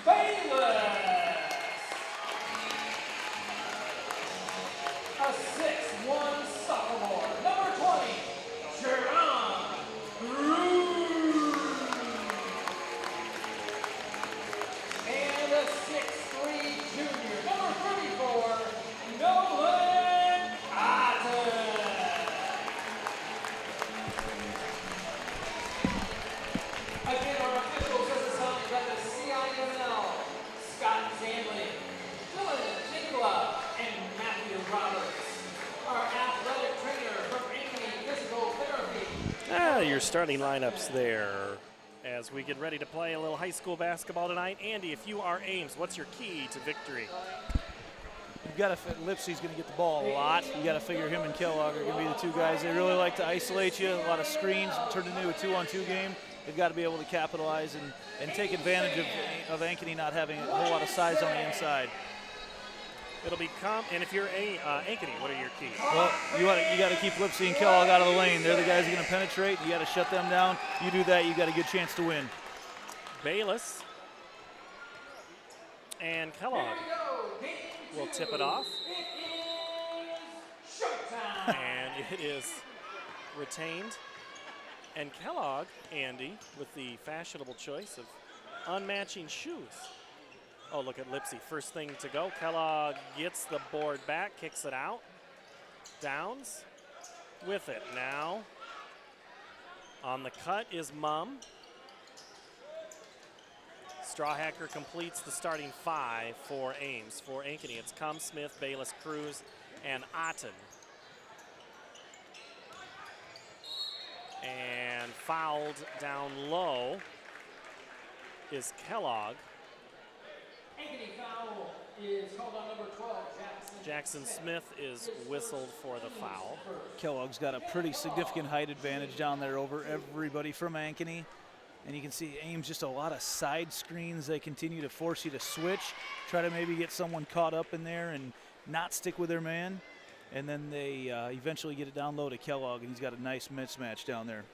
Bayless. A 6'1" sophomore, number 20, Jerron Rude. And a 6'3" junior, number 34, Nolan Otten. Again, our officials as assigned by the CIML, Scott Zanley, Dylan Nicola, and Matthew Roberts. Our athletic trainer from Ankeny Physical Therapy. Your starting lineups there as we get ready to play a little high school basketball tonight. Andy, if you are Ames, what's your key to victory? You've got to Lipsy's going to get the ball a lot. You got to figure him and Kellogg are going to be the two guys. They really like to isolate you. A lot of screens, turn it into a 2-on-2 game. They've got to be able to capitalize and take advantage of Ankeny not having a whole lot of size on the inside. It'll be and if you're Ankeny, what are your keys? Well, you got to keep Lipsy and Kellogg out of the lane. They're the guys who are going to penetrate. You got to shut them down. You do that, you got a good chance to win. Bayless and Kellogg will tip it off. And it is retained. And Kellogg, Andy, with the fashionable choice of unmatching shoes. Oh, look at Lipsy. First thing to go. Kellogg gets the board back, kicks it out. Downs with it. Now on the cut is Mum. Strawhacker completes the starting five for Ames. For Ankeny, it's Smith, Bayless, Cruz, and Otten. And fouled down low is Kellogg. Ankeny foul is called on number 12, Jackson Smith is whistled for the foul. Kellogg's got a pretty significant height advantage down there over everybody from Ankeny. And you can see Ames just a lot of side screens. They continue to force you to switch, try to maybe get someone caught up in there and not stick with their man. And then they eventually get it down low to Kellogg, and he's got a nice mismatch down there.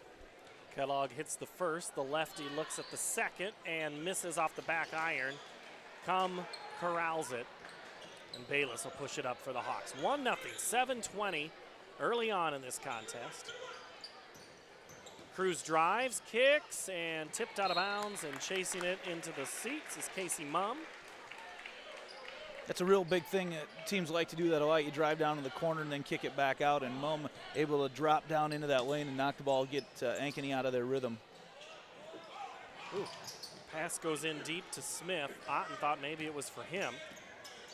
Kellogg hits the first. The lefty looks at the second and misses off the back iron. Corrals it. And Bayless will push it up for the Hawks. 1-0, 7:20 early on in this contest. Cruz drives, kicks, and tipped out of bounds, and chasing it into the seats is Casey Mumm. That's a real big thing. Teams like to do that a lot. You drive down to the corner and then kick it back out, and Mumm able to drop down into that lane and knock the ball, get Ankeny out of their rhythm. Ooh. Pass goes in deep to Smith. Otten thought maybe it was for him.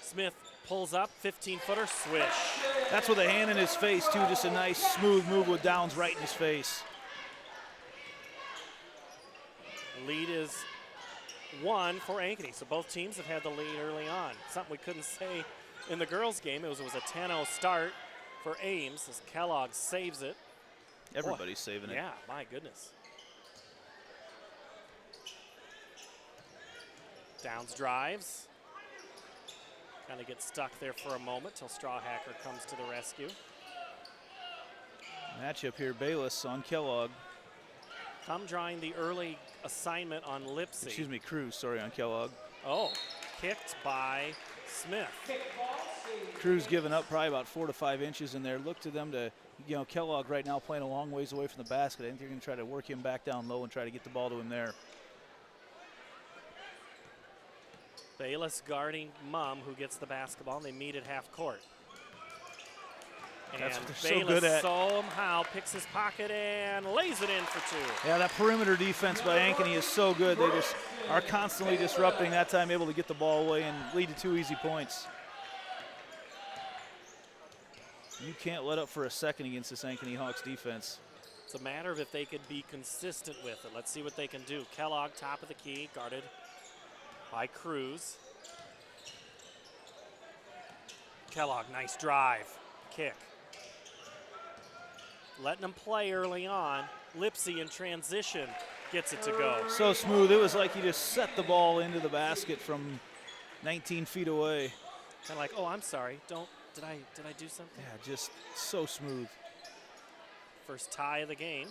Smith pulls up, 15-footer, swish. That's with a hand in his face, too. Just a nice, smooth move with Downs right in his face. Lead is 1 for Ankeny, so both teams have had the lead early on. Something we couldn't say in the girls' game. It was a 10-0 start for Ames as Kellogg saves it. Everybody's saving it. Yeah, my goodness. Downs drives. Kind of gets stuck there for a moment till Strawhacker comes to the rescue. Matchup here, Bayless on Kellogg. Drawing the early assignment on Lipsy. Excuse me, Cruz, sorry, on Kellogg. Oh, kicked by Smith. Cruz giving up probably about 4 to 5 inches in there. Look to them to, Kellogg right now playing a long ways away from the basket. I think they're going to try to work him back down low and try to get the ball to him there. Bayless guarding Mumm, who gets the basketball, and they meet at half court. And That's what they're Bayless so good at. somehow picks his pocket and lays it in for 2. Yeah, that perimeter defense by Ankeny is so good. They just are constantly disrupting, that time able to get the ball away and lead to 2 easy points. You can't let up for a second against this Ankeny Hawks defense. It's a matter of if they could be consistent with it. Let's see what they can do. Kellogg, top of the key, guarded by Cruz. Kellogg, nice drive, kick. Letting them play early on. Lipsy in transition gets it to go. So smooth. It was like he just set the ball into the basket from 19 feet away. Kind of like, oh, I'm sorry. Did I do something? Yeah, just so smooth. First tie of the game.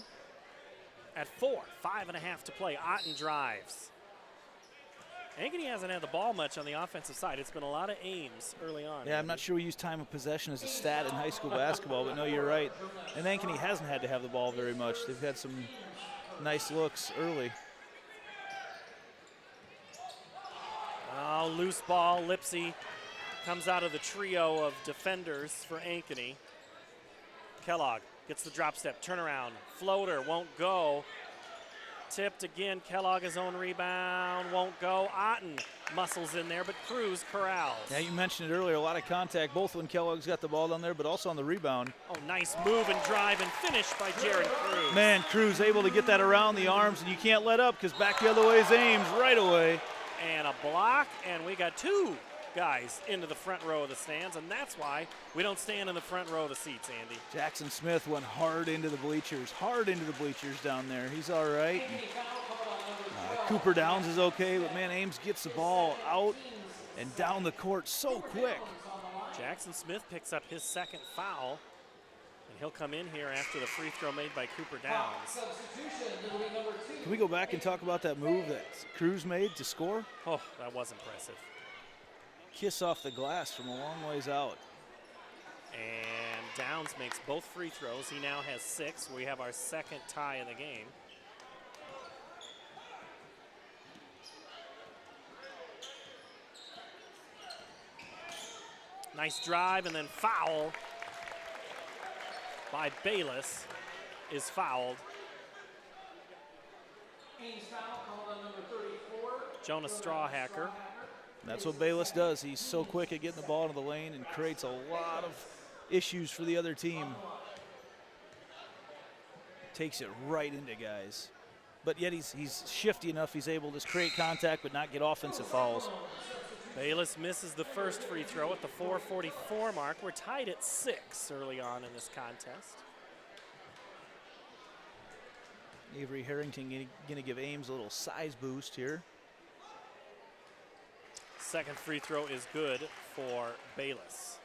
At 4, 5.5 to play. Otten drives. Ankeny hasn't had the ball much on the offensive side. It's been a lot of Ames early on. Yeah, I'm not sure we use time of possession as a stat in high school basketball, but no, you're right. And Ankeny hasn't had to have the ball very much. They've had some nice looks early. Oh, loose ball. Lipsy comes out of the trio of defenders for Ankeny. Kellogg gets the drop step, turnaround, floater, won't go. Tipped again, Kellogg his own rebound, won't go. Otten muscles in there, but Cruz corrals. Yeah, you mentioned it earlier, a lot of contact, both when Kellogg's got the ball down there, but also on the rebound. Oh, nice move and drive and finish by Jared Cruz. Man, Cruz able to get that around the arms, and you can't let up because back the other way is Ames right away. And a block, and we got 2 guys into the front row of the stands, and that's why we don't stand in the front row of the seats, Andy. Jackson Smith went hard into the bleachers down there. He's all right. Cooper Downs is okay, but man, Ames gets the ball out and down the court so quick. Jackson Smith picks up his second foul, and he'll come in here after the free throw made by Cooper Downs. Can we go back and talk about that move that Cruz made to score? Oh, that was impressive. Kiss off the glass from a long ways out. And Downs makes both free throws. He now has 6. We have our second tie of the game. Nice drive, and then foul by Bayless is fouled. Jonas Strawhacker. That's what Bayless does. He's so quick at getting the ball into the lane and creates a lot of issues for the other team. takes it right into guys. But yet he's shifty enough. He's able to create contact but not get offensive fouls. Bayless misses the first free throw at the 4:44 mark. We're tied at 6 early on in this contest. Avery Harrington going to give Ames a little size boost here. Second free throw is good for Bayless.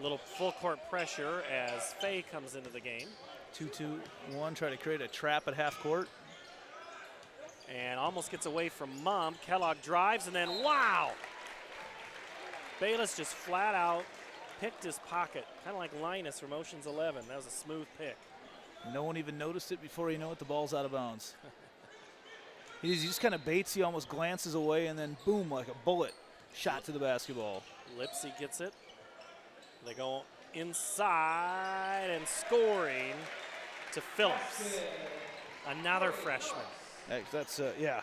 Little full court pressure as Fay comes into the game. 2-2-1, try to create a trap at half court. And almost gets away from Mumm. Kellogg drives and then wow! Bayless just flat out picked his pocket, kind of like Linus from Ocean's 11. That was a smooth pick. No one even noticed it before you know it, the ball's out of bounds. He just kind of baits, he almost glances away, and then boom, like a bullet, shot to the basketball. Lipsy gets it. They go inside and scoring to Phillips. Another freshman. Hey, that's, yeah.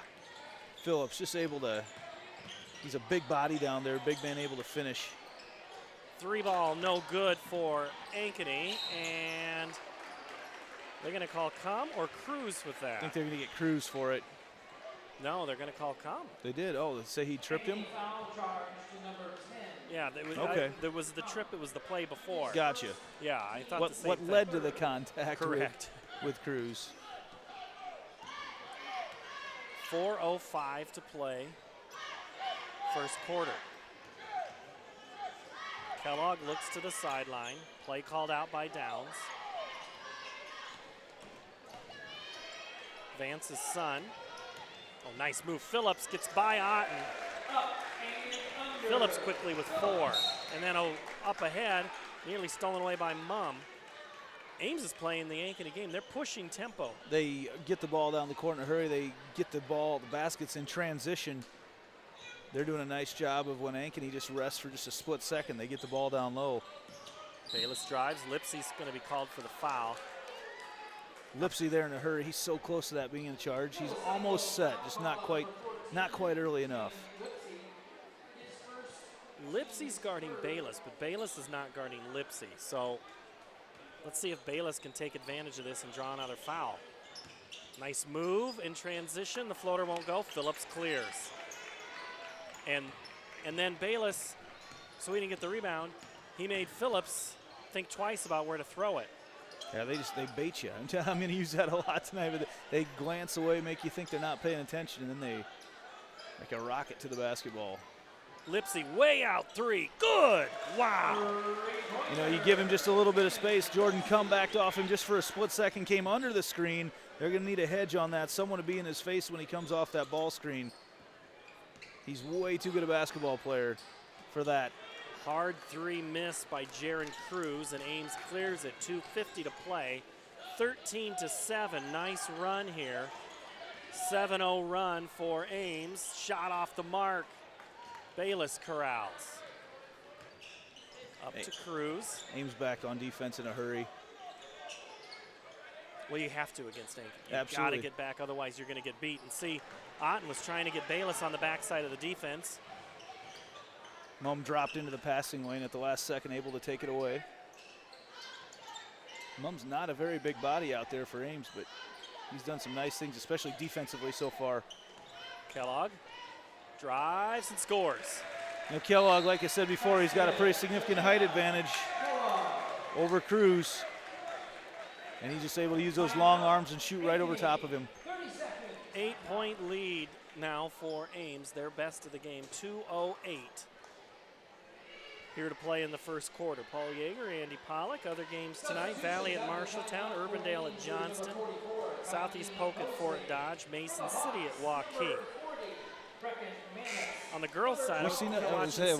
Phillips just able to, he's a big body down there, big man able to finish. 3 ball, no good for Ankeny, and they're going to call Cum or Cruz with that? I think they're going to get Cruz for it. No, they're going to call Cum. They did. Oh, they say he tripped him? Yeah, okay. There was the trip, it was the play before. Gotcha. Yeah, I thought the same what thing. led to the contact Correct. with Cruz. 4:05 to play, first quarter. Kellogg looks to the sideline. Play called out by Downs. Vance's son. Oh, nice move. Phillips gets by Otten. Phillips quickly with 4. And then up ahead, nearly stolen away by Mumm. Ames is playing the Ankeny game. They're pushing tempo. They get the ball down the court in a hurry. They get the baskets in transition. They're doing a nice job of when Ankeny just rests for just a split second. They get the ball down low. Bayless drives. Lipsy's going to be called for the foul. Lipsy there in a hurry. He's so close to that being in charge. He's almost set, just not quite early enough. Lipsy's guarding Bayless, but Bayless is not guarding Lipsy. So let's see if Bayless can take advantage of this and draw another foul. Nice move in transition. The floater won't go. Phillips clears. And then Bayless, so he didn't get the rebound, he made Phillips think twice about where to throw it. Yeah, they bait you. I'm going to use that a lot tonight, but they glance away, make you think they're not paying attention, and then they like a rocket to the basketball. Lipsy way out 3. Good. Wow. You know, you give him just a little bit of space. Jordan Cum backed off him just for a split second, came under the screen. They're going to need a hedge on that, someone to be in his face when he comes off that ball screen. He's way too good a basketball player for that. Hard 3 miss by Jaron Cruz, and Ames clears it. 2:50 to play. 13-7. Nice run here. 7-0 run for Ames. Shot off the mark. Bayless corrals. Up to Cruz. Ames back on defense in a hurry. Well, you have to against Ankeny. You've Absolutely. got to get back, otherwise you're going to get beat. And see, Otten was trying to get Bayless on the backside of the defense. Mumm dropped into the passing lane at the last second, able to take it away. Mumm's not a very big body out there for Ames, but he's done some nice things, especially defensively so far. Kellogg drives and scores. Now Kellogg, like I said before, he's got a pretty significant height advantage over Cruz. And he's just able to use those long arms and shoot right over top of him. 8-point lead now for Ames, their best of the game, 2:08. Here to play in the first quarter. Paul Yeager, Andy Pollock. Other games tonight, Valley at Marshalltown, Urbandale at Johnston, Southeast Polk at Fort Dodge, Mason City at Waukee. On the girls' side, Have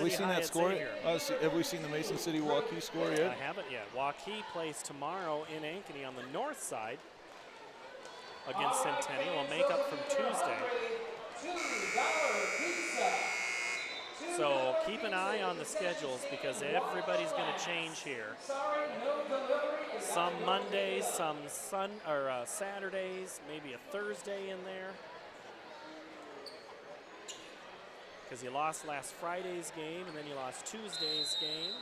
we seen that score? Have we seen the Mason City Waukee score yet? I haven't yet. Waukee plays tomorrow in Ankeny on the north side against Centennial. We'll make up from Tuesday. So keep an eye on the schedules because everybody's going to change here. Some Mondays, some Saturdays, maybe a Thursday in there. Because you lost last Friday's game and then you lost Tuesday's game.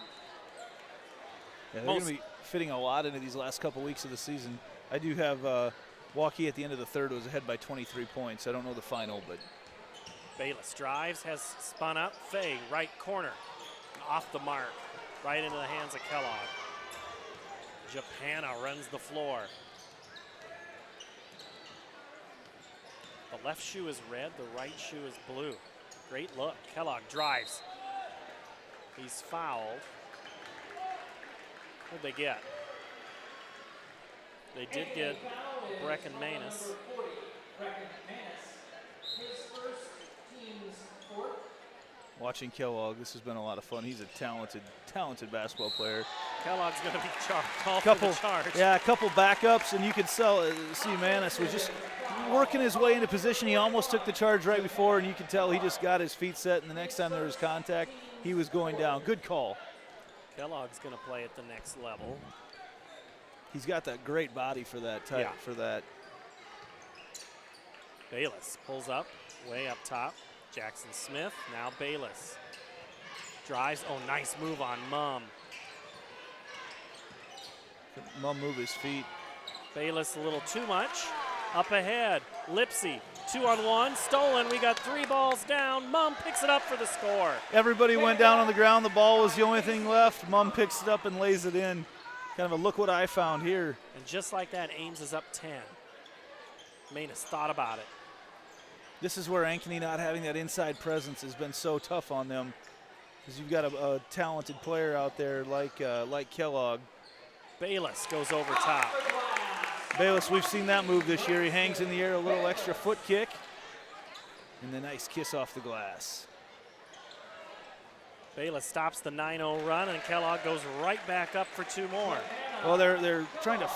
Yeah, they're going to be fitting a lot into these last couple weeks of the season. I do have Waukee at the end of the third was ahead by 23 points. I don't know the final, but. Bayless drives, has spun up. Fay, right corner, off the mark, right into the hands of Kellogg. Japana runs the floor. The left shoe is red, the right shoe is blue. Great look. Kellogg drives. He's fouled. What'd they get? They did get Brecken Manus. Watching Kellogg, this has been a lot of fun. He's a talented basketball player. Kellogg's going to be called for the charge. Yeah, a couple backups, and you can see Manus was just working his way into position. He almost took the charge right before, and you can tell he just got his feet set, and the next time there was contact, he was going down. Good call. Kellogg's going to play at the next level. He's got that great body for that type, for that. Bayless pulls up, way up top. Jackson Smith, now Bayless. Drives, nice move on Mumm. Mumm move his feet. Bayless a little too much. Up ahead, Lipsy, 2-on-1, stolen. We got 3 balls down. Mumm picks it up for the score. Everybody went down on the ground. The ball was the only thing left. Mumm picks it up and lays it in. Kind of a look what I found here. And just like that, Ames is up 10. Manus thought about it. This is where Ankeny not having that inside presence has been so tough on them, because you've got a talented player out there like Kellogg. Bayless goes over top. Bayless, we've seen that move this year. He hangs in the air, a little extra foot kick, and the nice kiss off the glass. Bayless stops the 9-0 run, and Kellogg goes right back up for 2 more. Well, they're trying to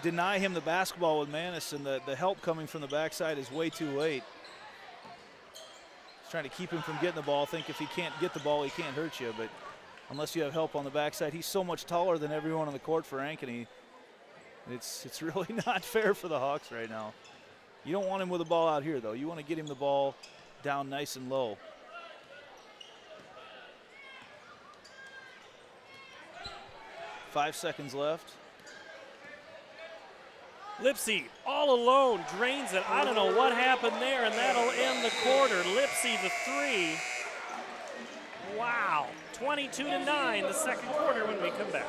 deny him the basketball with Manus, and the help coming from the backside is way too late. He's trying to keep him from getting the ball. Think if he can't get the ball, he can't hurt you, but unless you have help on the backside, he's so much taller than everyone on the court for Ankeny. It's really not fair for the Hawks right now. You don't want him with the ball out here, though. You want to get him the ball down nice and low. Five seconds left. Lipsy all alone drains it. I don't know what happened there, and that'll end the quarter. Lipsy the 3. Wow. 22-9 the second quarter when we come back.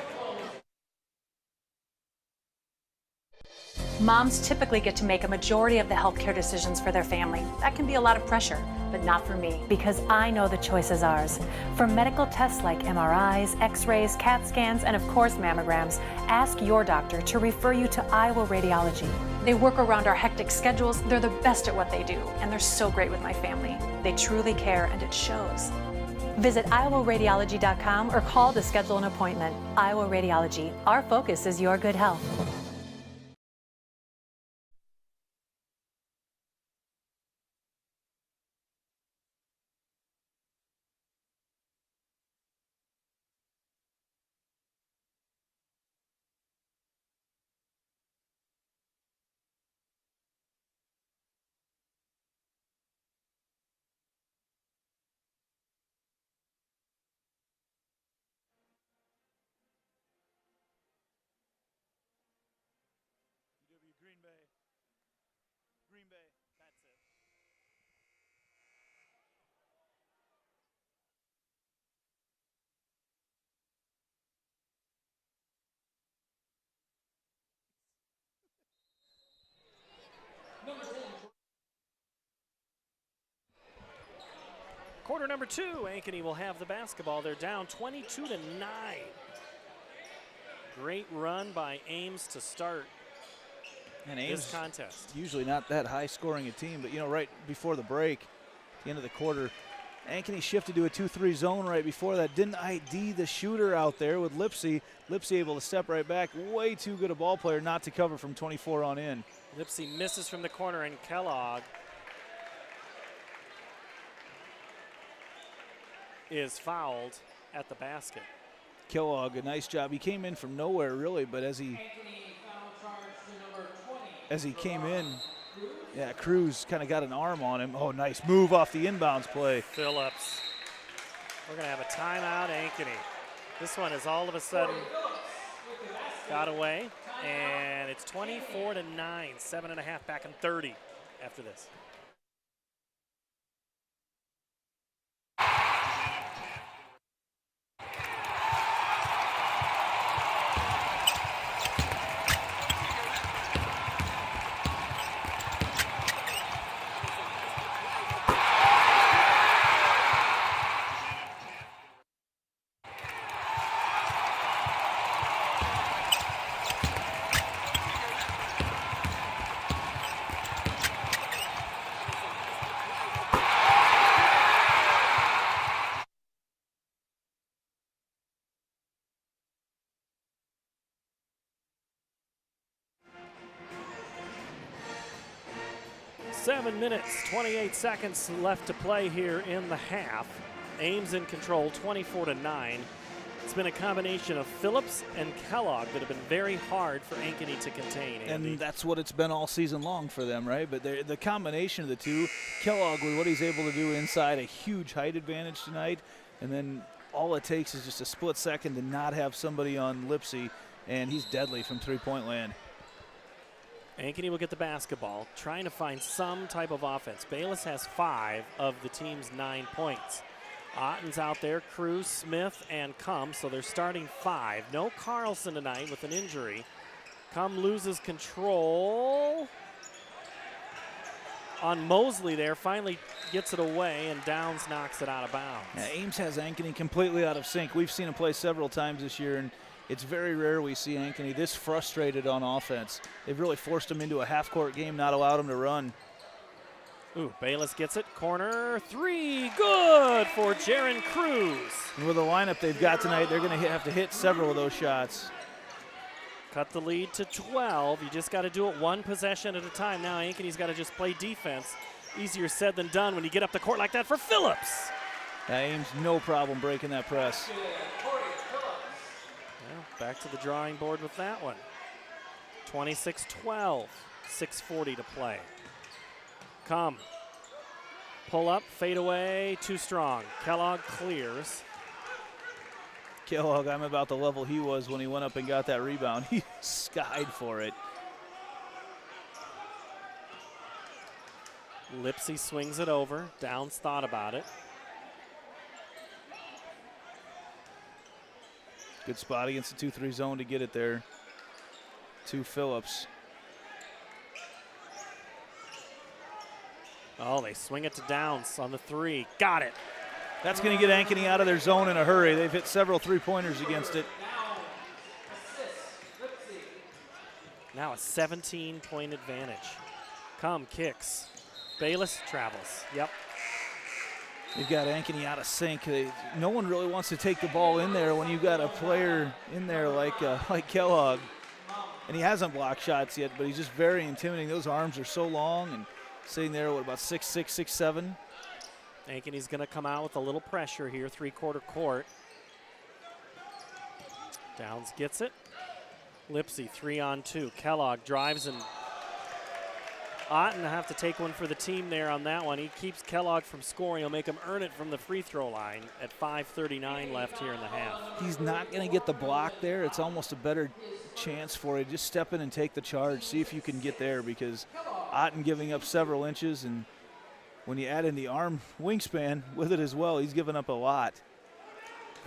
Moms typically get to make a majority of the healthcare decisions for their family. That can be a lot of pressure, but not for me, because I know the choice is ours. For medical tests like MRIs, X-rays, CAT scans, and of course mammograms, ask your doctor to refer you to Iowa Radiology. They work around our hectic schedules, they're the best at what they do, and they're so great with my family. They truly care, and it shows. Visit iowaradiology.com or call to schedule an appointment. Iowa Radiology, our focus is your good health. Green Bay, that's it. Quarter number 2, Ankeny will have the basketball. They're down 22-9. Great run by Ames to start And Ames, this contest. Usually not that high scoring a team, but right before the break, at the end of the quarter, Ankeny shifted to a 2-3 zone right before that. Didn't ID the shooter out there with Lipsy. Lipsy able to step right back. Way too good a ball player not to cover from 24 on in. Lipsy misses from the corner, and Kellogg is fouled at the basket. Kellogg, a nice job. He came in from nowhere, really, but as he came in, Cruz kind of got an arm on him. Oh, nice move off the inbounds play. Phillips. We're going to have a timeout, Ankeny. This one is all of a sudden got away, and it's 24-9, 7.5 back in 30 after this. Seven minutes, 28 seconds left to play here in the half. Ames in control, 24-9. It's been a combination of Phillips and Kellogg that have been very hard for Ankeny to contain, Andy. And that's what it's been all season long for them, right? But the combination of the two, Kellogg with what he's able to do inside, a huge height advantage tonight, and then all it takes is just a split second to not have somebody on Lipsy, and he's deadly from three-point land. Ankeny will get the basketball, trying to find some type of offense. Bayless has 5 of the team's 9 points. Otten's out there, Cruz, Smith, and Cum, so they're starting 5. No Carlson tonight with an injury. Cum loses control on Mosley there, finally gets it away, and Downs knocks it out of bounds. Yeah, Ames has Ankeny completely out of sync. We've seen him play several times this year, and it's very rare we see Ankeny this frustrated on offense. They've really forced him into a half-court game, not allowed him to run. Ooh, Bayless gets it. Corner 3, good for Jaron Cruz. And with the lineup they've got tonight, they're going to have to hit several of those shots. Cut the lead to 12. You just got to do it one possession at a time. Now Ankeny's got to just play defense. Easier said than done when you get up the court like that for Phillips. Ames, no problem breaking that press. Back to the drawing board with that one. 26-12, 6:40 to play. Come. Pull up, fade away, too strong. Kellogg clears. Kellogg, I'm about the level he was when he went up and got that rebound. He skied for it. Lipsy swings it over. Downs thought about it. Good spot against the 2-3 zone to get it there to Phillips. Oh, they swing it to Downs on the 3. Got it. That's going to get Ankeny out of their zone in a hurry. They've hit several three-pointers against it. Now a 17-point advantage. Come kicks. Bayless travels. Yep. They've got Ankeny out of sync. No one really wants to take the ball in there when you've got a player in there like Kellogg. And he hasn't blocked shots yet, but he's just very intimidating. Those arms are so long and sitting there, what, about 6'6", 6'7"? Ankeny's going to come out with a little pressure here, three-quarter court. Downs gets it. Lipsy, 3-on-2. Kellogg drives, and Otten have to take one for the team there on that one. He keeps Kellogg from scoring. He'll make him earn it from the free throw line at 5:39 left here in the half. He's not going to get the block there. It's almost a better chance for it. Just step in and take the charge. See if you can get there, because Otten giving up several inches, and when you add in the arm wingspan with it as well, he's given up a lot.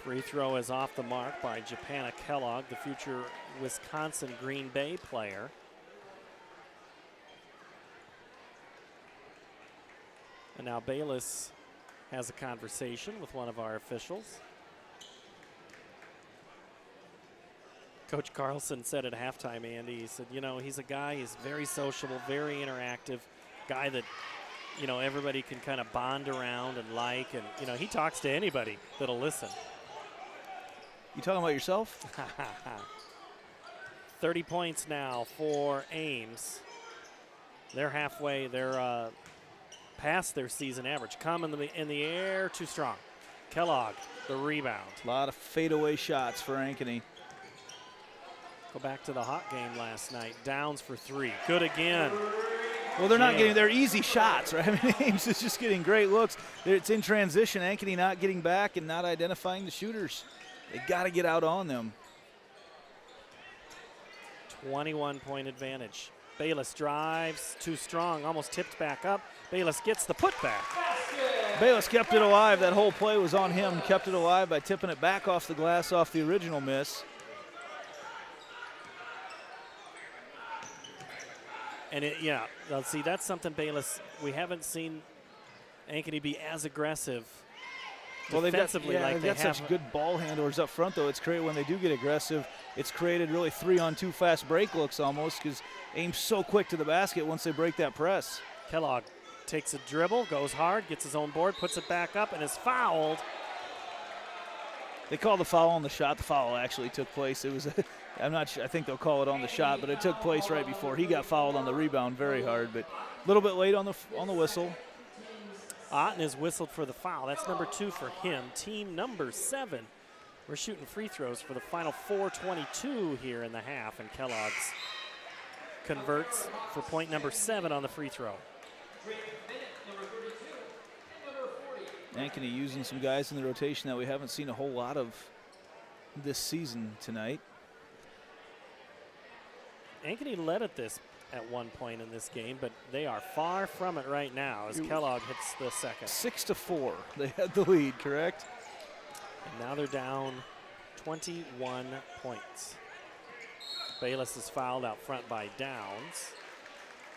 Free throw is off the mark by Japana Kellogg, the future Wisconsin Green Bay player. And now Bayless has a conversation with one of our officials. Coach Carlson said at halftime, Andy, he said, you know, he's a guy, he's very sociable, very interactive, guy that, you know, everybody can kind of bond around and like, and, you know, he talks to anybody that'll listen. You talking about yourself? 30 points now for Ames. They're halfway, they're past their season average. Come in the air, too strong. Kellogg, the rebound. A lot of fadeaway shots for Ankeny. Go back to the hot game last night. Downs for 3. Good again. Well, they're not getting their easy shots, right? I mean, Ames is just getting great looks. It's in transition. Ankeny not getting back and not identifying the shooters. They got to get out on them. 21-point advantage. Bayless drives too strong, almost tipped back up. Bayless gets the putback. Bayless kept it alive. That whole play was on him. Kept it alive by tipping it back off the glass off the original miss. And see, that's something Bayless, we haven't seen Ankeny be as aggressive defensively. They've got such good ball handlers up front, though. It's created when they do get aggressive. It's created really 3-on-2 fast break looks almost because Ames so quick to the basket once they break that press. Kellogg takes a dribble, goes hard, gets his own board, puts it back up, and is fouled. They called the foul on the shot. The foul actually took place. It was, I'm not sure, I think they'll call it on the shot, but it took place right before he got fouled on the rebound very hard, but a little bit late on the whistle. Otten is whistled for the foul. That's number 2 for him. Team number 7. We're shooting free throws for the final 4:22 here in the half, and Kellogg's converts for point number 7 on the free throw. Ankeny using some guys in the rotation that we haven't seen a whole lot of this season tonight. Ankeny led at this at one point in this game, but they are far from it right now as Kellogg hits the second. 6-4, they had the lead, correct? And now they're down 21 points. Bayless is fouled out front by Downs.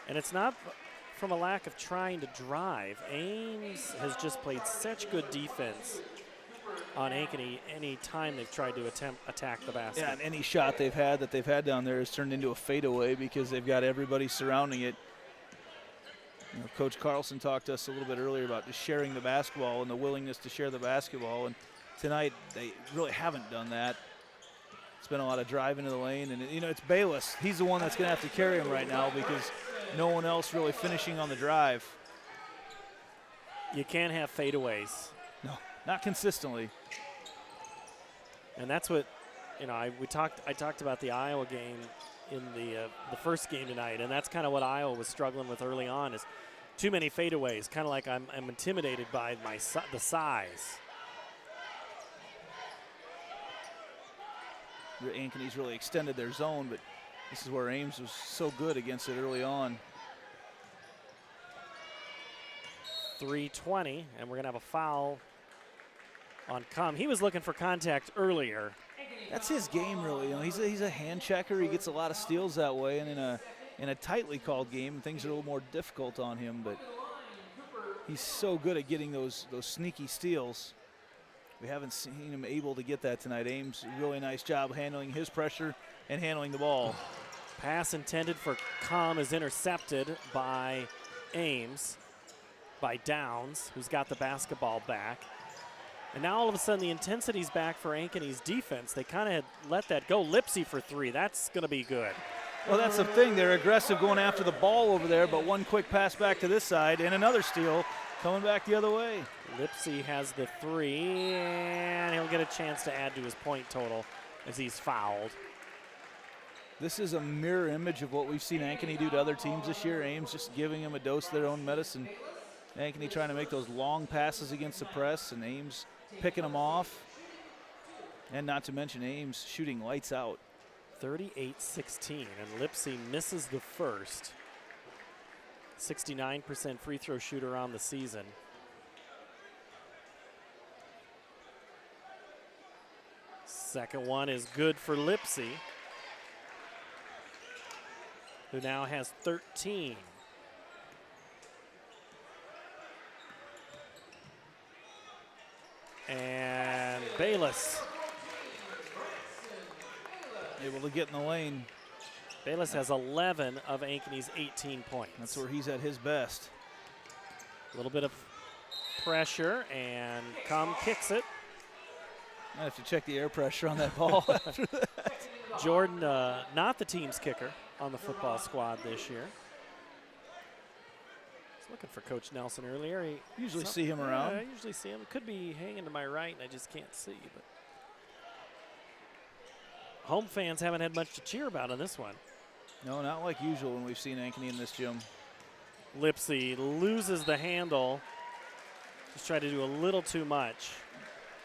And it's not from a lack of trying to drive. Ames has just played such good defense on Ankeny any time they've tried to attack the basket. Yeah, and any shot they've had down there has turned into a fadeaway because they've got everybody surrounding it. You know, Coach Carlson talked to us a little bit earlier about just sharing the basketball and the willingness to share the basketball, and tonight they really haven't done that. It's been a lot of drive into the lane, and you know, it's Bayless. He's the one that's going to have to carry him right now because no one else really finishing on the drive. You can't have fadeaways. No, not consistently. And that's what, you know, I talked about the Iowa game in the first game tonight, and that's kind of what Iowa was struggling with early on, is too many fadeaways. Kind of like I'm intimidated by the size. Ankeny's really extended their zone, but this is where Ames was so good against it early on. 3:20, and we're going to have a foul on Cum. He was looking for contact earlier. That's his game, really. You know, he's a hand checker. He gets a lot of steals that way, and in a tightly called game, things are a little more difficult on him. But he's so good at getting those sneaky steals. We haven't seen him able to get that tonight. Ames, really nice job handling his pressure and handling the ball. Pass intended for Cum is intercepted by Ames, by Downs, who's got the basketball back. And now all of a sudden the intensity's back for Ankeny's defense. They kind of had let that go. Lipsy for 3. That's going to be good. Well, that's the thing. They're aggressive going after the ball over there, but one quick pass back to this side and another steal coming back the other way. Lipsy has the 3, and he'll get a chance to add to his point total as he's fouled. This is a mirror image of what we've seen Ankeny do to other teams this year. Ames just giving them a dose of their own medicine. Ankeny trying to make those long passes against the press, and Ames picking them off. And not to mention Ames shooting lights out. 38-16, and Lipsy misses the first. 69% free throw shooter on the season. Second one is good for Lipsy, who now has 13. And Bayless able to get in the lane. Bayless has 11 of Ankeny's 18 points. That's where he's at his best. A little bit of pressure, and Cum kicks it. I have to check the air pressure on that ball after that. Jordan, not the team's kicker on the football squad this year. I was looking for Coach Nelson earlier. Usually see him around. Yeah, I usually see him. Could be hanging to my right, and I just can't see. But home fans haven't had much to cheer about in this one. No, not like usual when we've seen Ankeny in this gym. Lipsy loses the handle. Just tried to do a little too much.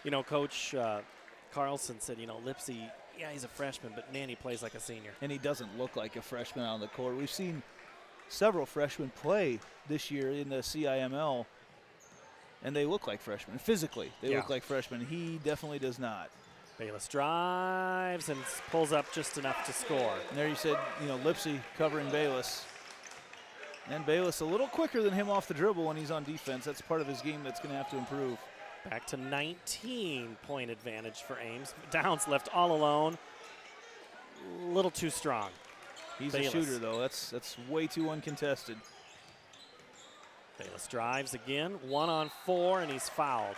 You know, Coach Carlson said, Lipsy, yeah, he's a freshman, but man, he plays like a senior. And he doesn't look like a freshman on the court. We've seen several freshmen play this year in the CIML, and they look like freshmen. Physically, they look like freshmen. He definitely does not. Bayless drives and pulls up just enough to score. And there you said, Lipsy covering Bayless. And Bayless a little quicker than him off the dribble when he's on defense. That's part of his game that's going to have to improve. Back to 19-point advantage for Ames. Downs left all alone. A little too strong. He's Bayless. a shooter, though. That's way too uncontested. Bayless drives again, 1-on-4, and he's fouled.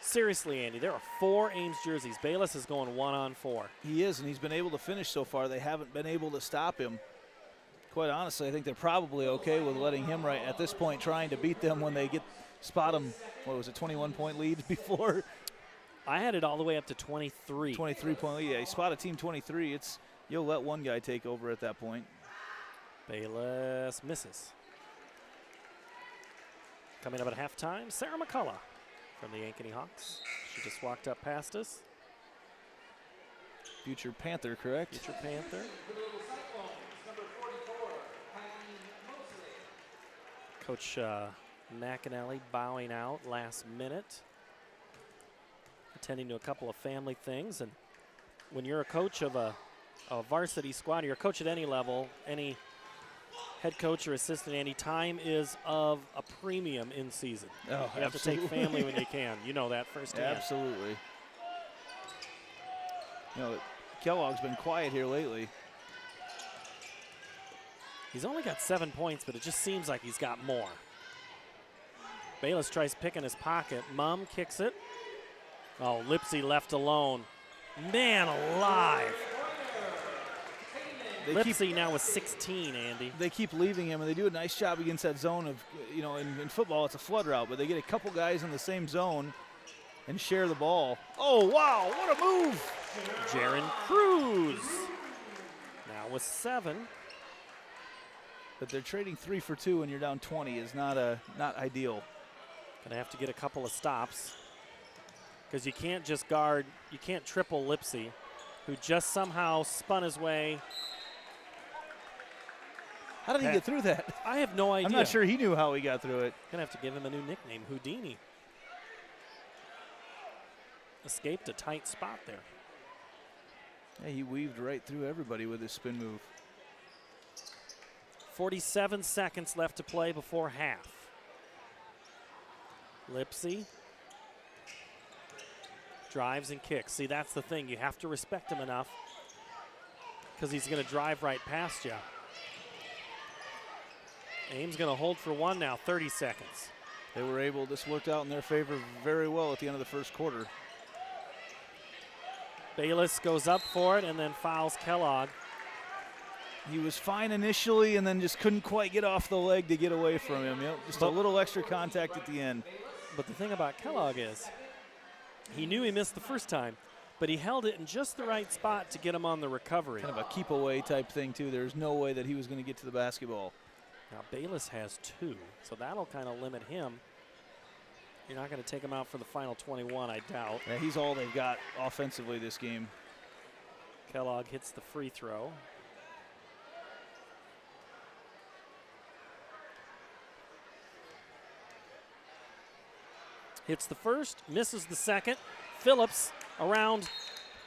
Seriously, Andy, there are 4 Ames jerseys. Bayless is going 1-on-4. He is, and he's been able to finish so far. They haven't been able to stop him. Quite honestly, I think they're probably okay with letting him right at this point, trying to beat them when they spot him. What was it, 21-point lead before? I had it all the way up to 23. 23-point lead. Yeah, you spot a team 23. You'll let one guy take over at that point. Bayless misses. Coming up at halftime, Sarah McCullough from the Ankeny Hawks. She just walked up past us. Future Panther, correct? Future Panther. Coach McAnally bowing out last minute, attending to a couple of family things. And when you're a coach of a varsity squad, you're a coach at any level, any head coach or assistant, Andy, time is of a premium in season. Oh, you have to take family when you can. You know that firsthand. Absolutely. Kellogg's been quiet here lately. He's only got 7 points, but it just seems like he's got more. Bayless tries picking his pocket. Mum kicks it. Oh, Lipsy left alone. Man alive. Lipsy now with 16, Andy. They keep leaving him, and they do a nice job against that zone of, in football it's a flood route, but they get a couple guys in the same zone and share the ball. Oh, wow, what a move. Jaron Cruz now with 7. But they're trading 3 for 2, and you're down 20 is not ideal. Gonna have to get a couple of stops because you can't just guard. You can't triple Lipsy, who just somehow spun his way. How did he get through that? I have no idea. I'm not sure he knew how he got through it. Gonna have to give him a new nickname, Houdini. Escaped a tight spot there. Yeah, he weaved right through everybody with his spin move. 47 seconds left to play before half. Lipsy drives and kicks. See, that's the thing. You have to respect him enough because he's going to drive right past you. Ames going to hold for 1 now, 30 seconds. They were able, this worked out in their favor very well at the end of the first quarter. Bayless goes up for it and then fouls Kellogg. He was fine initially and then just couldn't quite get off the leg to get away from him. Yep, just a little extra contact at the end. But the thing about Kellogg is he knew he missed the first time, but he held it in just the right spot to get him on the recovery. Kind of a keep away type thing too. There's no way that he was going to get to the basketball. Now Bayless has 2, so that'll kind of limit him. You're not going to take him out for the final 21, I doubt. Yeah, he's all they've got offensively this game. Kellogg hits the free throw. Hits the first, misses the second. Phillips around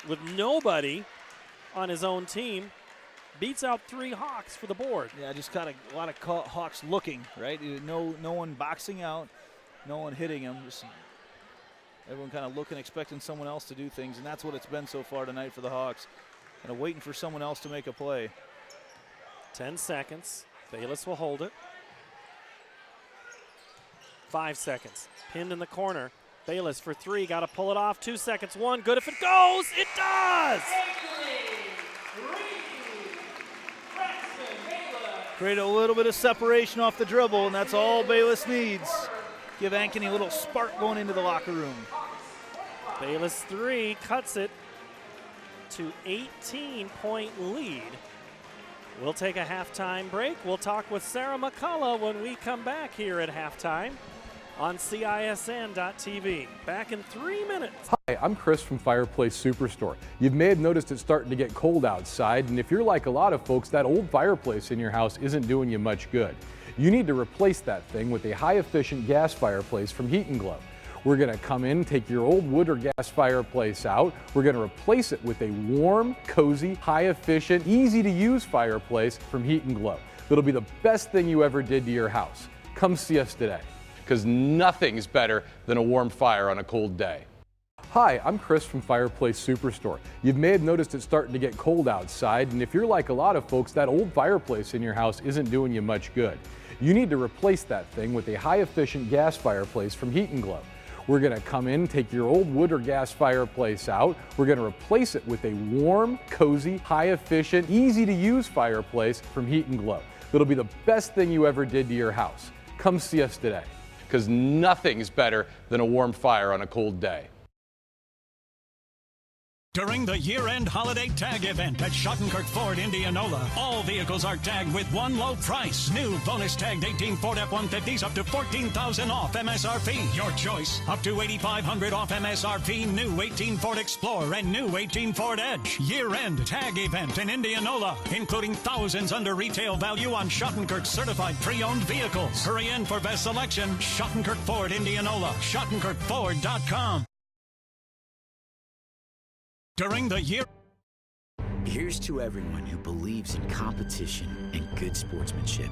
with nobody on his own team. Beats out 3 Hawks for the board. Yeah, just got a lot of Hawks looking, right? No one boxing out, no one hitting him. Just everyone kind of looking, expecting someone else to do things, and that's what it's been so far tonight for the Hawks. Kind of waiting for someone else to make a play. 10 seconds. Bayless will hold it. 5 seconds. Pinned in the corner. Bayless for 3. Got to pull it off. 2 seconds. 1. Good if it goes. It does! Create a little bit of separation off the dribble, and that's all Bayless needs. Give Ankeny a little spark going into the locker room. Bayless 3 cuts it to 18-point lead. We'll take a halftime break. We'll talk with Sarah McCullough when we come back here at halftime on CISN.TV. Back in 3 minutes. Hi, I'm Chris from Fireplace Superstore. You may have noticed it's starting to get cold outside, and if you're like a lot of folks, that old fireplace in your house isn't doing you much good. You need to replace that thing with a high-efficient gas fireplace from Heat & Glow. We're going to come in, take your old wood or gas fireplace out. We're going to replace it with a warm, cozy, high-efficient, easy-to-use fireplace from Heat & Glow. That'll be the best thing you ever did to your house. Come see us today, because nothing's better than a warm fire on a cold day. Hi, I'm Chris from Fireplace Superstore. You may have noticed it's starting to get cold outside, and if you're like a lot of folks, that old fireplace in your house isn't doing you much good. You need to replace that thing with a high-efficient gas fireplace from Heat & Glow. We're going to come in, take your old wood or gas fireplace out. We're going to replace it with a warm, cozy, high-efficient, easy-to-use fireplace from Heat & Glow. That'll be the best thing you ever did to your house. Come see us today, because nothing's better than a warm fire on a cold day. During the year-end holiday tag event at Schottenkirk Ford, Indianola, all vehicles are tagged with one low price. New bonus tagged 18 Ford F-150s up to $14,000 off MSRP. Your choice. Up to $8,500 off MSRP. New 18 Ford Explorer and new 18 Ford Edge. Year-end tag event in Indianola, including thousands under retail value on Schottenkirk certified pre-owned vehicles. Hurry in for best selection. Schottenkirk Ford, Indianola. SchottenkirkFord.com. During the year. Here's to everyone who believes in competition and good sportsmanship,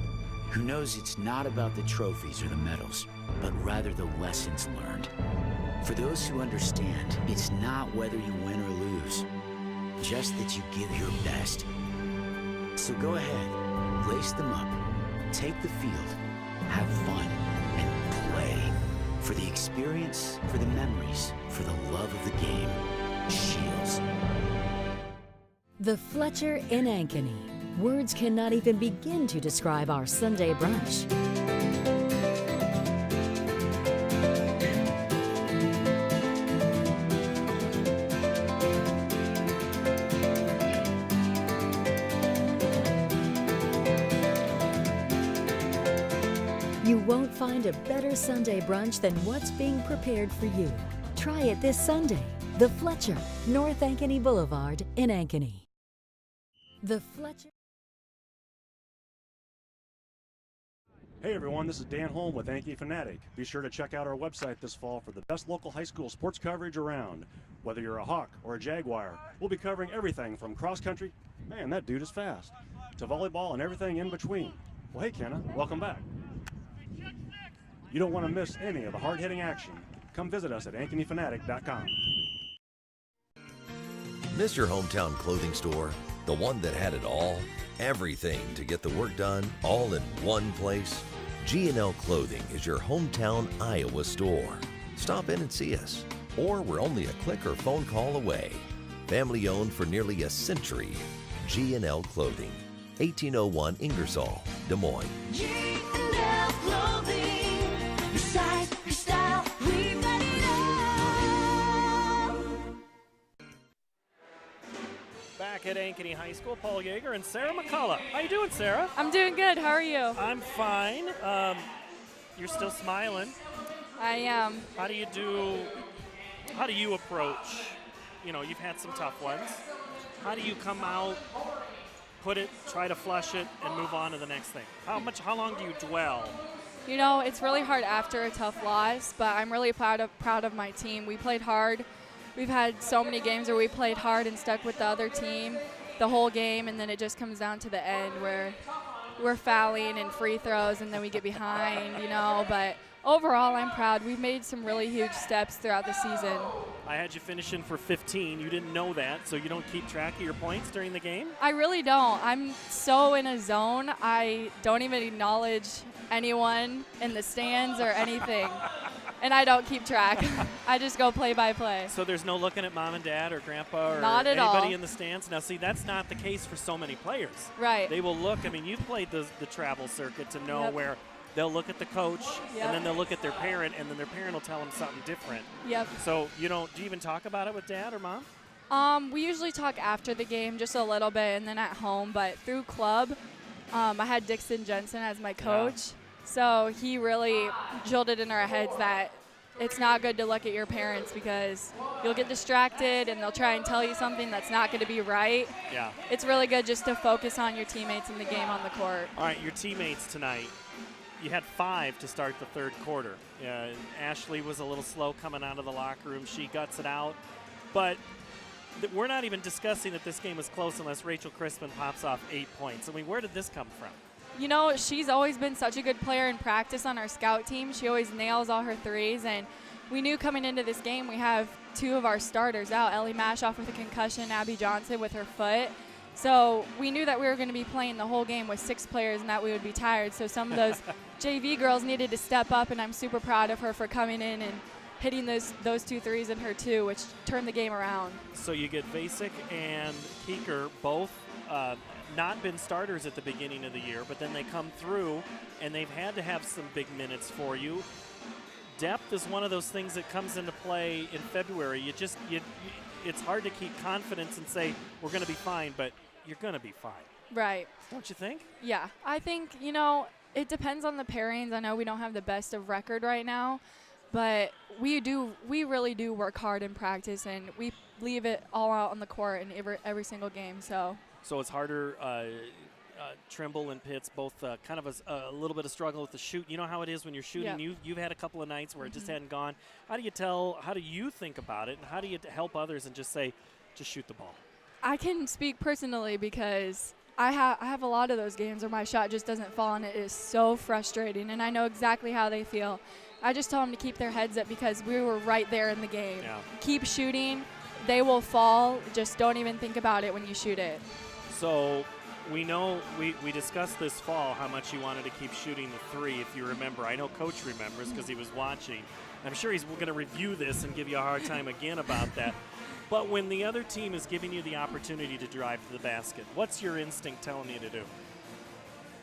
who knows it's not about the trophies or the medals, but rather the lessons learned. For those who understand, it's not whether you win or lose, just that you give your best. So go ahead, lace them up, take the field, have fun, and play. For the experience, for the memories, for the love of the game. Shields. The Fletcher in Ankeny. Words cannot even begin to describe our Sunday brunch. You won't find a better Sunday brunch than what's being prepared for you. Try it this Sunday. The Fletcher, North Ankeny Boulevard in Ankeny. The Fletcher. Hey everyone, this is Dan Holm with Ankeny Fanatic. Be sure to check out our website this fall for the best local high school sports coverage around. Whether you're a Hawk or a Jaguar, we'll be covering everything from cross country, man that dude is fast, to volleyball and everything in between. Well hey Kenna, welcome back. You don't want to miss any of the hard-hitting action. Come visit us at AnkenyFanatic.com. Miss your hometown clothing store? The one that had it all? Everything to get the work done, all in one place? G&L Clothing is your hometown Iowa store. Stop in and see us. Or we're only a click or phone call away. Family owned for nearly a century. G&L Clothing. 1801 Ingersoll, Des Moines. G&L Clothing. Your size, your style, we've got it all. Back at Ankeny High School, Paul Yeager and Sarah McCullough. How you doing, Sarah? I'm doing good. How are you? I'm fine. You're still smiling. I am. How do you approach, you've had some tough ones. How do you come out, put it, try to flush it, and move on to the next thing? How long do you dwell? It's really hard after a tough loss, but I'm really proud of my team. We played hard. We've had so many games where we played hard and stuck with the other team the whole game, and then it just comes down to the end where we're fouling and free throws, and then we get behind, But overall, I'm proud. We've made some really huge steps throughout the season. I had you finishing for 15. You didn't know that, so you don't keep track of your points during the game? I really don't. I'm so in a zone. I don't even acknowledge anyone in the stands or anything. And I don't keep track. I just go play by play. So there's no looking at mom and dad or grandpa or Not at anybody all. in the stands? Now, see, that's not the case for so many players. Right. They will look. You've played the travel circuit to know Yep. where they'll look at the coach, Yep. and then they'll look at their parent, and then their parent will tell them something different. Yep. So do you even talk about it with dad or mom? We usually talk after the game just a little bit and then at home, but through club, I had Dixon Jensen as my coach, So he really jolted in our heads that it's not good to look at your parents because you'll get distracted and they'll try and tell you something that's not going to be right. Yeah. It's really good just to focus on your teammates in the game on the court. All right, your teammates tonight. You had 5 to start the third quarter. Ashley was a little slow coming out of the locker room. She guts it out. But we're not even discussing that this game was close unless Rachel Crispin pops off 8 points. I mean, where did this come from? You know, she's always been such a good player in practice on our scout team. She always nails all her threes, and we knew coming into this game we have 2 of our starters out, Ellie Mashoff with a concussion, Abby Johnson with her foot. So we knew that we were going to be playing the whole game with 6 players and that we would be tired. So some of those JV girls needed to step up, and I'm super proud of her for coming in and hitting those 2 threes in her too, which turned the game around. So you get Vasek and Keeker both not been starters at the beginning of the year, but then they come through and they've had to have some big minutes for you. Depth is one of those things that comes into play in February. It's hard to keep confidence and say we're going to be fine, but you're going to be fine. Right. Don't you think? Yeah. I think, you know, it depends on the pairings. I know we don't have the best of record right now, but we really do work hard in practice, and we leave it all out on the court in every single game. So it's harder. Trimble and Pitts both kind of a little bit of struggle with the shoot. You know how it is when you're shooting. Yeah. You've had a couple of nights where it just hadn't gone. How do you think about it, and how do you help others and just say, just shoot the ball? I can speak personally because I have a lot of those games where my shot just doesn't fall, and it is so frustrating, and I know exactly how they feel. I just tell them to keep their heads up because we were right there in the game. Yeah. Keep shooting. They will fall. Just don't even think about it when you shoot it. So we know we discussed this fall how much you wanted to keep shooting the 3, if you remember. I know Coach remembers because he was watching. I'm sure he's going to review this and give you a hard time again about that. But when the other team is giving you the opportunity to drive to the basket, what's your instinct telling you to do?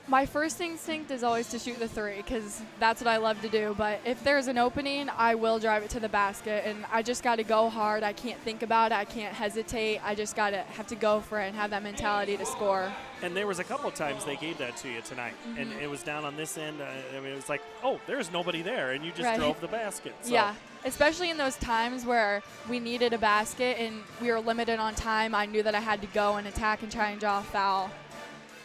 My first instinct is always to shoot the 3 because that's what I love to do. But if there's an opening, I will drive it to the basket. And I just got to go hard. I can't think about it. I can't hesitate. I just got to have to go for it and have that mentality to score. And there was a couple of times they gave that to you tonight. And it was down on this end. I mean, it was like, oh, there's nobody there. And you just drove the basket. So. Yeah, especially in those times where we needed a basket and we were limited on time. I knew that I had to go and attack and try and draw a foul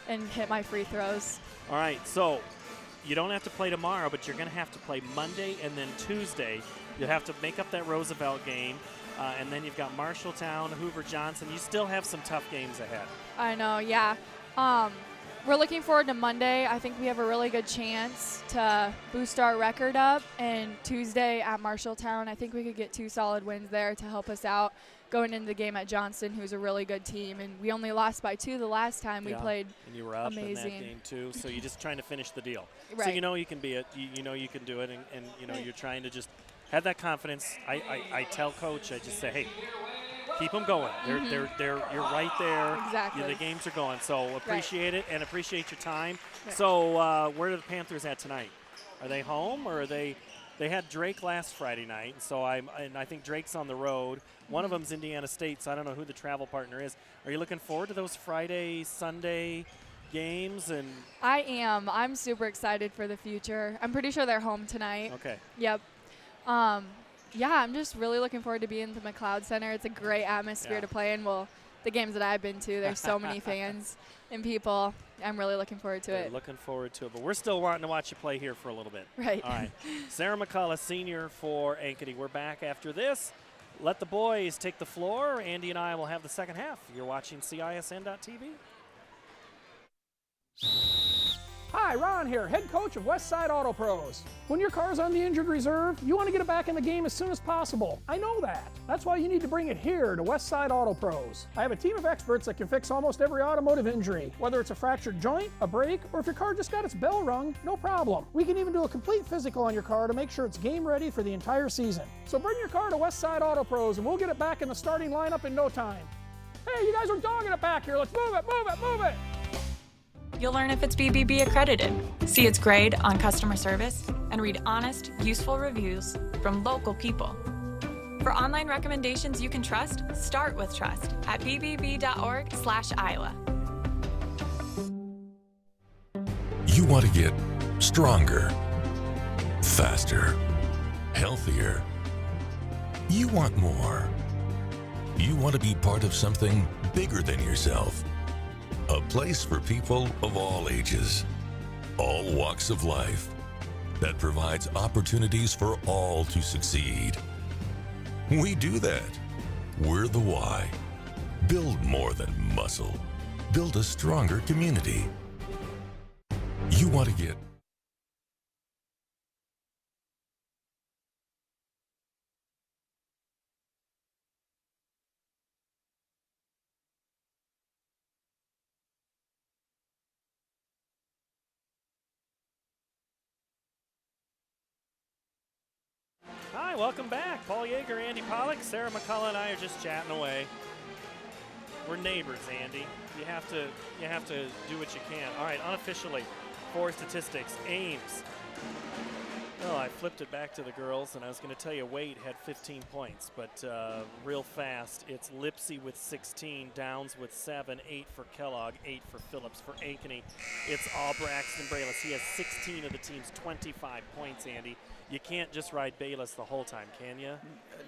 and hit my free throws. All right, so you don't have to play tomorrow, but you're going to have to play Monday and then Tuesday. You'll have to make up that Roosevelt game, and then you've got Marshalltown, Hoover Johnson. You still have some tough games ahead. I know, yeah. We're looking forward to Monday. I think we have a really good chance to boost our record up, and Tuesday at Marshalltown, I think we could get 2 solid wins there to help us out going into the game at Johnston, who's a really good team. And we only lost by 2 the last time we played. And you were up amazing. in that game too, so you're just trying to finish the deal. Right. So you know you can be it. You know you can do it, and you know you're trying to just have that confidence. I tell Coach, I just say, hey, keep them going. You're right there. Exactly. The games are going. So appreciate it and appreciate your time. Right. So where are the Panthers at tonight? Are they home or are they? They had Drake last Friday night, so I think Drake's on the road. One of them's Indiana State, so I don't know who the travel partner is. Are you looking forward to those Friday, Sunday games? And I am. I'm super excited for the future. I'm pretty sure they're home tonight. Okay. Yep. Yeah, I'm just really looking forward to being at the McLeod Center. It's a great atmosphere to play in. Well, the games that I've been to, there's so many fans and people. I'm really looking forward to it. Looking forward to it. But we're still wanting to watch you play here for a little bit. Right. All right. Sarah McCullough, senior for Ankeny. We're back after this. Let the boys take the floor. Andy and I will have the second half. You're watching CISN.TV. Hi, Ron here, head coach of Westside Auto Pros. When your car's on the injured reserve, you want to get it back in the game as soon as possible. I know that. That's why you need to bring it here to Westside Auto Pros. I have a team of experts that can fix almost every automotive injury. Whether it's a fractured joint, a brake, or if your car just got its bell rung, no problem. We can even do a complete physical on your car to make sure it's game ready for the entire season. So bring your car to Westside Auto Pros and we'll get it back in the starting lineup in no time. Hey, you guys are dogging it back here. Let's move it, move it, move it. You'll learn if it's BBB accredited, see its grade on customer service, and read honest, useful reviews from local people. For online recommendations you can trust, start with trust at bbb.org/Iowa. You want to get stronger, faster, healthier. You want more. You want to be part of something bigger than yourself. A place for people of all ages, all walks of life, that provides opportunities for all to succeed. We do that. We're the Y. Build more than muscle. Build a stronger community. You want to get Hi, welcome back. Paul Yeager, Andy Pollock, Sarah McCullough and I are just chatting away. We're neighbors, Andy. You have to do what you can. All right, unofficially, for statistics, Ames. Oh, I flipped it back to the girls, and I was going to tell you Wade had 15 points, but real fast, it's Lipsy with 16, Downs with 7, 8 for Kellogg, 8 for Phillips. For Ankeny, it's all Braxton Braless. He has 16 of the team's 25 points, Andy. You can't just ride Bayless the whole time, can you?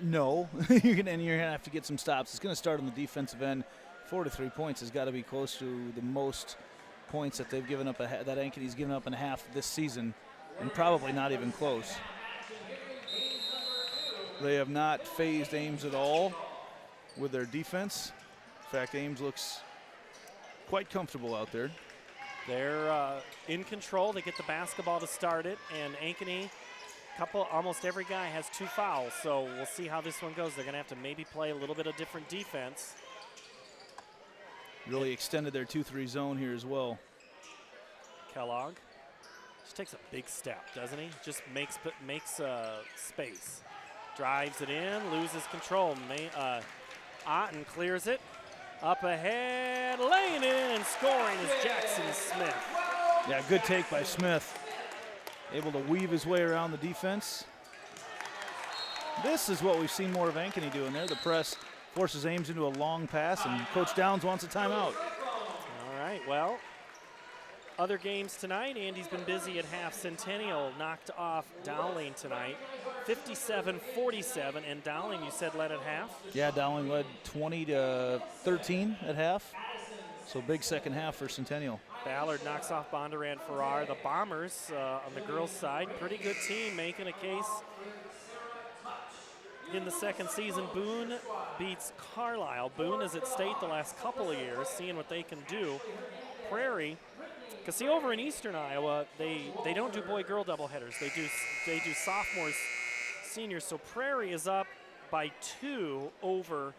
No, you're going to have to get some stops. It's going to start on the defensive end. 4 to 3 points has got to be close to the most points that they've given up, that Ankeny's given up in half this season, and probably not even close. They have not phased Ames at all with their defense. In fact, Ames looks quite comfortable out there. They're in control. They get the basketball to start it, and Ankeny, almost every guy has 2 fouls, so we'll see how this one goes. They're going to have to maybe play a little bit of different defense. Really extended their 2-3 zone here as well. Kellogg just takes a big step, doesn't he? Just makes space. Drives it in, loses control. Otten clears it. Up ahead, laying it in and scoring is Jackson Smith. Yeah, good take by Smith. Able to weave his way around the defense. This is what we've seen more of Ankeny doing there. The press forces Ames into a long pass, and Coach Downs wants a timeout. All right, well, other games tonight. Andy's been busy at half. Centennial knocked off Dowling tonight, 57-47, and Dowling, you said, led at half? Yeah, Dowling led 20-13 at half. So big second half for Centennial. Ballard knocks off Bondurant Farrar. The Bombers on the girls' side, pretty good team, making a case. In the second season, Boone beats Carlisle. Boone is at state the last couple of years, seeing what they can do. Prairie, because see, over in Eastern Iowa, they don't do boy-girl doubleheaders. They do sophomores, seniors. So Prairie is up by 2 over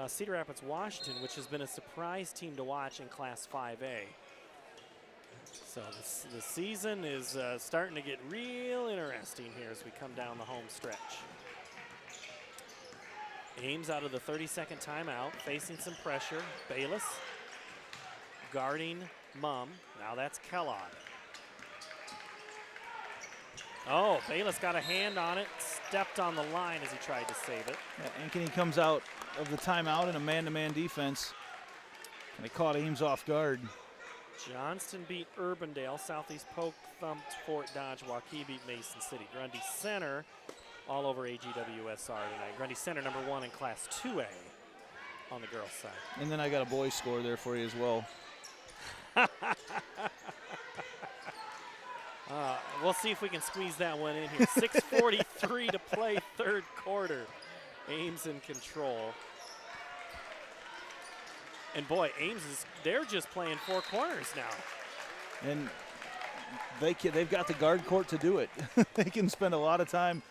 Cedar Rapids, Washington, which has been a surprise team to watch in Class 5A. So the season is starting to get real interesting here as we come down the home stretch. Ames out of the 32nd timeout, facing some pressure. Bayless guarding Mumm. Now that's Kellogg. Oh, Bayless got a hand on it, stepped on the line as he tried to save it. Yeah, Ankeny comes out of the timeout in a man-to-man defense, and they caught Ames off guard. Johnston beat Urbandale. Southeast Polk thumped Fort Dodge. Waukee beat Mason City. Grundy Center all over AGWSR tonight. Grundy Center #1 in Class 2A on the girls' side. And then I got a boys score there for you as well. We'll see if we can squeeze that one in here. 6:43 to play, third quarter. Ames in control. And boy, they're just playing 4 corners now. And they've got the guard court to do it. They can spend a lot of time.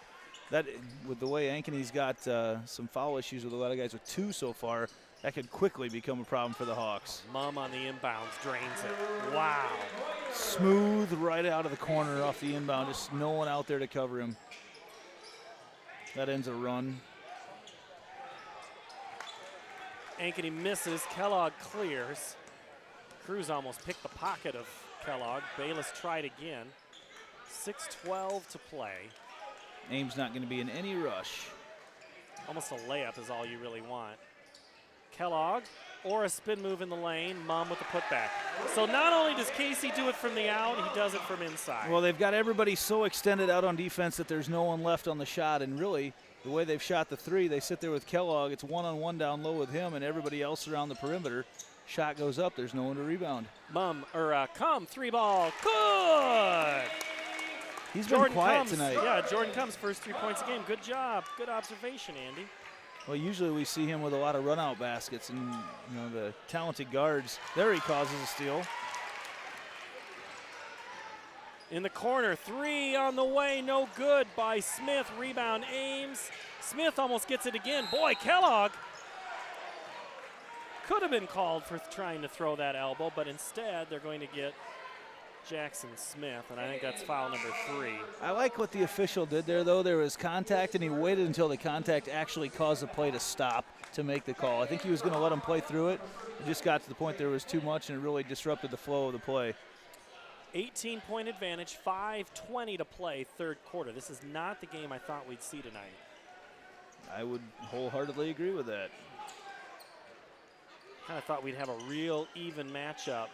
With the way Ankeny's got some foul issues with a lot of guys with 2 so far, that could quickly become a problem for the Hawks. Mumm on the inbounds drains it. Wow. Smooth right out of the corner off the inbound. Just no one out there to cover him. That ends a run. Ankeny misses. Kellogg clears. Cruz almost picked the pocket of Kellogg. Bayless tried again. 6:12 to play. Ames not going to be in any rush. Almost a layup is all you really want. Kellogg, or a spin move in the lane, Mumm with the putback. So not only does Casey do it from the out, he does it from inside. Well, they've got everybody so extended out on defense that there's no one left on the shot, and really, the way they've shot the three, they sit there with Kellogg, it's one-on-one down low with him and everybody else around the perimeter. Shot goes up, there's no one to rebound. Come, 3-ball, good! He's been quiet tonight. Yeah, Jordan Combs, first 3 points a game. Good job, good observation, Andy. Well, usually we see him with a lot of run-out baskets, and the talented guards. There he causes a steal. In the corner, 3 on the way, no good by Smith. Rebound, Ames. Smith almost gets it again. Boy, Kellogg could have been called for trying to throw that elbow, but instead they're going to get Jackson Smith, and I think that's foul number 3. I like what the official did there, though. There was contact, and he waited until the contact actually caused the play to stop to make the call. I think he was going to let him play through it. It just got to the point there was too much, and it really disrupted the flow of the play. 18-point advantage, 5:20 to play, third quarter. This is not the game I thought we'd see tonight. I would wholeheartedly agree with that. Kind of thought we'd have a real even matchup.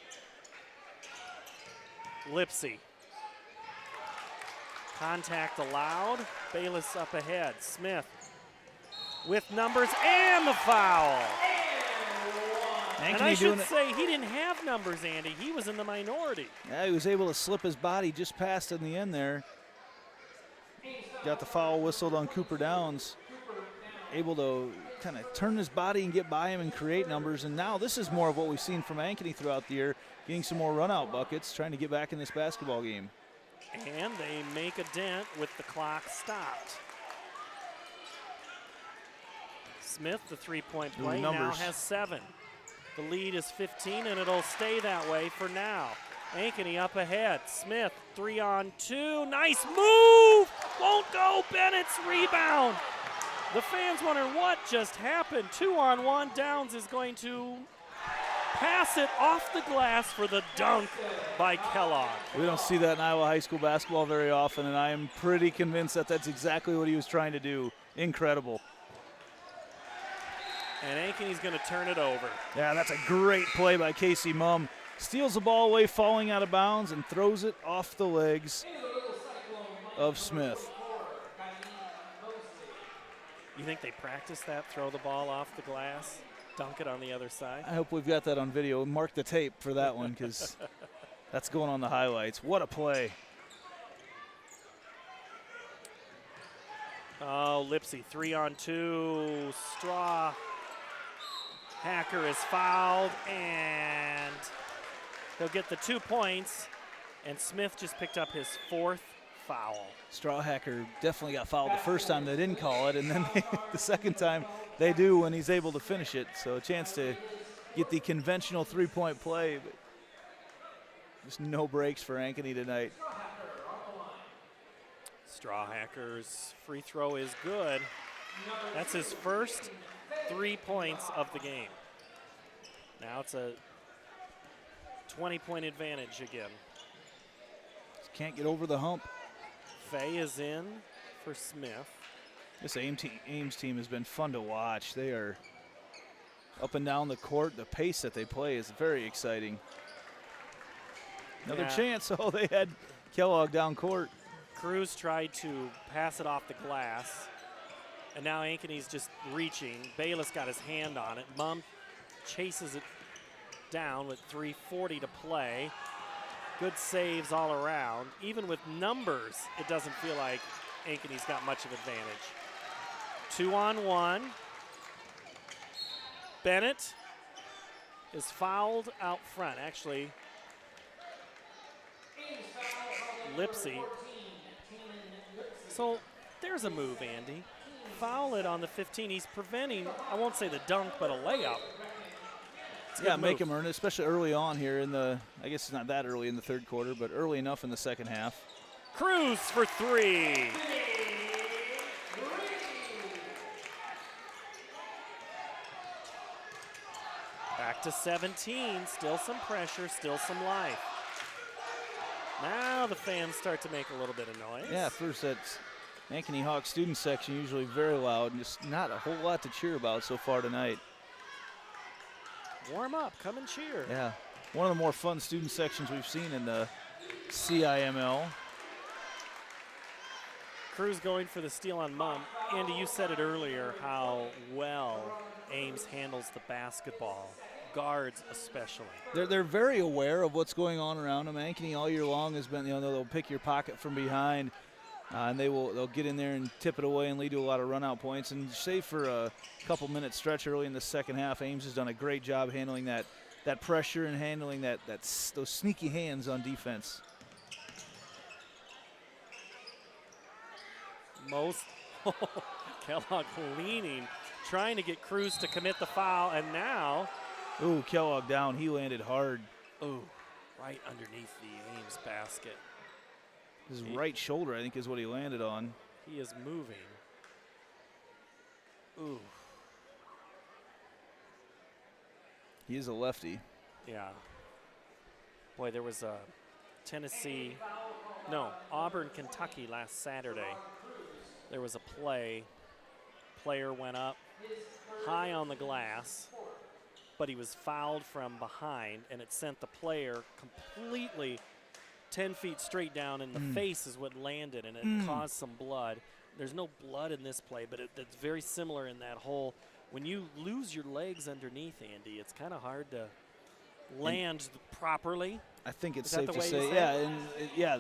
Lipsy. Contact allowed. Bayless up ahead. Smith with numbers and the foul. And I should say he didn't have numbers, Andy. He was in the minority. Yeah, he was able to slip his body just past in the end there. Got the foul whistled on Cooper Downs. Able to kind of turn his body and get by him and create numbers. And now this is more of what we've seen from Ankeny throughout the year, getting some more run-out buckets, trying to get back in this basketball game. And they make a dent with the clock stopped. Smith, the three-point play, now has 7. The lead is 15, and it'll stay that way for now. Ankeny up ahead. Smith, 3-on-2. Nice move! Won't go. Bennett's rebound. The fans wondering what just happened. 2-on-1. Downs is going to pass it off the glass for the dunk by Kellogg. We don't see that in Iowa high school basketball very often, and I am pretty convinced that that's exactly what he was trying to do. Incredible. And Ankeny's going to turn it over. Yeah, that's a great play by Casey Mumm. Steals the ball away, falling out of bounds, and throws it off the legs of Smith. You think they practice that, throw the ball off the glass, dunk it on the other side? I hope we've got that on video. Mark the tape for that one, because that's going on the highlights. What a play. Oh, Lipsy, 3-on-2. Straw Hacker is fouled, and he'll get the 2 points, and Smith just picked up his 4th foul. Strawhacker definitely got fouled the first time they didn't call it, and then the second time they do when he's able to finish it. So a chance to get the conventional three-point play, but just no breaks for Ankeny tonight. Strawhacker's free throw is good. That's his first 3 points of the game. Now it's a 20-point advantage again. Just can't get over the hump. Fay is in for Smith. This Ames team has been fun to watch. They are up and down the court. The pace that they play is very exciting. Another chance. Oh, they had Kellogg down court. Cruz tried to pass it off the glass, and now Ankeny's just reaching. Bayless got his hand on it. Mumm chases it down with 3:40 to play. Good saves all around. Even with numbers, it doesn't feel like Ankeny's got much of advantage. 2-on-1. Bennett is fouled out front. Actually, Lipsy. So there's a move, Andy. Foul it on the 15. He's preventing, I won't say the dunk, but a layup. Yeah, make him earn it, especially early on here in the, I guess it's not that early in the third quarter, but early enough in the second half. Cruz for 3. Back to 17, still some pressure, still some life. Now the fans start to make a little bit of noise. Yeah, first that Ankeny Hawks student section usually very loud and just not a whole lot to cheer about so far tonight. warm up, come and cheer. Yeah, one of the more fun student sections we've seen in the CIML. Cruz going for the steal on Mumm. Andy, you said it earlier how well Ames handles the basketball, guards especially. They're very aware of what's going on around them. Ankeny all year long has been, they'll pick your pocket from behind, and they'll get in there and tip it away and lead to a lot of run-out points. And save for a couple minutes stretch early in the second half, Ames has done a great job handling that pressure and handling those sneaky hands on defense. Kellogg leaning, trying to get Cruz to commit the foul, and now. Ooh, Kellogg down. He landed hard. Ooh, right underneath the Ames basket. His right shoulder, I think, is what he landed on. He is moving. Ooh. He is a lefty. Yeah. Boy, there was a Auburn, Kentucky last Saturday. There was a player went up high on the glass, but he was fouled from behind, and it sent the player completely 10 feet straight down in the face is what landed, and it caused some blood. There's no blood in this play, but it's very similar in that whole, when you lose your legs underneath, Andy, it's kind of hard to land properly. I think it's Is that safe the to way say, yeah,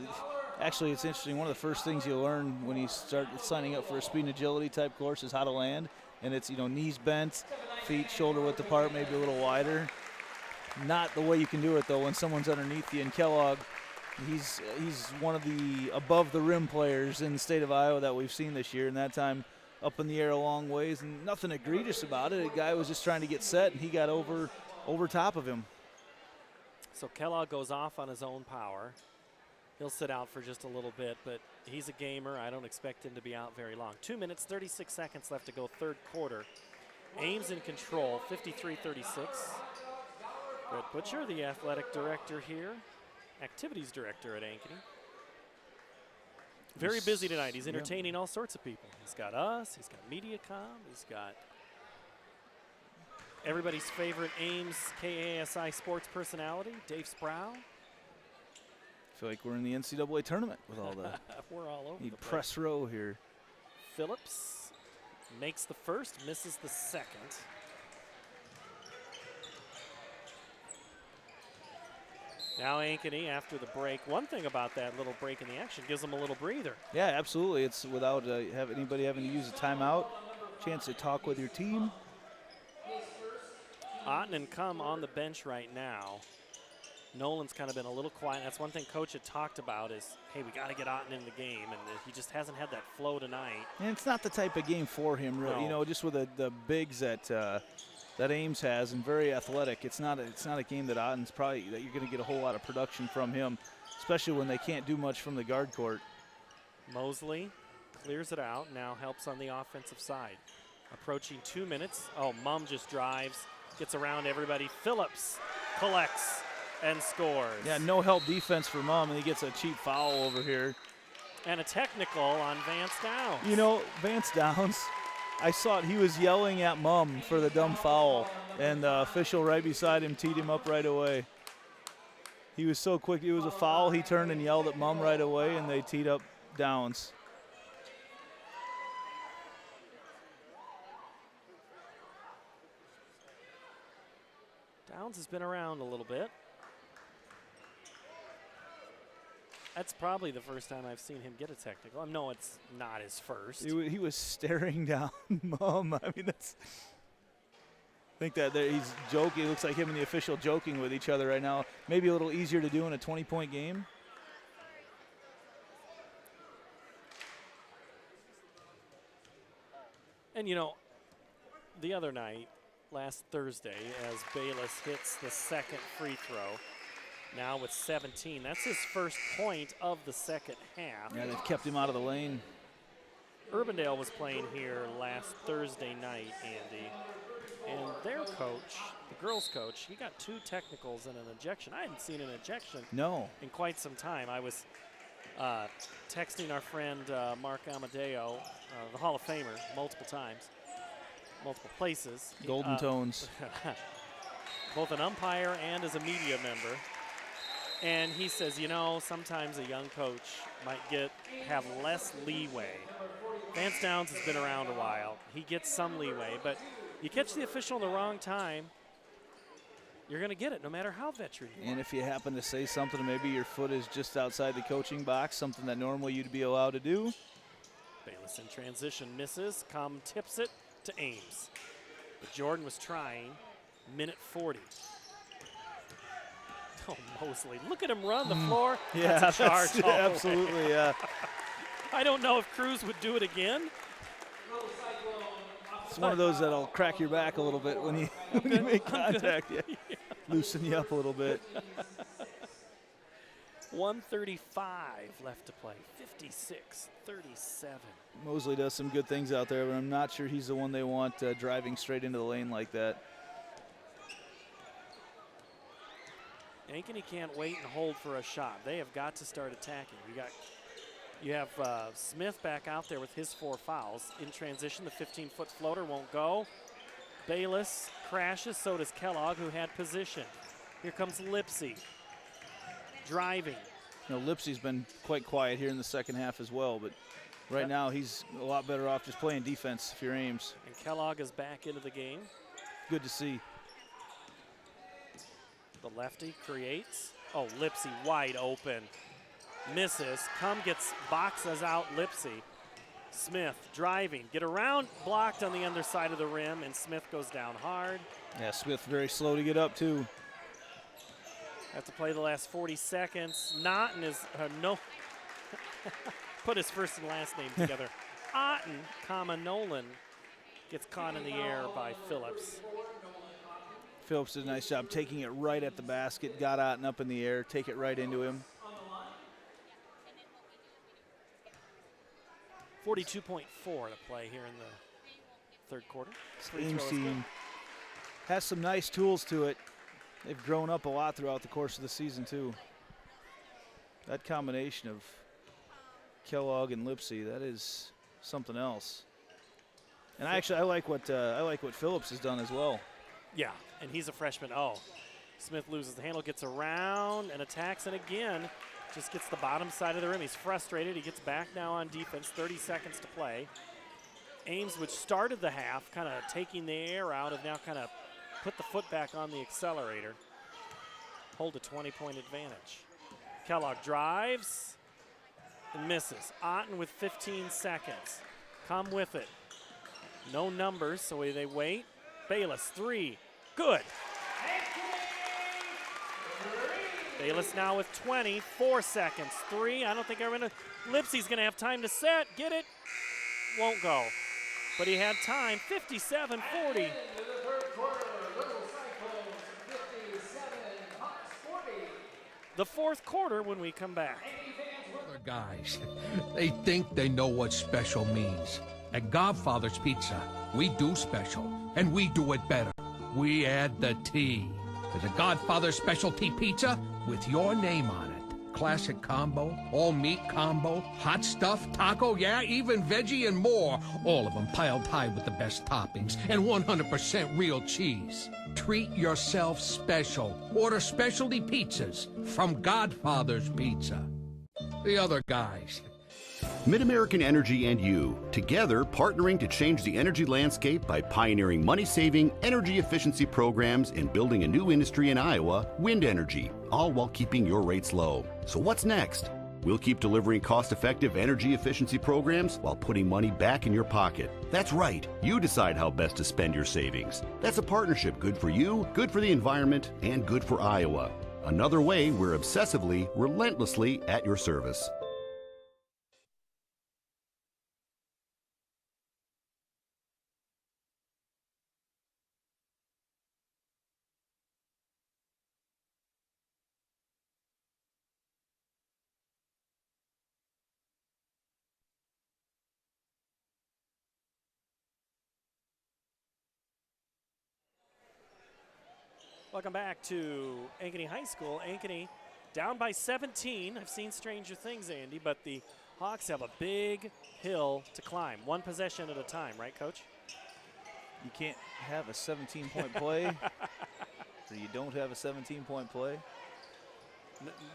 actually, it's interesting. One of the first things you learn when you start signing up for a speed and agility type course is how to land. And it's, knees bent, feet shoulder width apart, maybe a little wider. Not the way you can do it, though, when someone's underneath you. And Kellogg, he's one of the above-the-rim players in the state of Iowa that we've seen this year. And that time up in the air a long ways, and nothing egregious about it. A guy was just trying to get set, and he got over top of him. So Kellogg goes off on his own power. He'll sit out for just a little bit, but he's a gamer. I don't expect him to be out very long. 2 minutes, 36 seconds left to go, third quarter. Ames in control, 53-36. Brett Butcher, the athletic director here, activities director at Ankeny. Very busy tonight. He's entertaining all sorts of people. He's got us, he's got MediaCom, he's got everybody's favorite Ames KASI sports personality, Dave Sproul. I feel like we're in the NCAA tournament with all the we're all over the place. Press row here. Phillips makes the first, misses the second. Now Ankeny after the break. One thing about that little break in the action gives them a little breather. Yeah, absolutely. It's without anybody having to use a timeout. Chance to talk with your team. Otten and Cum on the bench right now. Nolan's kind of been a little quiet. That's one thing Coach had talked about is, hey, we got to get Otten in the game, and he just hasn't had that flow tonight. And it's not the type of game for him, really. No. Just with the bigs that Ames has and very athletic. It's not a game that Otten's that you're going to get a whole lot of production from him, especially when they can't do much from the guard court. Mosley clears it out, now helps on the offensive side. Approaching 2 minutes. Oh, Mumm just drives, gets around everybody. Phillips collects and scores. Yeah, no help defense for Mumm, and he gets a cheap foul over here. And a technical on Vance Downs. Vance Downs, I saw it. He was yelling at Mumm for the dumb foul, and the official right beside him teed him up right away. He was so quick. It was a foul. He turned and yelled at Mumm right away, and they teed up Downs. Downs has been around a little bit. That's probably the first time I've seen him get a technical. No, it's not his first. He was staring down Mumm. I mean, I think that he's joking. It looks like him and the official joking with each other right now. Maybe a little easier to do in a 20-point game. And, the other night, last Thursday, as Bayless hits the second free throw, now with 17. That's his first point of the second half. Yeah, they've kept him out of the lane. Urbandale was playing here last Thursday night, Andy, and their coach, the girls' coach, he got 2 technicals and an ejection. I hadn't seen an ejection in quite some time. I was texting our friend Mark Amadeo, the Hall of Famer, multiple times, multiple places. Golden Tones. both an umpire and as a media member. And he says, you know, sometimes a young coach might have less leeway. Vance Downs has been around a while. He gets some leeway, but you catch the official in the wrong time, you're going to get it no matter how veteran you are. And if you happen to say something, maybe your foot is just outside the coaching box, something that normally you'd be allowed to do. Bayless in transition misses. Com tips it to Ames. But Jordan was trying. Minute 40. Oh, Mosley. Look at him run the floor. Yeah, that's a charge. Absolutely, yeah. I don't know if Cruz would do it again. It's one of those that'll crack your back a little bit when you, when you make contact. Yeah. Loosen you up a little bit. 135 left to play. 56-37. Mosley does some good things out there, but I'm not sure he's the one they want driving straight into the lane like that. Ankeny can't wait and hold for a shot. They have got to start attacking. You have Smith back out there with his 4 fouls. In transition, the 15-foot floater won't go. Bayless crashes, so does Kellogg, who had position. Here comes Lipsy, driving. You know, Lipsy's been quite quiet here in the second half as well, but right now he's a lot better off just playing defense if you're Ames. And Kellogg is back into the game. Good to see. The lefty creates. Oh, Lipsy wide open. Misses. Boxes out Lipsy. Smith driving. Get around. Blocked on the underside of the rim, and Smith goes down hard. Yeah, Smith very slow to get up, too. Have to play the last 40 seconds. Naughton is no. Put his first and last name together. Otten, Nolan gets caught in the air by Phillips. Phillips did a nice job taking it right at the basket, got Otten up in the air, take it right into him. 42.4 to play here in the third quarter. Ames team has some nice tools to it. They've grown up a lot throughout the course of the season, too. That combination of Kellogg and Lipsy, that is something else. And I like what Phillips has done as well. Yeah, and he's a freshman. Oh, Smith loses the handle, gets around and attacks, and again, just gets the bottom side of the rim. He's frustrated. He gets back now on defense, 30 seconds to play. Ames, which started the half, kind of taking the air out, have now kind of put the foot back on the accelerator. Hold a 20-point advantage. Kellogg drives and misses. Otten with 15 seconds. Come with it. No numbers, so they wait. Bayless, 3. Good. Bayless now with 24 seconds. 3. I don't think Lipsy's going to have time to set. Get it. Won't go. But he had time. 57-40. The fourth quarter when we come back. Other guys, they think they know what special means. At Godfather's Pizza, we do special, and we do it better. We add the T. There's a Godfather specialty pizza with your name on it. Classic combo, all meat combo, hot stuff, taco, yeah, even veggie and more. All of them piled high with the best toppings and 100% real cheese. Treat yourself special. Order specialty pizzas from Godfather's Pizza. The other guys. MidAmerican Energy and you, together partnering to change the energy landscape by pioneering money-saving, energy efficiency programs and building a new industry in Iowa, wind energy, all while keeping your rates low. So what's next? We'll keep delivering cost-effective energy efficiency programs while putting money back in your pocket. That's right. You decide how best to spend your savings. That's a partnership good for you, good for the environment, and good for Iowa. Another way we're obsessively, relentlessly at your service. Welcome back to Ankeny High School. Ankeny down by 17. I've seen stranger things, Andy, but the Hawks have a big hill to climb. One possession at a time, right, Coach? You can't have a 17-point play, or you don't have a 17-point play.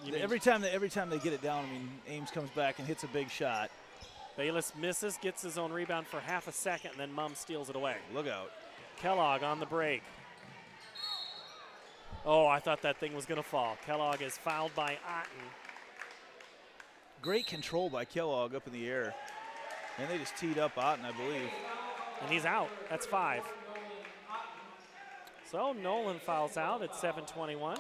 You mean- Every time they get it down, I mean, Ames comes back and hits a big shot. Bayless misses, gets his own rebound for half a second, and then Mumm steals it away. Look out. Kellogg on the break. Oh, I thought that thing was going to fall. Kellogg is fouled by Otten. Great control by Kellogg up in the air. And they just teed up Otten, I believe. And he's out. That's 5. So Nolan fouls out at 7:21.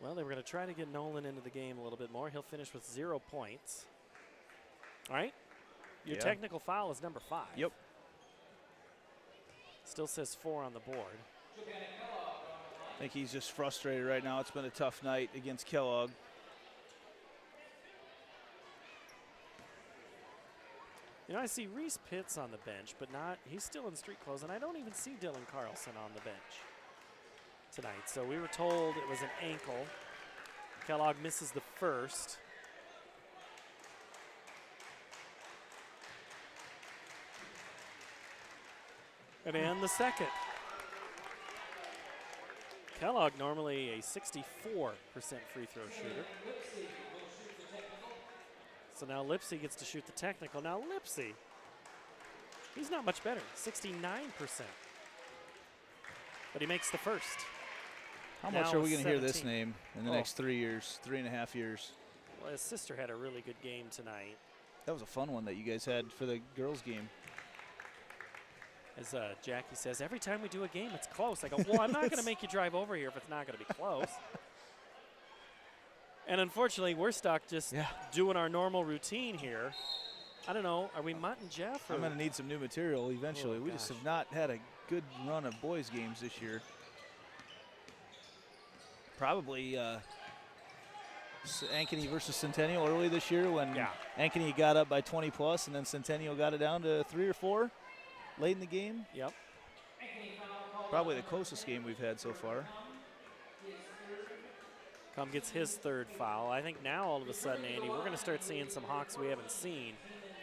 Well, they were going to try to get Nolan into the game a little bit more. He'll finish with 0 points. All right. Your Yeah. technical foul is number 5. Yep. Still says 4 on the board. I think he's just frustrated right now. It's been a tough night against Kellogg. You know, I see Reese Pitts on the bench, but he's still in street clothes, and I don't even see Dylan Carlson on the bench tonight. So we were told it was an ankle. Kellogg misses the first. And the second. Kellogg normally a 64% free throw shooter. So now Lipsy gets to shoot the technical. Now Lipsy, he's not much better, 69%. But he makes the first. How much Now are we going to hear this 17. name in the next 3 years, 3.5 years? Well, his sister had a really good game tonight. That was a fun one that you guys had for the girls' game. As Jackie says, every time we do a game, it's close. I go, well, I'm not going to make you drive over here if it's not going to be close. And unfortunately, we're stuck just doing our normal routine here. I don't know. Are we Mutt and Jeff? I'm going to need some new material eventually. We just have not had a good run of boys' games this year. Probably Ankeny versus Centennial early this year when Ankeny got up by 20 plus, and then Centennial got it down to 3 or 4 late in the game. Yep. Probably the closest game we've had so far. Come gets his third foul. I think now all of a sudden, Andy, we're going to start seeing some Hawks we haven't seen.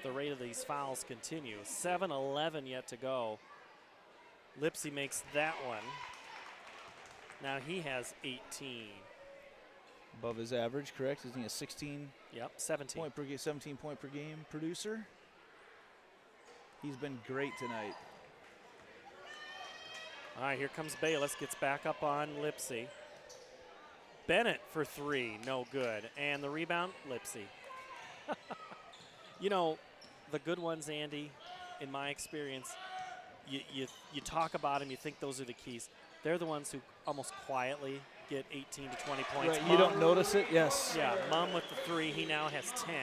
The rate of these fouls continue. 7-11 yet to go. Lipsy makes that one. Now he has 18. Above his average, correct? Isn't he a 16? Yep, 17. 17 point per game producer? He's been great tonight. All right, here comes Bayless. Gets back up on Lipsy. Bennett for 3, no good. And the rebound, Lipsy. You know, the good ones, Andy, in my experience, you talk about them, you think those are the keys. They're the ones who almost quietly get 18 to 20 points. Right, you don't notice it, yes. Yeah, Mumm with the 3, he now has 10.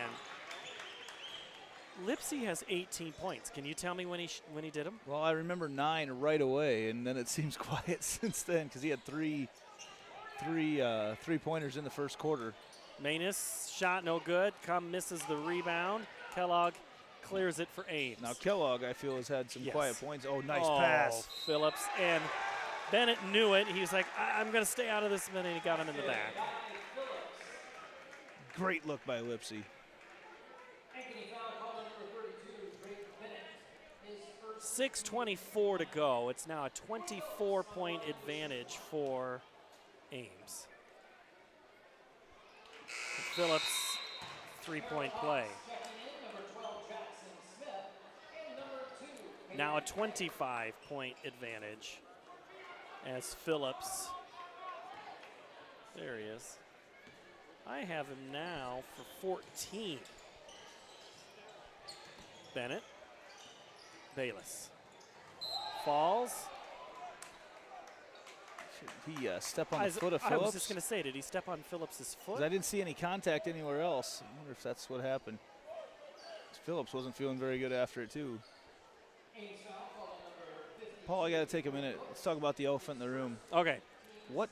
Lipsy has 18 points. Can you tell me when he did them? Well, I remember 9 right away, and then it seems quiet since then because he had three three-pointers in the first quarter. Manus, shot no good. Come misses the rebound. Kellogg clears it for Ames. Now Kellogg, I feel, has had some quiet points. Oh, nice Oh, pass. Phillips, and Bennett knew it. He was like, I'm going to stay out of this, and then he got him in the back. Great look by Lipsy. 6:24 to go. It's now a 24-point advantage for Ames. Phillips, three-point play. Now a 25-point advantage as Phillips, there he is. I have him now for 14. Bennett. Bayless. Falls. Should he step on the foot of I Phillips? was just going to say, did he step on Phillips' foot? I didn't see any contact anywhere else. I wonder if that's what happened. Phillips wasn't feeling very good after it, too. Paul, I got to take a minute. Let's talk about the elephant in the room. Okay. What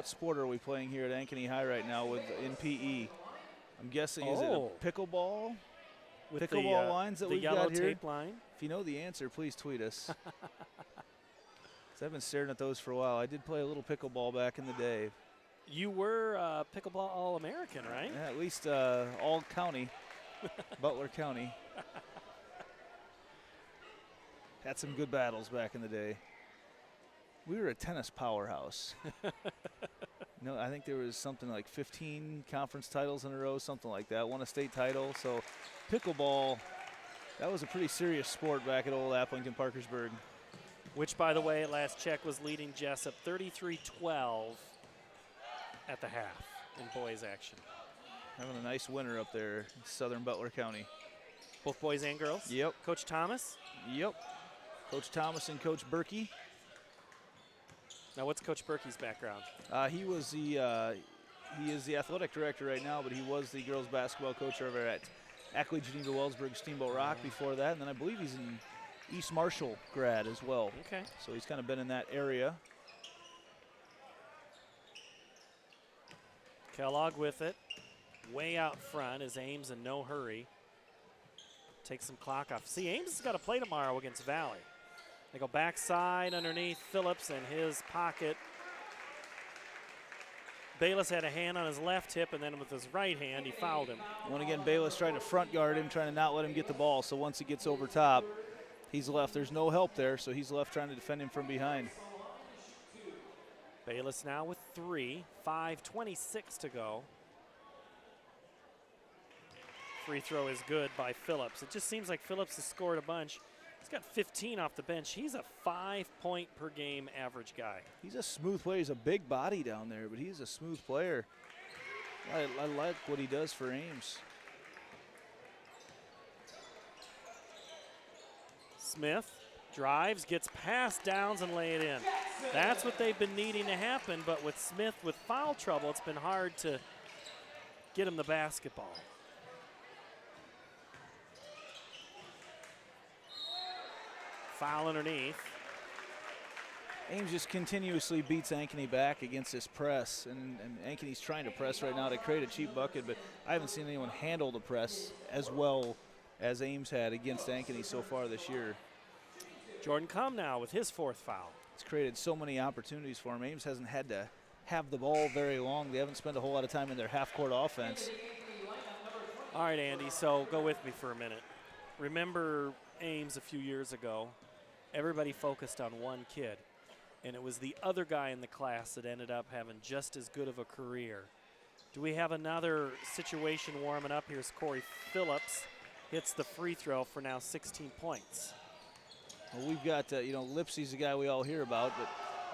sport are we playing here at Ankeny High right now in PE? I'm guessing, is it a pickleball? With pickleball the, lines that the we've yellow got here? tape line? If you know the answer, please tweet us. 'Cause I've been staring at those for a while. I did play a little pickleball back in the day. You were pickleball All-American, right? Yeah, at least all county, Butler County. Had some good battles back in the day. We were a tennis powerhouse. No, I think there was something like 15 conference titles in a row, something like that. Won a state title. So pickleball, that was a pretty serious sport back at old Applington Parkersburg. Which, by the way, at last check was leading Jessup 33-12 at the half in boys action. Having a nice winter up there in southern Butler County. Both boys and girls? Yep. Coach Thomas? Yep. Coach Thomas and Coach Berkey. Now, what's Coach Berkey's background? He was he is the athletic director right now, but he was the girls basketball coach over at Ackley, Geneva, Wellsburg, Steamboat Rock before that, and then I believe he's in East Marshall grad as well. Okay. So he's kind of been in that area. Kellogg with it. Way out front is Ames in no hurry. Take some clock off. See, Ames has got to play tomorrow against Valley. They go backside underneath Phillips in his pocket. Bayless had a hand on his left hip, and then with his right hand, he fouled him. Once again, Bayless trying to front guard him, trying to not let him get the ball. So once he gets over top, he's left. There's no help there, so he's left trying to defend him from behind. Bayless now with 3, 5:26 to go. Free throw is good by Phillips. It just seems like Phillips has scored a bunch. He's got 15 off the bench. He's a 5-point per game average guy. He's a smooth player. He's a big body down there, but he's a smooth player. I like what he does for Ames. Smith drives, gets past Downs and lay it in. That's what they've been needing to happen, but with Smith with foul trouble, it's been hard to get him the basketball. Foul underneath. Ames just continuously beats Ankeny back against this press, and Ankeny's trying to press right now to create a cheap bucket, but I haven't seen anyone handle the press as well as Ames had against Ankeny so far this year. Jordan Cum now with his 4th foul. It's created so many opportunities for him. Ames hasn't had to have the ball very long. They haven't spent a whole lot of time in their half-court offense. All right, Andy, so go with me for a minute. Remember Ames a few years ago? Everybody focused on one kid, and it was the other guy in the class that ended up having just as good of a career. Do we have another situation warming up? Here's Corey Phillips. Hits the free throw for now 16 points. Well, we've got, Lipsey's the guy we all hear about, but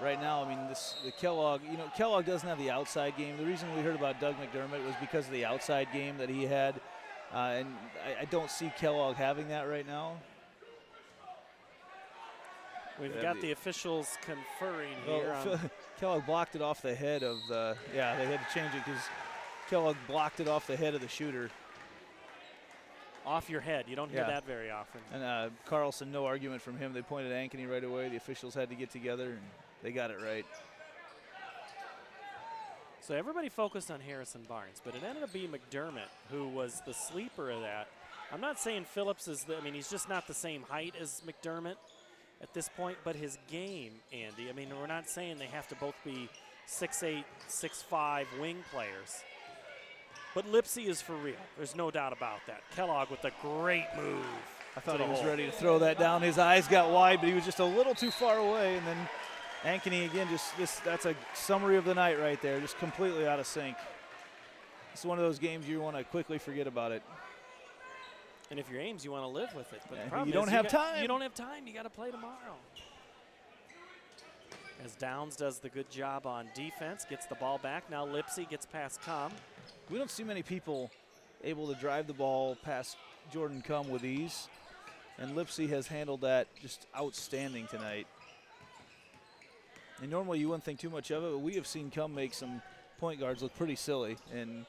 right now, I mean, the Kellogg, Kellogg doesn't have the outside game. The reason we heard about Doug McDermott was because of the outside game that he had, and I don't see Kellogg having that right now. We've got the officials conferring here. Kellogg blocked it off the head of the, they had to change it because Kellogg blocked it off the head of the shooter. Off your head. You don't hear that very often. And Carlson, no argument from him. They pointed at Ankeny right away. The officials had to get together, and they got it right. So everybody focused on Harrison Barnes, but it ended up being McDermott who was the sleeper of that. I'm not saying Phillips is he's just not the same height as McDermott at this point, but his game, Andy, I mean, we're not saying they have to both be 6'8", 6'5" wing players. But Lipsey is for real. There's no doubt about that. Kellogg with a great move. I thought he was ready to throw that down. His eyes got wide, but he was just a little too far away. And then Ankeny again, that's a summary of the night right there, just completely out of sync. It's one of those games you want to quickly forget about it. And if you're Ames, you want to live with it. But the you problem don't is have time. You don't have time. You got to play tomorrow. As Downs does the good job on defense, gets the ball back. Now Lipsey gets past Cum. We don't see many people able to drive the ball past Jordan Cum with ease, and Lipsey has handled that just outstanding tonight. And normally you wouldn't think too much of it, but we have seen Cum make some point guards look pretty silly. And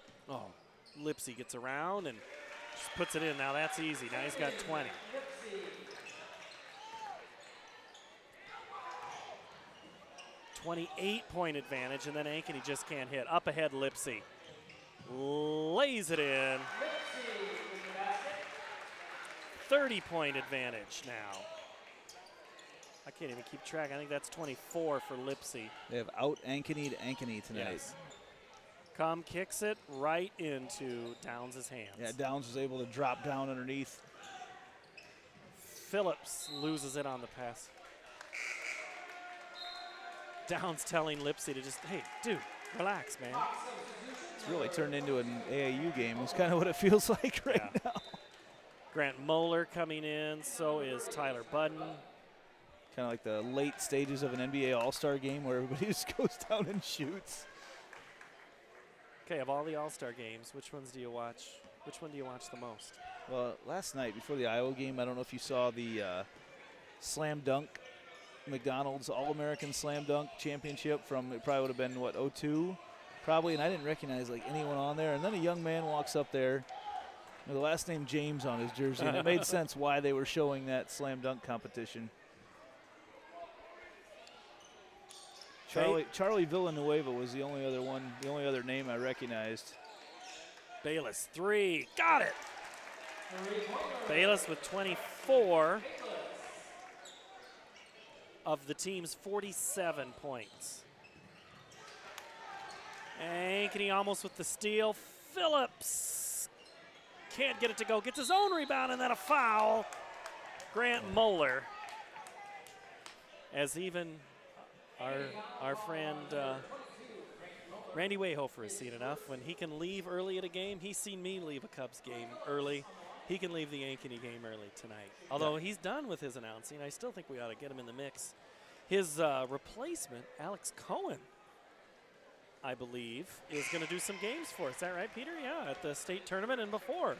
Lipsey gets around and just puts it in. Now that's easy. Now he's got 20. .28 advantage, and then Ankeny just can't hit. Up ahead, Lipsey. Lays it in. 30-point advantage now. I can't even keep track. I think that's 24 for Lipsey. They have out Ankeny to Ankeny tonight. Yes. Cum kicks it right into Downs' hands. Yeah, Downs was able to drop down underneath. Phillips loses it on the pass. Downs telling Lipsy to just, hey, dude, relax, man. It's really turned into an AAU game. It's kind of what it feels like right now. Grant Moeller coming in. So is Tyler Budden. Kind of like the late stages of an NBA All-Star game where everybody just goes down and shoots. Okay, of all the All-Star games, which ones do you watch? Which one do you watch the most? Well, last night before the Iowa game, I don't know if you saw the slam dunk, McDonald's All-American Slam Dunk Championship from, it probably would have been, what, 02? Probably, and I didn't recognize like anyone on there. And then a young man walks up there with the last name James on his jersey, and it made sense why they were showing that slam dunk competition. Charlie Villanueva was the only other one, the only other name I recognized. Bayless, 3, got it. Bayless with 24 of the team's 47 points. Ankeny almost with the steal. Phillips can't get it to go. Gets his own rebound and then a foul. Grant Moeller. As even our friend Randy Wayhofer has seen enough. When he can leave early at a game, he's seen me leave a Cubs game early. He can leave the Ankeny game early tonight. Although he's done with his announcing, I still think we ought to get him in the mix. His replacement, Alex Cohen, I believe, is going to do some games for us. Is that right, Peter? Yeah, at the state tournament and before.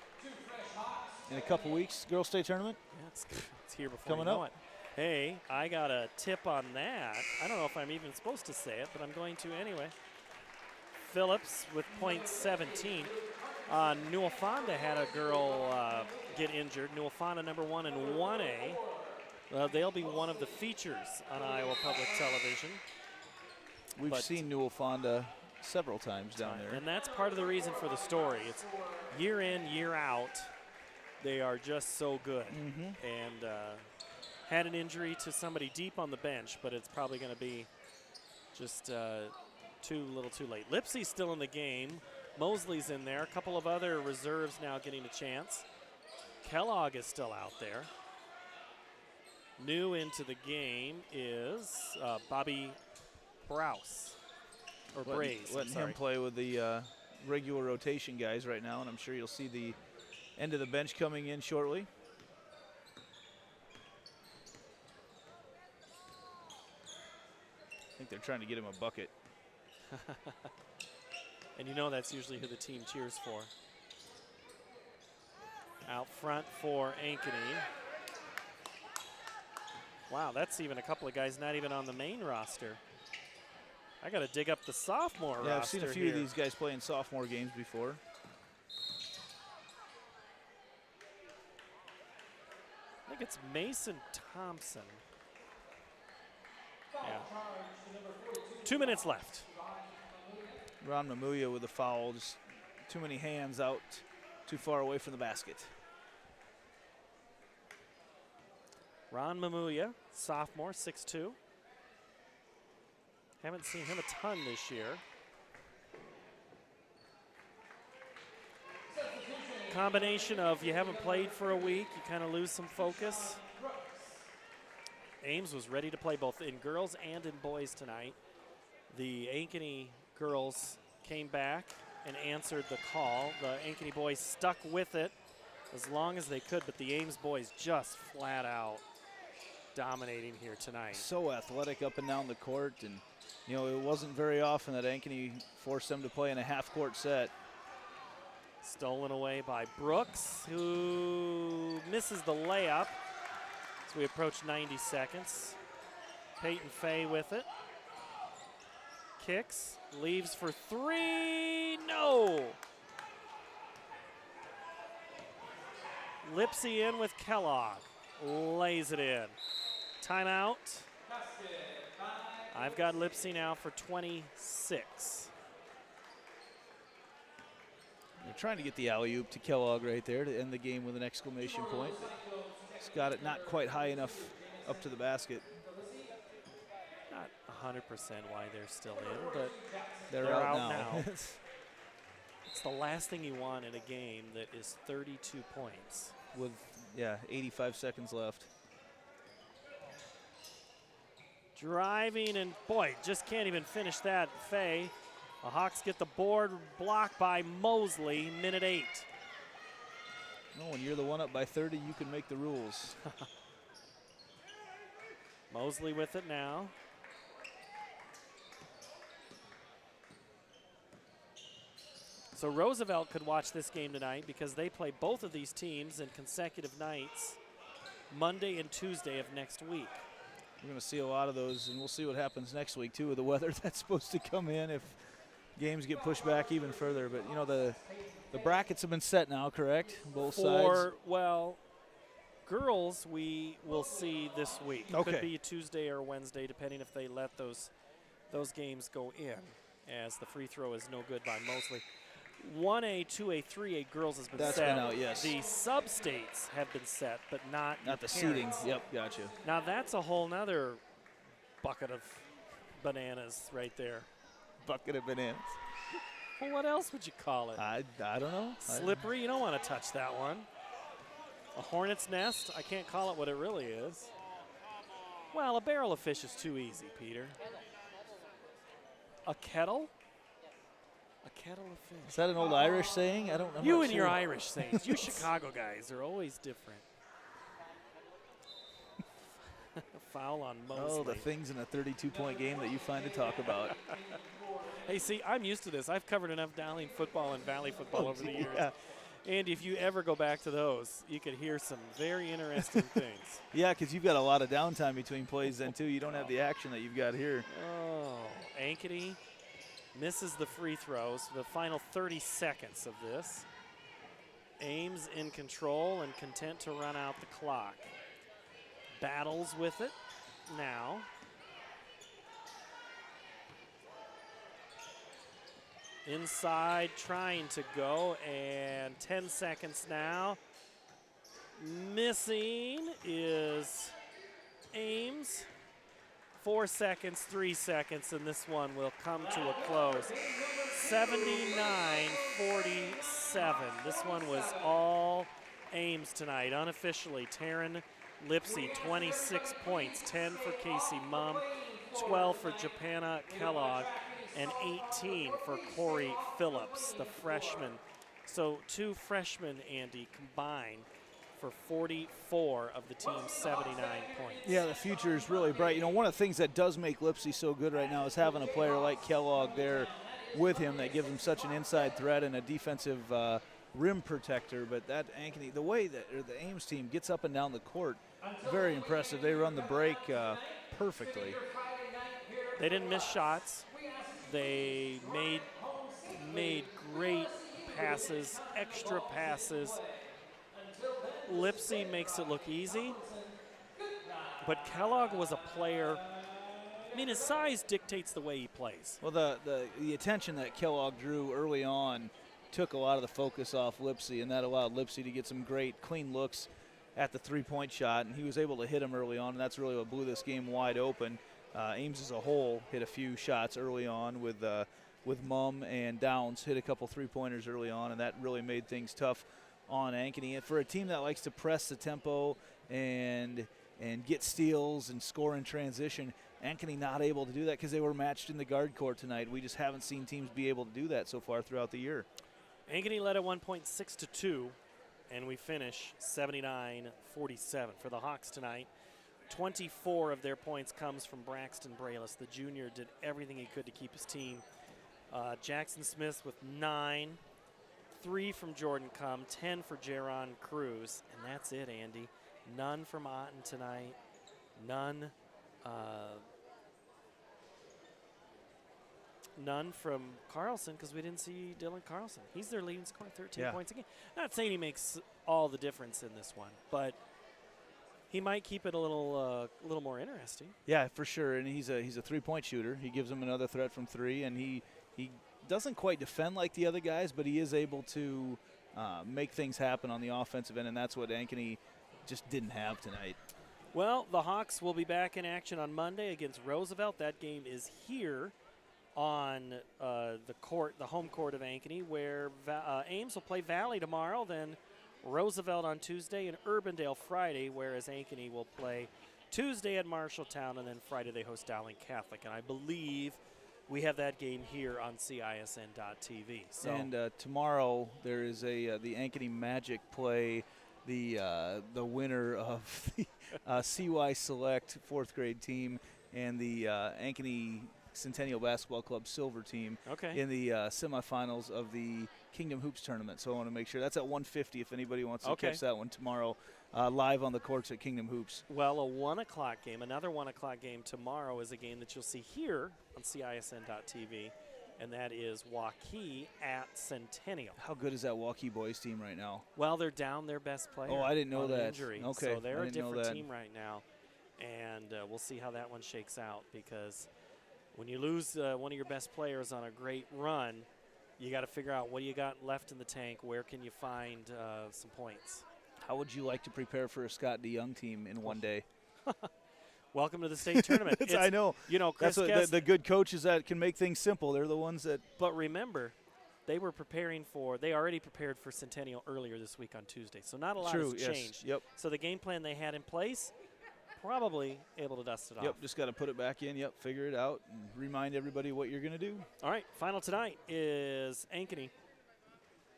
In a couple weeks, girls' state tournament? Yeah, it's here before Coming you know up. it. Hey, I got a tip on that. I don't know if I'm even supposed to say it, but I'm going to anyway. Phillips with .17. Newell Fonda had a girl get injured. Newell Fonda, number 1 in 1A. They'll be one of the features on Iowa Public Television. We've seen Newell Fonda several times down there. And that's part of the reason for the story. It's year in, year out, they are just so good. And had an injury to somebody deep on the bench, but it's probably going to be just little too late. Lipsy's still in the game. Mosley's in there. A couple of other reserves now getting a chance. Kellogg is still out there. New into the game is Bobby Brous. Or Braze. Letting him play with the regular rotation guys right now, and I'm sure you'll see the end of the bench coming in shortly. I think they're trying to get him a bucket. And you know that's usually who the team cheers for. Out front for Ankeny. Wow, that's even a couple of guys not even on the main roster. I got to dig up the sophomore roster. Yeah, I've seen a few here. of these guys play in sophomore games before. I think it's Mason Thompson. Yeah. 2 minutes left. Ron Mamuya with a foul. Just too many hands out, too far away from the basket. Ron Mamuya, sophomore, 6'2". Haven't seen him a ton this year. Combination of you haven't played for a week, you kind of lose some focus. Ames was ready to play both in girls and in boys tonight. The Ankeny girls came back and answered the call. The Ankeny boys stuck with it as long as they could, but the Ames boys just flat out dominating here tonight. So athletic up and down the court, and you know, it wasn't very often that Ankeny forced them to play in a half-court set. Stolen away by Brooks, who misses the layup as we approach 90 seconds. Peyton Fay with it. Kicks, leaves for 3, no! Lipsy in with Kellogg, lays it in. Timeout. I've got Lipsy now for 26. They're trying to get the alley-oop to Kellogg right there to end the game with an exclamation point. He's got it not quite high enough up to the basket. Not 100% why they're still in, but They're out now. It's the last thing you want in a game that is 32 points. With, yeah, 85 seconds left. Driving, and boy, just can't even finish that. Fay. The Hawks get the board blocked by Mosley, minute 8. No, when you're the one up by 30, you can make the rules. Mosley with it now. So Roosevelt could watch this game tonight because they play both of these teams in consecutive nights, Monday and Tuesday of next week. We're going to see a lot of those, and we'll see what happens next week, too, with the weather that's supposed to come in if games get pushed back even further. But, you know, the brackets have been set now, correct? Both sides? Well, girls we will see this week. Okay. Could be Tuesday or Wednesday, depending if they let those games go in, as the free throw is no good by Mosley. 1A, 2A, 3A girls has been That's set. been out, yes. The sub-states have been set, but not the seeding. parents. Yep, gotcha. Now that's a whole nother bucket of bananas right there. Bucket of bananas. Well, what else would you call it? I don't know. Slippery, you don't want to touch that one. A hornet's nest, I can't call it what it really is. Well, a barrel of fish is too easy, Peter. A kettle? A kettle of fish. Is that an old Irish saying? I'm you not and your sure. Irish sayings. You Chicago guys are always different. Foul on Mosley. Oh, the things in a 32-point game that you find to talk about. Hey, see, I'm used to this. I've covered enough Dowling football and Valley football over the years. Yeah. And if you ever go back to those, you could hear some very interesting things. Yeah, because you've got a lot of downtime between plays then, too. You don't have the action that you've got here. Oh, Ankeny misses the free throws for the final 30 seconds of this. Ames in control and content to run out the clock. Battles with it now. Inside, trying to go, and 10 seconds now. Missing is Ames. 4 seconds, 3 seconds, and this one will come to a close. 79-47. This one was all Ames tonight, unofficially. Taryn Lipsy, 26 points, 10 for Casey Mumm, 12 for Japana Kellogg, and 18 for Corey Phillips, the freshman. So 2 freshmen, Andy, combined for 44 of the team's 79 points. Yeah, the future is really bright. You know, one of the things that does make Lipsy so good right now is having a player like Kellogg there with him that gives him such an inside threat and a defensive rim protector. But that Ankeny, the way that the Ames team gets up and down the court, very impressive. They run the break perfectly. They didn't miss shots. They made great passes, extra passes. Lipsy makes it look easy, but Kellogg was a player. I mean, his size dictates the way he plays. Well, the attention that Kellogg drew early on took a lot of the focus off Lipsy, and that allowed Lipsy to get some great, clean looks at the three-point shot, and he was able to hit him early on, and that's really what blew this game wide open. Ames as a whole hit a few shots early on with Mumm, and Downs hit a couple three-pointers early on, and that really made things tough on Ankeny. And for a team that likes to press the tempo and get steals and score in transition, Ankeny not able to do that because they were matched in the guard court tonight. We just haven't seen teams be able to do that so far throughout the year. Ankeny led at one point 6-2, and we finish 79-47 for the Hawks tonight. 24 of their points comes from Braxton Braless. The junior did everything he could to keep his team. Jackson Smith with 9, 3 from Jordan Cum, 10 for Jaron Cruz, and that's it, Andy. None from Otten tonight. None from Carlson because we didn't see Dylan Carlson. He's their leading scorer, 13 points a game. Not saying he makes all the difference in this one, but he might keep it a little more interesting. Yeah, for sure. And he's a three-point shooter. He gives them another threat from three, and he doesn't quite defend like the other guys, but he is able to make things happen on the offensive end, and that's what Ankeny just didn't have tonight. Well, the Hawks will be back in action on Monday against Roosevelt. That game is here on the home court of Ankeny, where Ames will play Valley tomorrow, then Roosevelt on Tuesday, and Urbandale Friday, whereas Ankeny will play Tuesday at Marshalltown, and then Friday they host Dowling Catholic. And I believe we have that game here on CISN.TV. So. And tomorrow there is the Ankeny Magic play the winner of the CY Select 4th grade team and the Ankeny Centennial Basketball Club silver team in the semifinals of the Kingdom Hoops tournament. So I want to make sure that's at 1:50 if anybody wants to catch that one tomorrow live on the courts at Kingdom Hoops. Well, a 1 o'clock game, another 1 o'clock game tomorrow is a game that you'll see here on CISN.TV, and that is Waukee at Centennial. How good is that Waukee boys team right now? Well, they're down their best player. Oh, I didn't know that. Injury. Okay, So they're I a didn't know different that. team right now, and we'll see how that one shakes out, because when you lose one of your best players on a great run, you got to figure out what do you got left in the tank, where can you find some points. How would you like to prepare for a Scott DeYoung team in one day? Welcome to the state tournament. I know. You know, Chris that's what the good coaches that can make things simple. They're the ones that. But remember, they already prepared for Centennial earlier this week on Tuesday. So not a lot has changed. Yep. So the game plan they had in place, probably able to dust it off. Yep, just got to put it back in. Yep, figure it out and remind everybody what you're going to do. All right, final tonight is Ankeny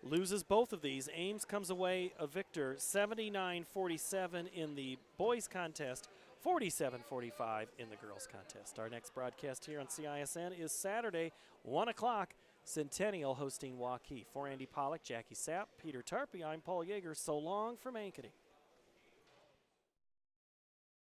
loses both of these. Ames comes away a victor 79-47 in the boys contest, 47-45 in the girls contest. Our next broadcast here on CISN is Saturday, 1 o'clock, Centennial hosting Waukee. For Andy Pollock, Jackie Sapp, Peter Tarpey, I'm Paul Yeager. So long from Ankeny.